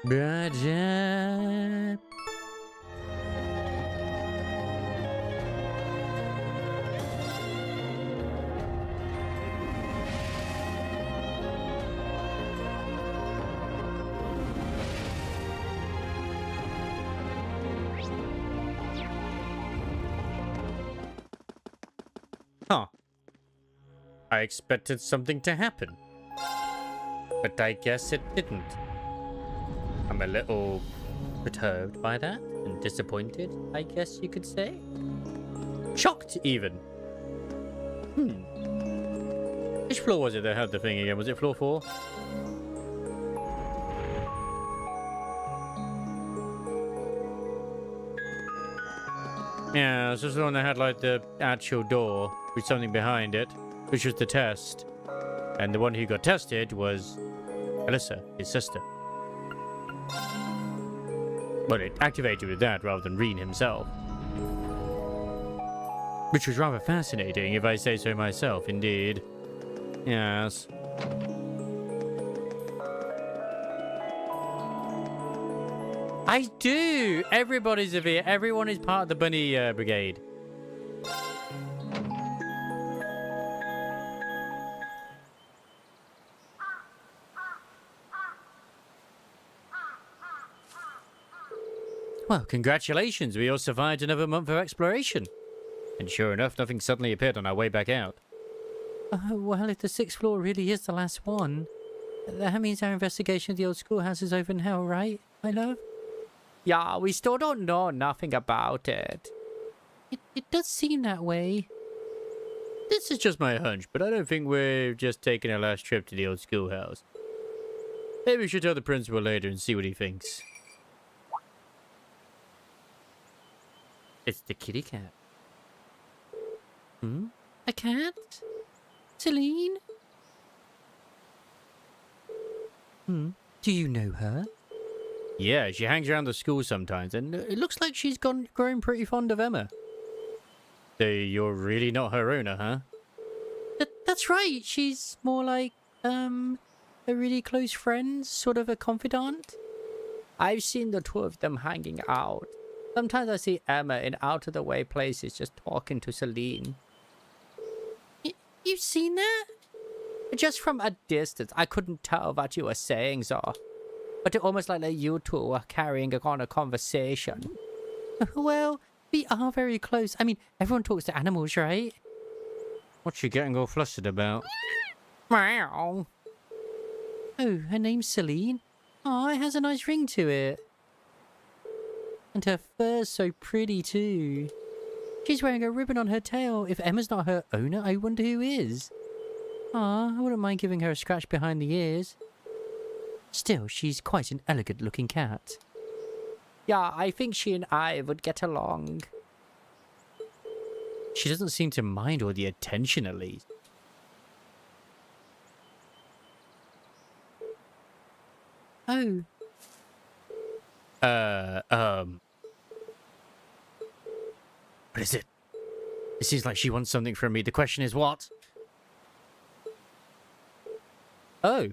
Budget. I expected something to happen. But I guess it didn't. I'm a little perturbed by that and disappointed, I guess you could say. Shocked, even. Which floor was it that had the thing again? Was it floor 4? Yeah, this was the one that had like the actual door with something behind it, which was the test. And the one who got tested was Alyssa, his sister. But it activated with that rather than Reen himself. Which was rather fascinating, if I say so myself, indeed. Yes. I do! Everybody's here. Everyone is part of the bunny brigade. Well, congratulations. We all survived another month of exploration. And sure enough, nothing suddenly appeared on our way back out. Well, if the 6th floor really is the last one, that means our investigation of the old schoolhouse is over now, right, my love? Yeah, we still don't know nothing about it. It does seem that way. This is just my hunch, but I don't think we're just taking our last trip to the old schoolhouse. Maybe we should tell the principal later and see what he thinks. It's the kitty cat. A cat? Celine? Do you know her? Yeah, she hangs around the school sometimes, and it looks like she's grown pretty fond of Emma. So you're really not her owner, huh? That's right. She's more like, a really close friend, sort of a confidant. I've seen the two of them hanging out. Sometimes I see Emma in out-of-the-way places just talking to Celine. You've seen that? Just from a distance, I couldn't tell what you were saying, so. But it almost like that you two were carrying on a conversation. Well, we are very close. I mean, everyone talks to animals, right? What's she getting all flustered about? Meow. Oh, her name's Celine? Oh, it has a nice ring to it. And her fur's so pretty too. She's wearing a ribbon on her tail. If Emma's not her owner, I wonder who is. Ah, I wouldn't mind giving her a scratch behind the ears. Still, she's quite an elegant-looking cat. Yeah, I think she and I would get along. She doesn't seem to mind all the attention, at least. Oh. What is it? It seems like she wants something from me. The question is what? Oh.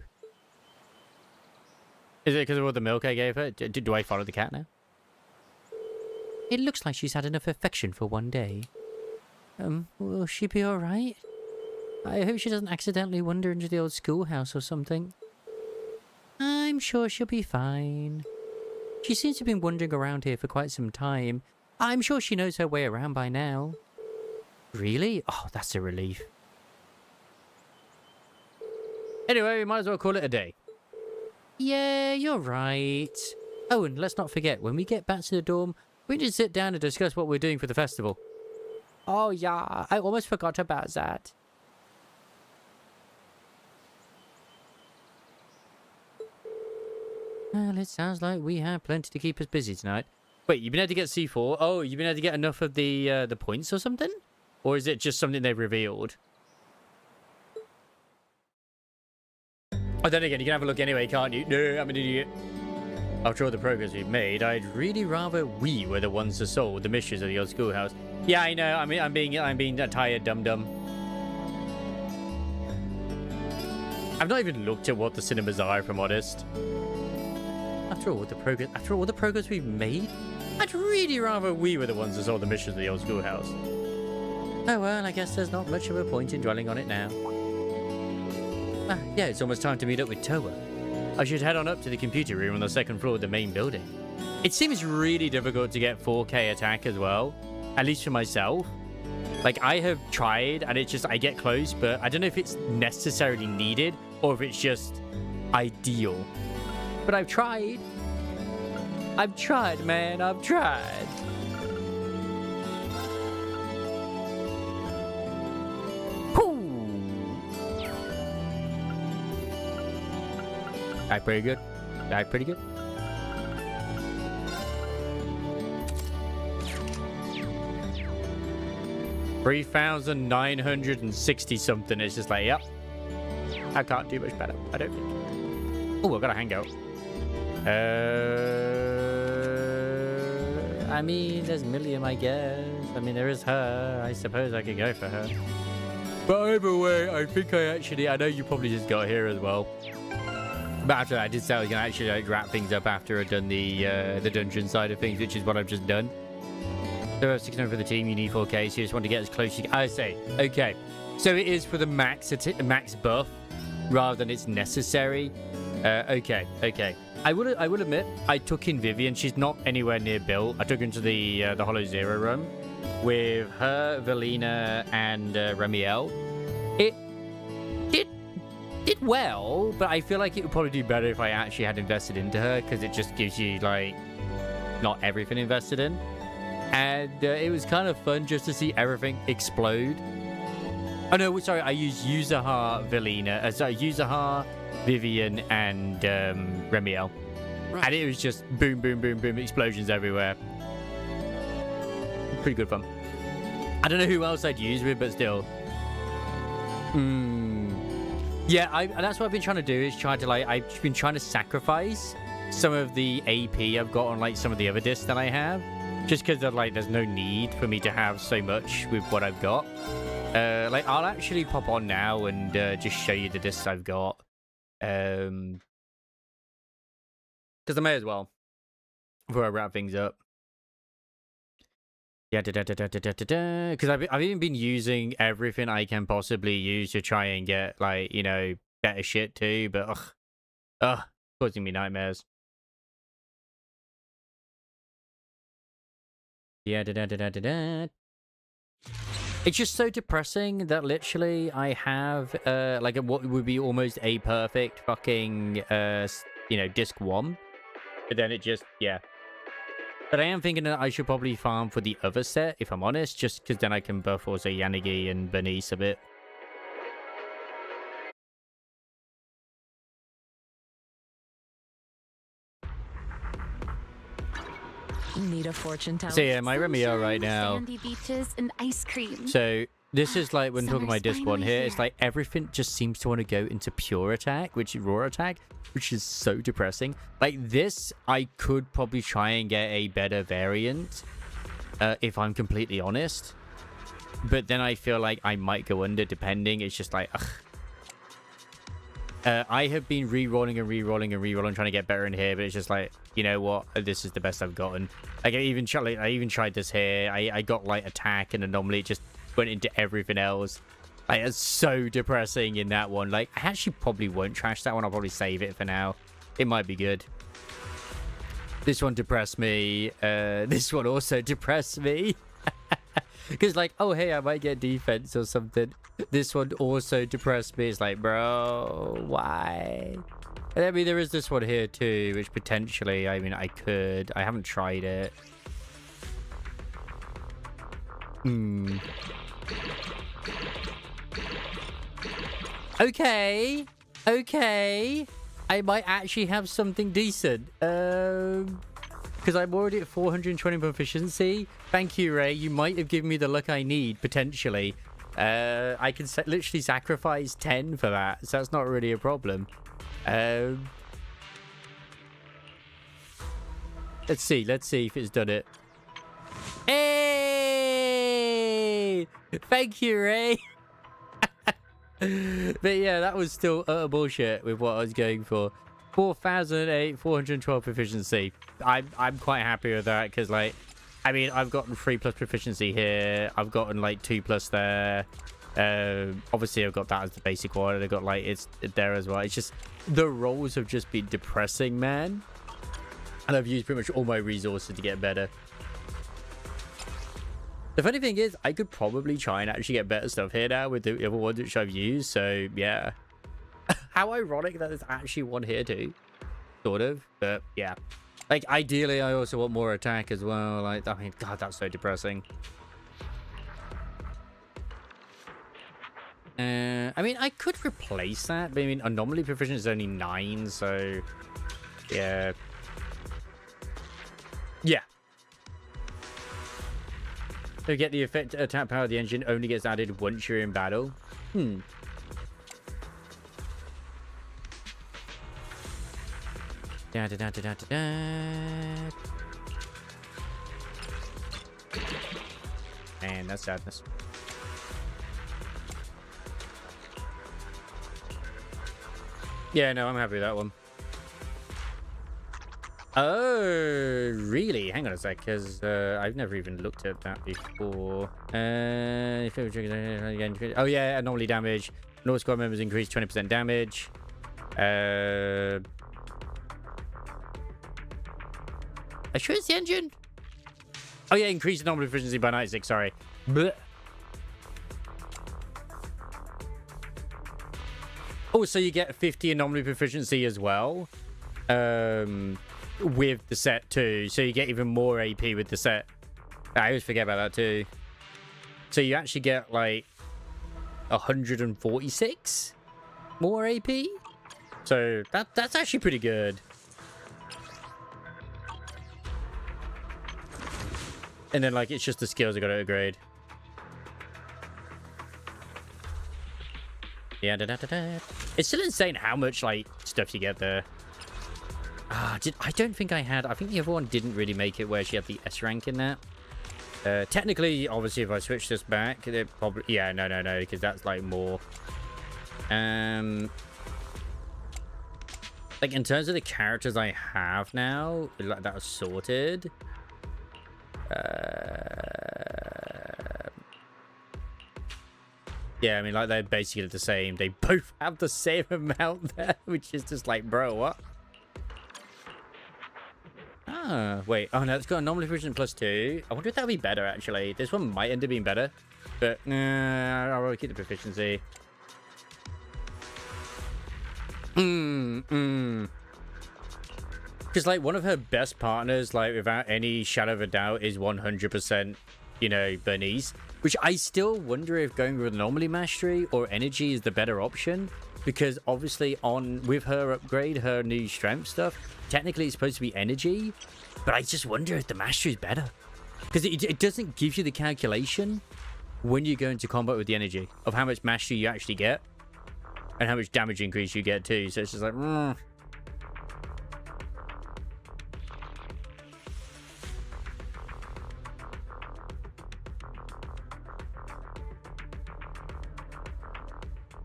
Is it because of all the milk I gave her? Do I follow the cat now? It looks like she's had enough affection for one day. Will she be alright? I hope she doesn't accidentally wander into the old schoolhouse or something. I'm sure she'll be fine. She seems to have been wandering around here for quite some time. I'm sure she knows her way around by now. Really? Oh, that's a relief. Anyway, we might as well call it a day. Yeah, you're right. Oh, and let's not forget, when we get back to the dorm, we need to sit down and discuss what we're doing for the festival. Oh, yeah, I almost forgot about that. Well, it sounds like we have plenty to keep us busy tonight. Wait, you've been able to get C4? Oh, you've been able to get enough of the points or something? Or is it just something they've revealed? Oh, then again, you can have a look anyway, can't you? No, I'm an idiot. After all the progress we've made, I'd really rather we were the ones to solve the mysteries of the old schoolhouse. Yeah, I know. I mean, I'm being a tired dum-dum. I've not even looked at what the cinemas are, if I'm honest. After all the progress we've made, I'd really rather we were the ones to solve the mysteries of the old schoolhouse. Oh well, I guess there's not much of a point in dwelling on it now. Yeah, it's almost time to meet up with Toa. I should head on up to the computer room on the second floor of the main building. It seems really difficult to get 4K attack as well, at least for myself. Like, I have tried, and it's just, I get close, but I don't know if it's necessarily needed, or if it's just ideal. But I've tried. I've tried, man. I've tried. Alright, pretty good. Alright, pretty good. $3,960 something. It's just like, yep. I can't do much better, I don't think. Oh, I got a hangout. I mean, there's Milliam, I guess. I mean, there is her. I suppose I could go for her. But either way, I think I know you probably just got here as well. But after that, I did say I was going to actually like, wrap things up after I'd done the dungeon side of things, which is what I've just done. So 600 for the team, you need 4K, so you just want to get as close as you can. I say, okay. So it is for the max buff, rather than it's necessary. Okay. I will admit, I took in Vivian. She's not anywhere near built. I took her into the Hollow Zero run with her, Velina, and Remiel. It did well, but I feel like it would probably do better if I actually had invested into her, because it just gives you, like, not everything invested in. And it was kind of fun just to see everything explode. Oh, no, sorry, I used Yuzuha, Velina, Yuzuha, Vivian, and Remiel. Right. And it was just boom, boom, boom, boom, explosions everywhere. Pretty good fun. I don't know who else I'd use with, but still. Yeah, that's what I've been trying to do, is try to, like, I've been trying to sacrifice some of the AP I've got on, like, some of the other discs that I have. Just because, like, there's no need for me to have so much with what I've got. Like, I'll actually pop on now and just show you the discs I've got. Because I may as well, before I wrap things up. Yeah, because I've even been using everything I can possibly use to try and get, like, you know, better shit too, but causing me nightmares. Yeah, it's just so depressing that literally I have like what would be almost a perfect fucking you know, disc 1, but then it just, yeah. But I am thinking that I should probably farm for the other set, if I'm honest, just because then I can buff also Yanagi and Bernice a bit. Need a fortune teller. So yeah, my Remiel right now. Sandy beaches and ice cream. So this is like when talking about Summer's disc 1 here, finally it's like everything just seems to want to go into pure attack, which is raw attack, which is so depressing. Like this, I could probably try and get a better variant, if I'm completely honest. But then I feel like I might go under depending. It's just like, ugh. I have been re-rolling and re-rolling and re-rolling, trying to get better in here, but it's just like, you know what? This is the best I've gotten. Like, I even tried this here. I got like attack and anomaly. It just went into everything else. Like, it's so depressing in that one. Like, I actually probably won't trash that one. I'll probably save it for now. It might be good. This one depressed me. This one also depressed me. Because, like, oh, hey, I might get defense or something. This one also depressed me. It's like, bro, why? And I mean, there is this one here, too, which potentially, I mean, I could. I haven't tried it. Okay. I might actually have something decent. Because I'm already at 420 proficiency. Thank you, Ray. You might have given me the luck I need, potentially. I can literally sacrifice 10 for that, so that's not really a problem. Let's see if it's done it. Hey! Thank you, Ray. But yeah, that was still utter bullshit with what I was going for. 412 proficiency. I'm quite happy with that, because, like, I mean, I've gotten 3+ proficiency here. I've gotten like 2+ there. Obviously, I've got that as the basic one, and I've got like it's there as well. It's just the rolls have just been depressing, man. And I've used pretty much all my resources to get better. The funny thing is, I could probably try and actually get better stuff here now with the other ones which I've used. So, yeah. How ironic that there's actually one here too. Sort of. But, yeah. Like, ideally, I also want more attack as well. Like, I mean, God, that's so depressing. I mean, I could replace that. But, I mean, anomaly proficiency is only 9. So, yeah. Yeah. To get the effect attack power of the engine only gets added once you're in battle. Da, da, da, da, da, da, da. Man, that's sadness. Yeah, no, I'm happy with that one. Oh, really? Hang on a sec, because I've never even looked at that before. Oh, yeah, anomaly damage. North squad members increase 20% damage. I sure it's the engine? Oh, yeah, increase anomaly efficiency by 96, sorry. Blech. Oh, so you get 50 anomaly proficiency as well. With the set too, so you get even more AP with the set. I always forget about that too. So you actually get like 146 more AP. So that's actually pretty good. And then like it's just the skills I got to upgrade. Yeah, it's still insane how much like stuff you get there. I don't think I had. I think the other one didn't really make it where she had the S rank in that. Technically, obviously, if I switch this back, it probably. Yeah, no, because that's like more. Like in terms of the characters I have now, like that was sorted. Yeah, I mean, like they're basically the same. They both have the same amount there, which is just like, bro, what? Ah, wait. Oh, no, it's got anomaly proficiency +2. I wonder if that would be better, actually. This one might end up being better. But, I'll really keep the proficiency. Because, like, one of her best partners, like, without any shadow of a doubt, is 100%, you know, Bernice. Which I still wonder if going with anomaly mastery or energy is the better option. Because, obviously, with her upgrade, her new strength stuff, technically it's supposed to be energy. But I just wonder if the mastery is better. Because it doesn't give you the calculation when you go into combat with the energy of how much mastery you actually get. And how much damage increase you get too. So it's just like,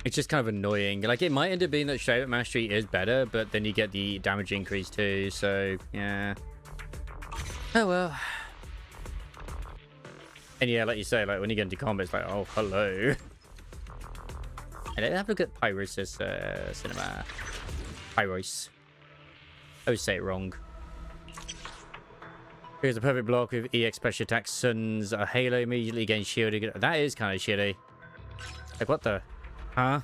It's just kind of annoying. Like, it might end up being that straight up mastery is better, but then you get the damage increase too. So, yeah. Oh, well. And yeah, like you say, like, when you get into combat, it's like, oh, hello. And let's have a look at Pyrosis Cinema. Pyros. I always say it wrong. Here's a perfect block with EX special attack. Suns a halo immediately against shielding. That is kind of shitty. Like, what the... Huh?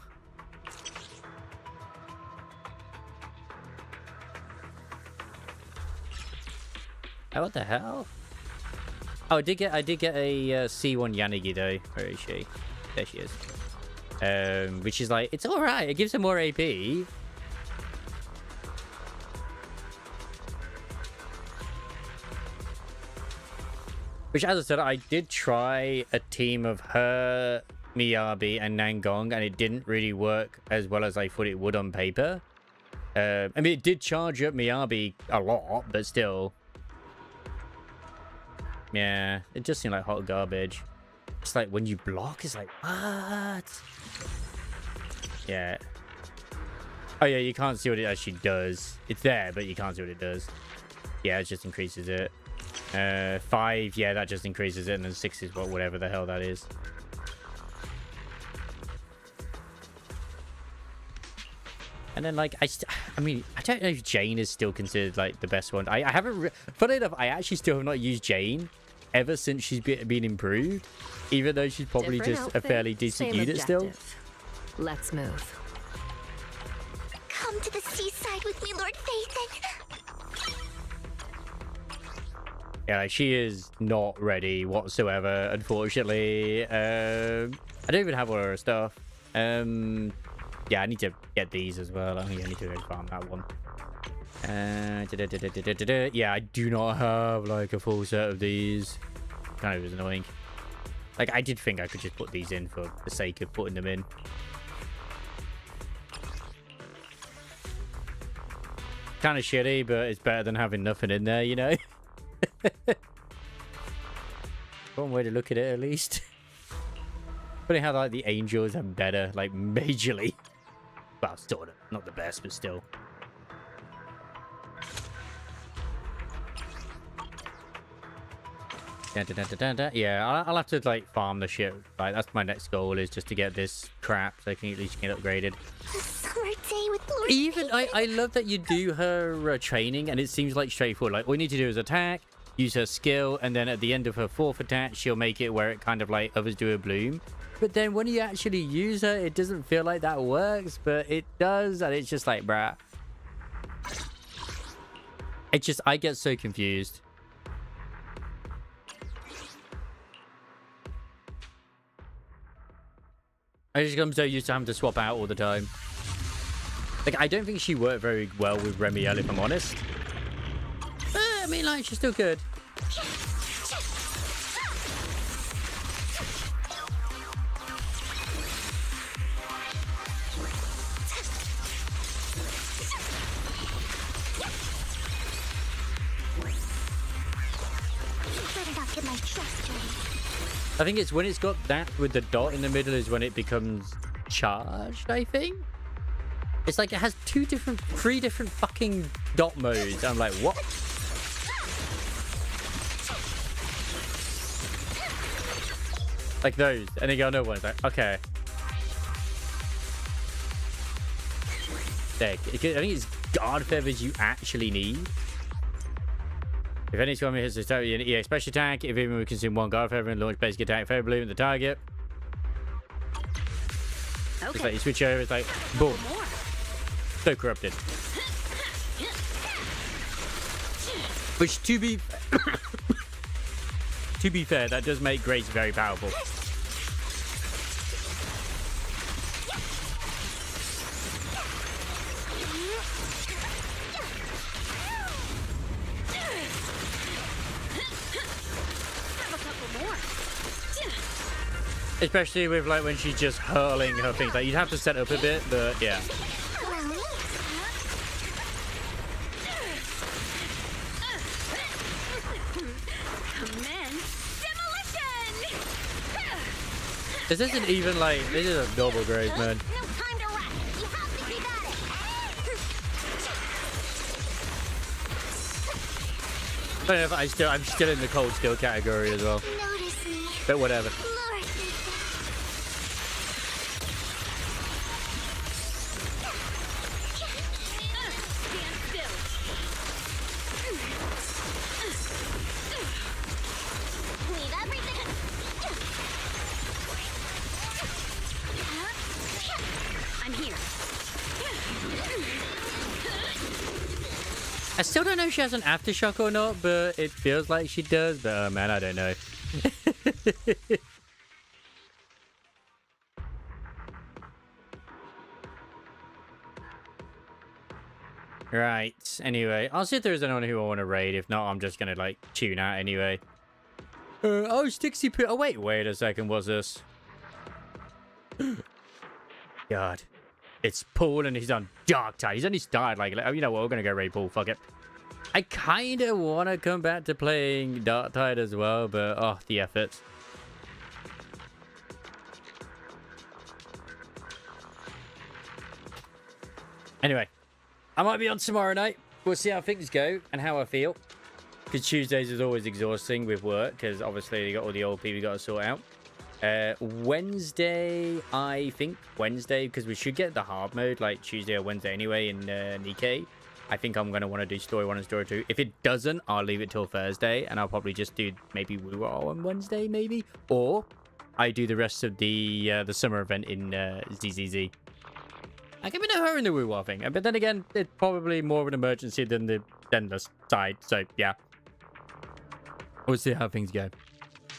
Oh, what the hell? Oh, I did get a C1 Yanagi though. Where is she? There she is. Which is like, it's all right. It gives her more AP. Which, as I said, I did try a team of her, Miyabi, and Nangong, and it didn't really work as well as I thought it would on paper. I mean, it did charge up Miyabi a lot, but still. Yeah, it just seemed like hot garbage. It's like when you block, it's like, what? Yeah. Oh, yeah, you can't see what it actually does. It's there, but you can't see what it does. Yeah, it just increases it. 5, yeah, that just increases it, and then 6 is whatever the hell that is. And then, like, I mean, I don't know if Jane is still considered, like, the best one. I haven't... Funny enough, I actually still have not used Jane. ever since she's been improved, even though she's probably Different just a outfit, fairly decent same unit still. objective. Let's move. Come to the seaside with me, Lord Phaethon. Yeah, like, she is not ready whatsoever, unfortunately. I don't even have all her stuff. Yeah, I need to get these as well. I think I need to go farm that one. Yeah, I do not have like a full set of these. Kind of is annoying. Like, I did think I could just put these in for the sake of putting them in. Kind of shitty, but it's better than having nothing in there, you know? One way to look at it, at least. Funny how, like, the angels are better, like, majorly. Well, still not the best, but still. Yeah, I'll have to, like, farm the shit. Like, that's my next goal, is just to get this crap so I can at least get upgraded. A summer day with Lord Even, Phaethon. I love that you do her training, and it seems, like, straightforward. Like, all you need to do is attack, use her skill, and then at the end of her 4th attack, she'll make it where it kind of, like, others do a bloom. But then when you actually use her, it doesn't feel like that works, but it does, and it's just like, bruh. It just, I get so confused. I just come so used to having to swap out all the time. Like, I don't think she worked very well with Remiel, if I'm honest. I mean, like, she's still good. Better not get my trust dirty. I think it's when it's got that with the dot in the middle is when it becomes charged, I think. It's like it has 3 different fucking dot modes. I'm like, what? Like those. And then you got another one. It's like, okay. Sick. I think it's guard feathers you actually need. If any squad member hits the target, EA special attack. If even we consume 1 guard feather and launch basic attack feather bloom at the target. Okay. It's like you switch over, it's like, boom. So corrupted. Which, to be fair, that does make Grace very powerful. Especially with, like, when she's just hurling her things. Like, you'd have to set up a bit, but yeah. This isn't even, like, this is a double Grace, man. No time to rest. You have to keep at it. But if I'm still in the cold steel category as well. Notice me, But whatever. Lord Phaethon. Leave everything. I'm here. I still don't know if she has an aftershock or not, but it feels like she does. But man, I don't know. Right. Anyway, I'll see if there's anyone who I want to raid. If not, I'm just gonna like tune out anyway. Oh, Stixie Pit. Oh wait a second. What's this? God. It's Paul and he's on Dark Tide. He's only started like, oh, you know what? We're going to go raid Paul. Fuck it. I kind of want to come back to playing Dark Tide as well, but oh, the effort. Anyway, I might be on tomorrow night. We'll see how things go and how I feel. Because Tuesdays is always exhausting with work, because obviously you got all the old people you got to sort out. Wednesday, I think Wednesday, because we should get the hard mode like Tuesday or Wednesday anyway in Nikkei. I think I'm going to want to do story 1 and story 2. If it doesn't, I'll leave it till Thursday, and I'll probably just do maybe Woo on Wednesday, maybe, or I do the rest of the summer event in ZZZ. Like, I'm in a hurry in the Woo thing, but then again, it's probably more of an emergency than the side. So yeah, we'll see how things go.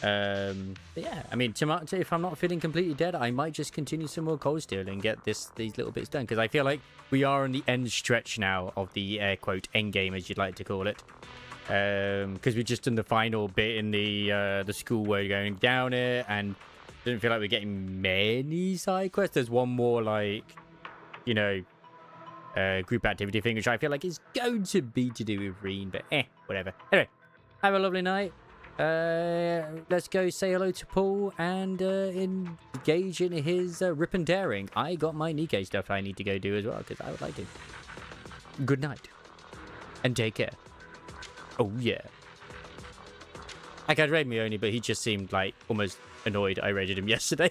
But yeah, I mean, if I'm not feeling completely dead, I might just continue some more Cold Steel and get these little bits done, because I feel like we are on the end stretch now of the air quote end game, as you'd like to call it. Because we've just done the final bit in the school where you're going down it, and didn't feel like we're getting many side quests. There's one more, like, you know, group activity thing, which I feel like is going to be to do with Reen, but whatever. Anyway, have a lovely night. Let's go say hello to Paul and engage in his rip and daring. I got my Nikkei stuff I need to go do as well, because I would like to. Good night and take care. Oh yeah. Like, I'd raid me only, but he just seemed like almost annoyed I raided him yesterday.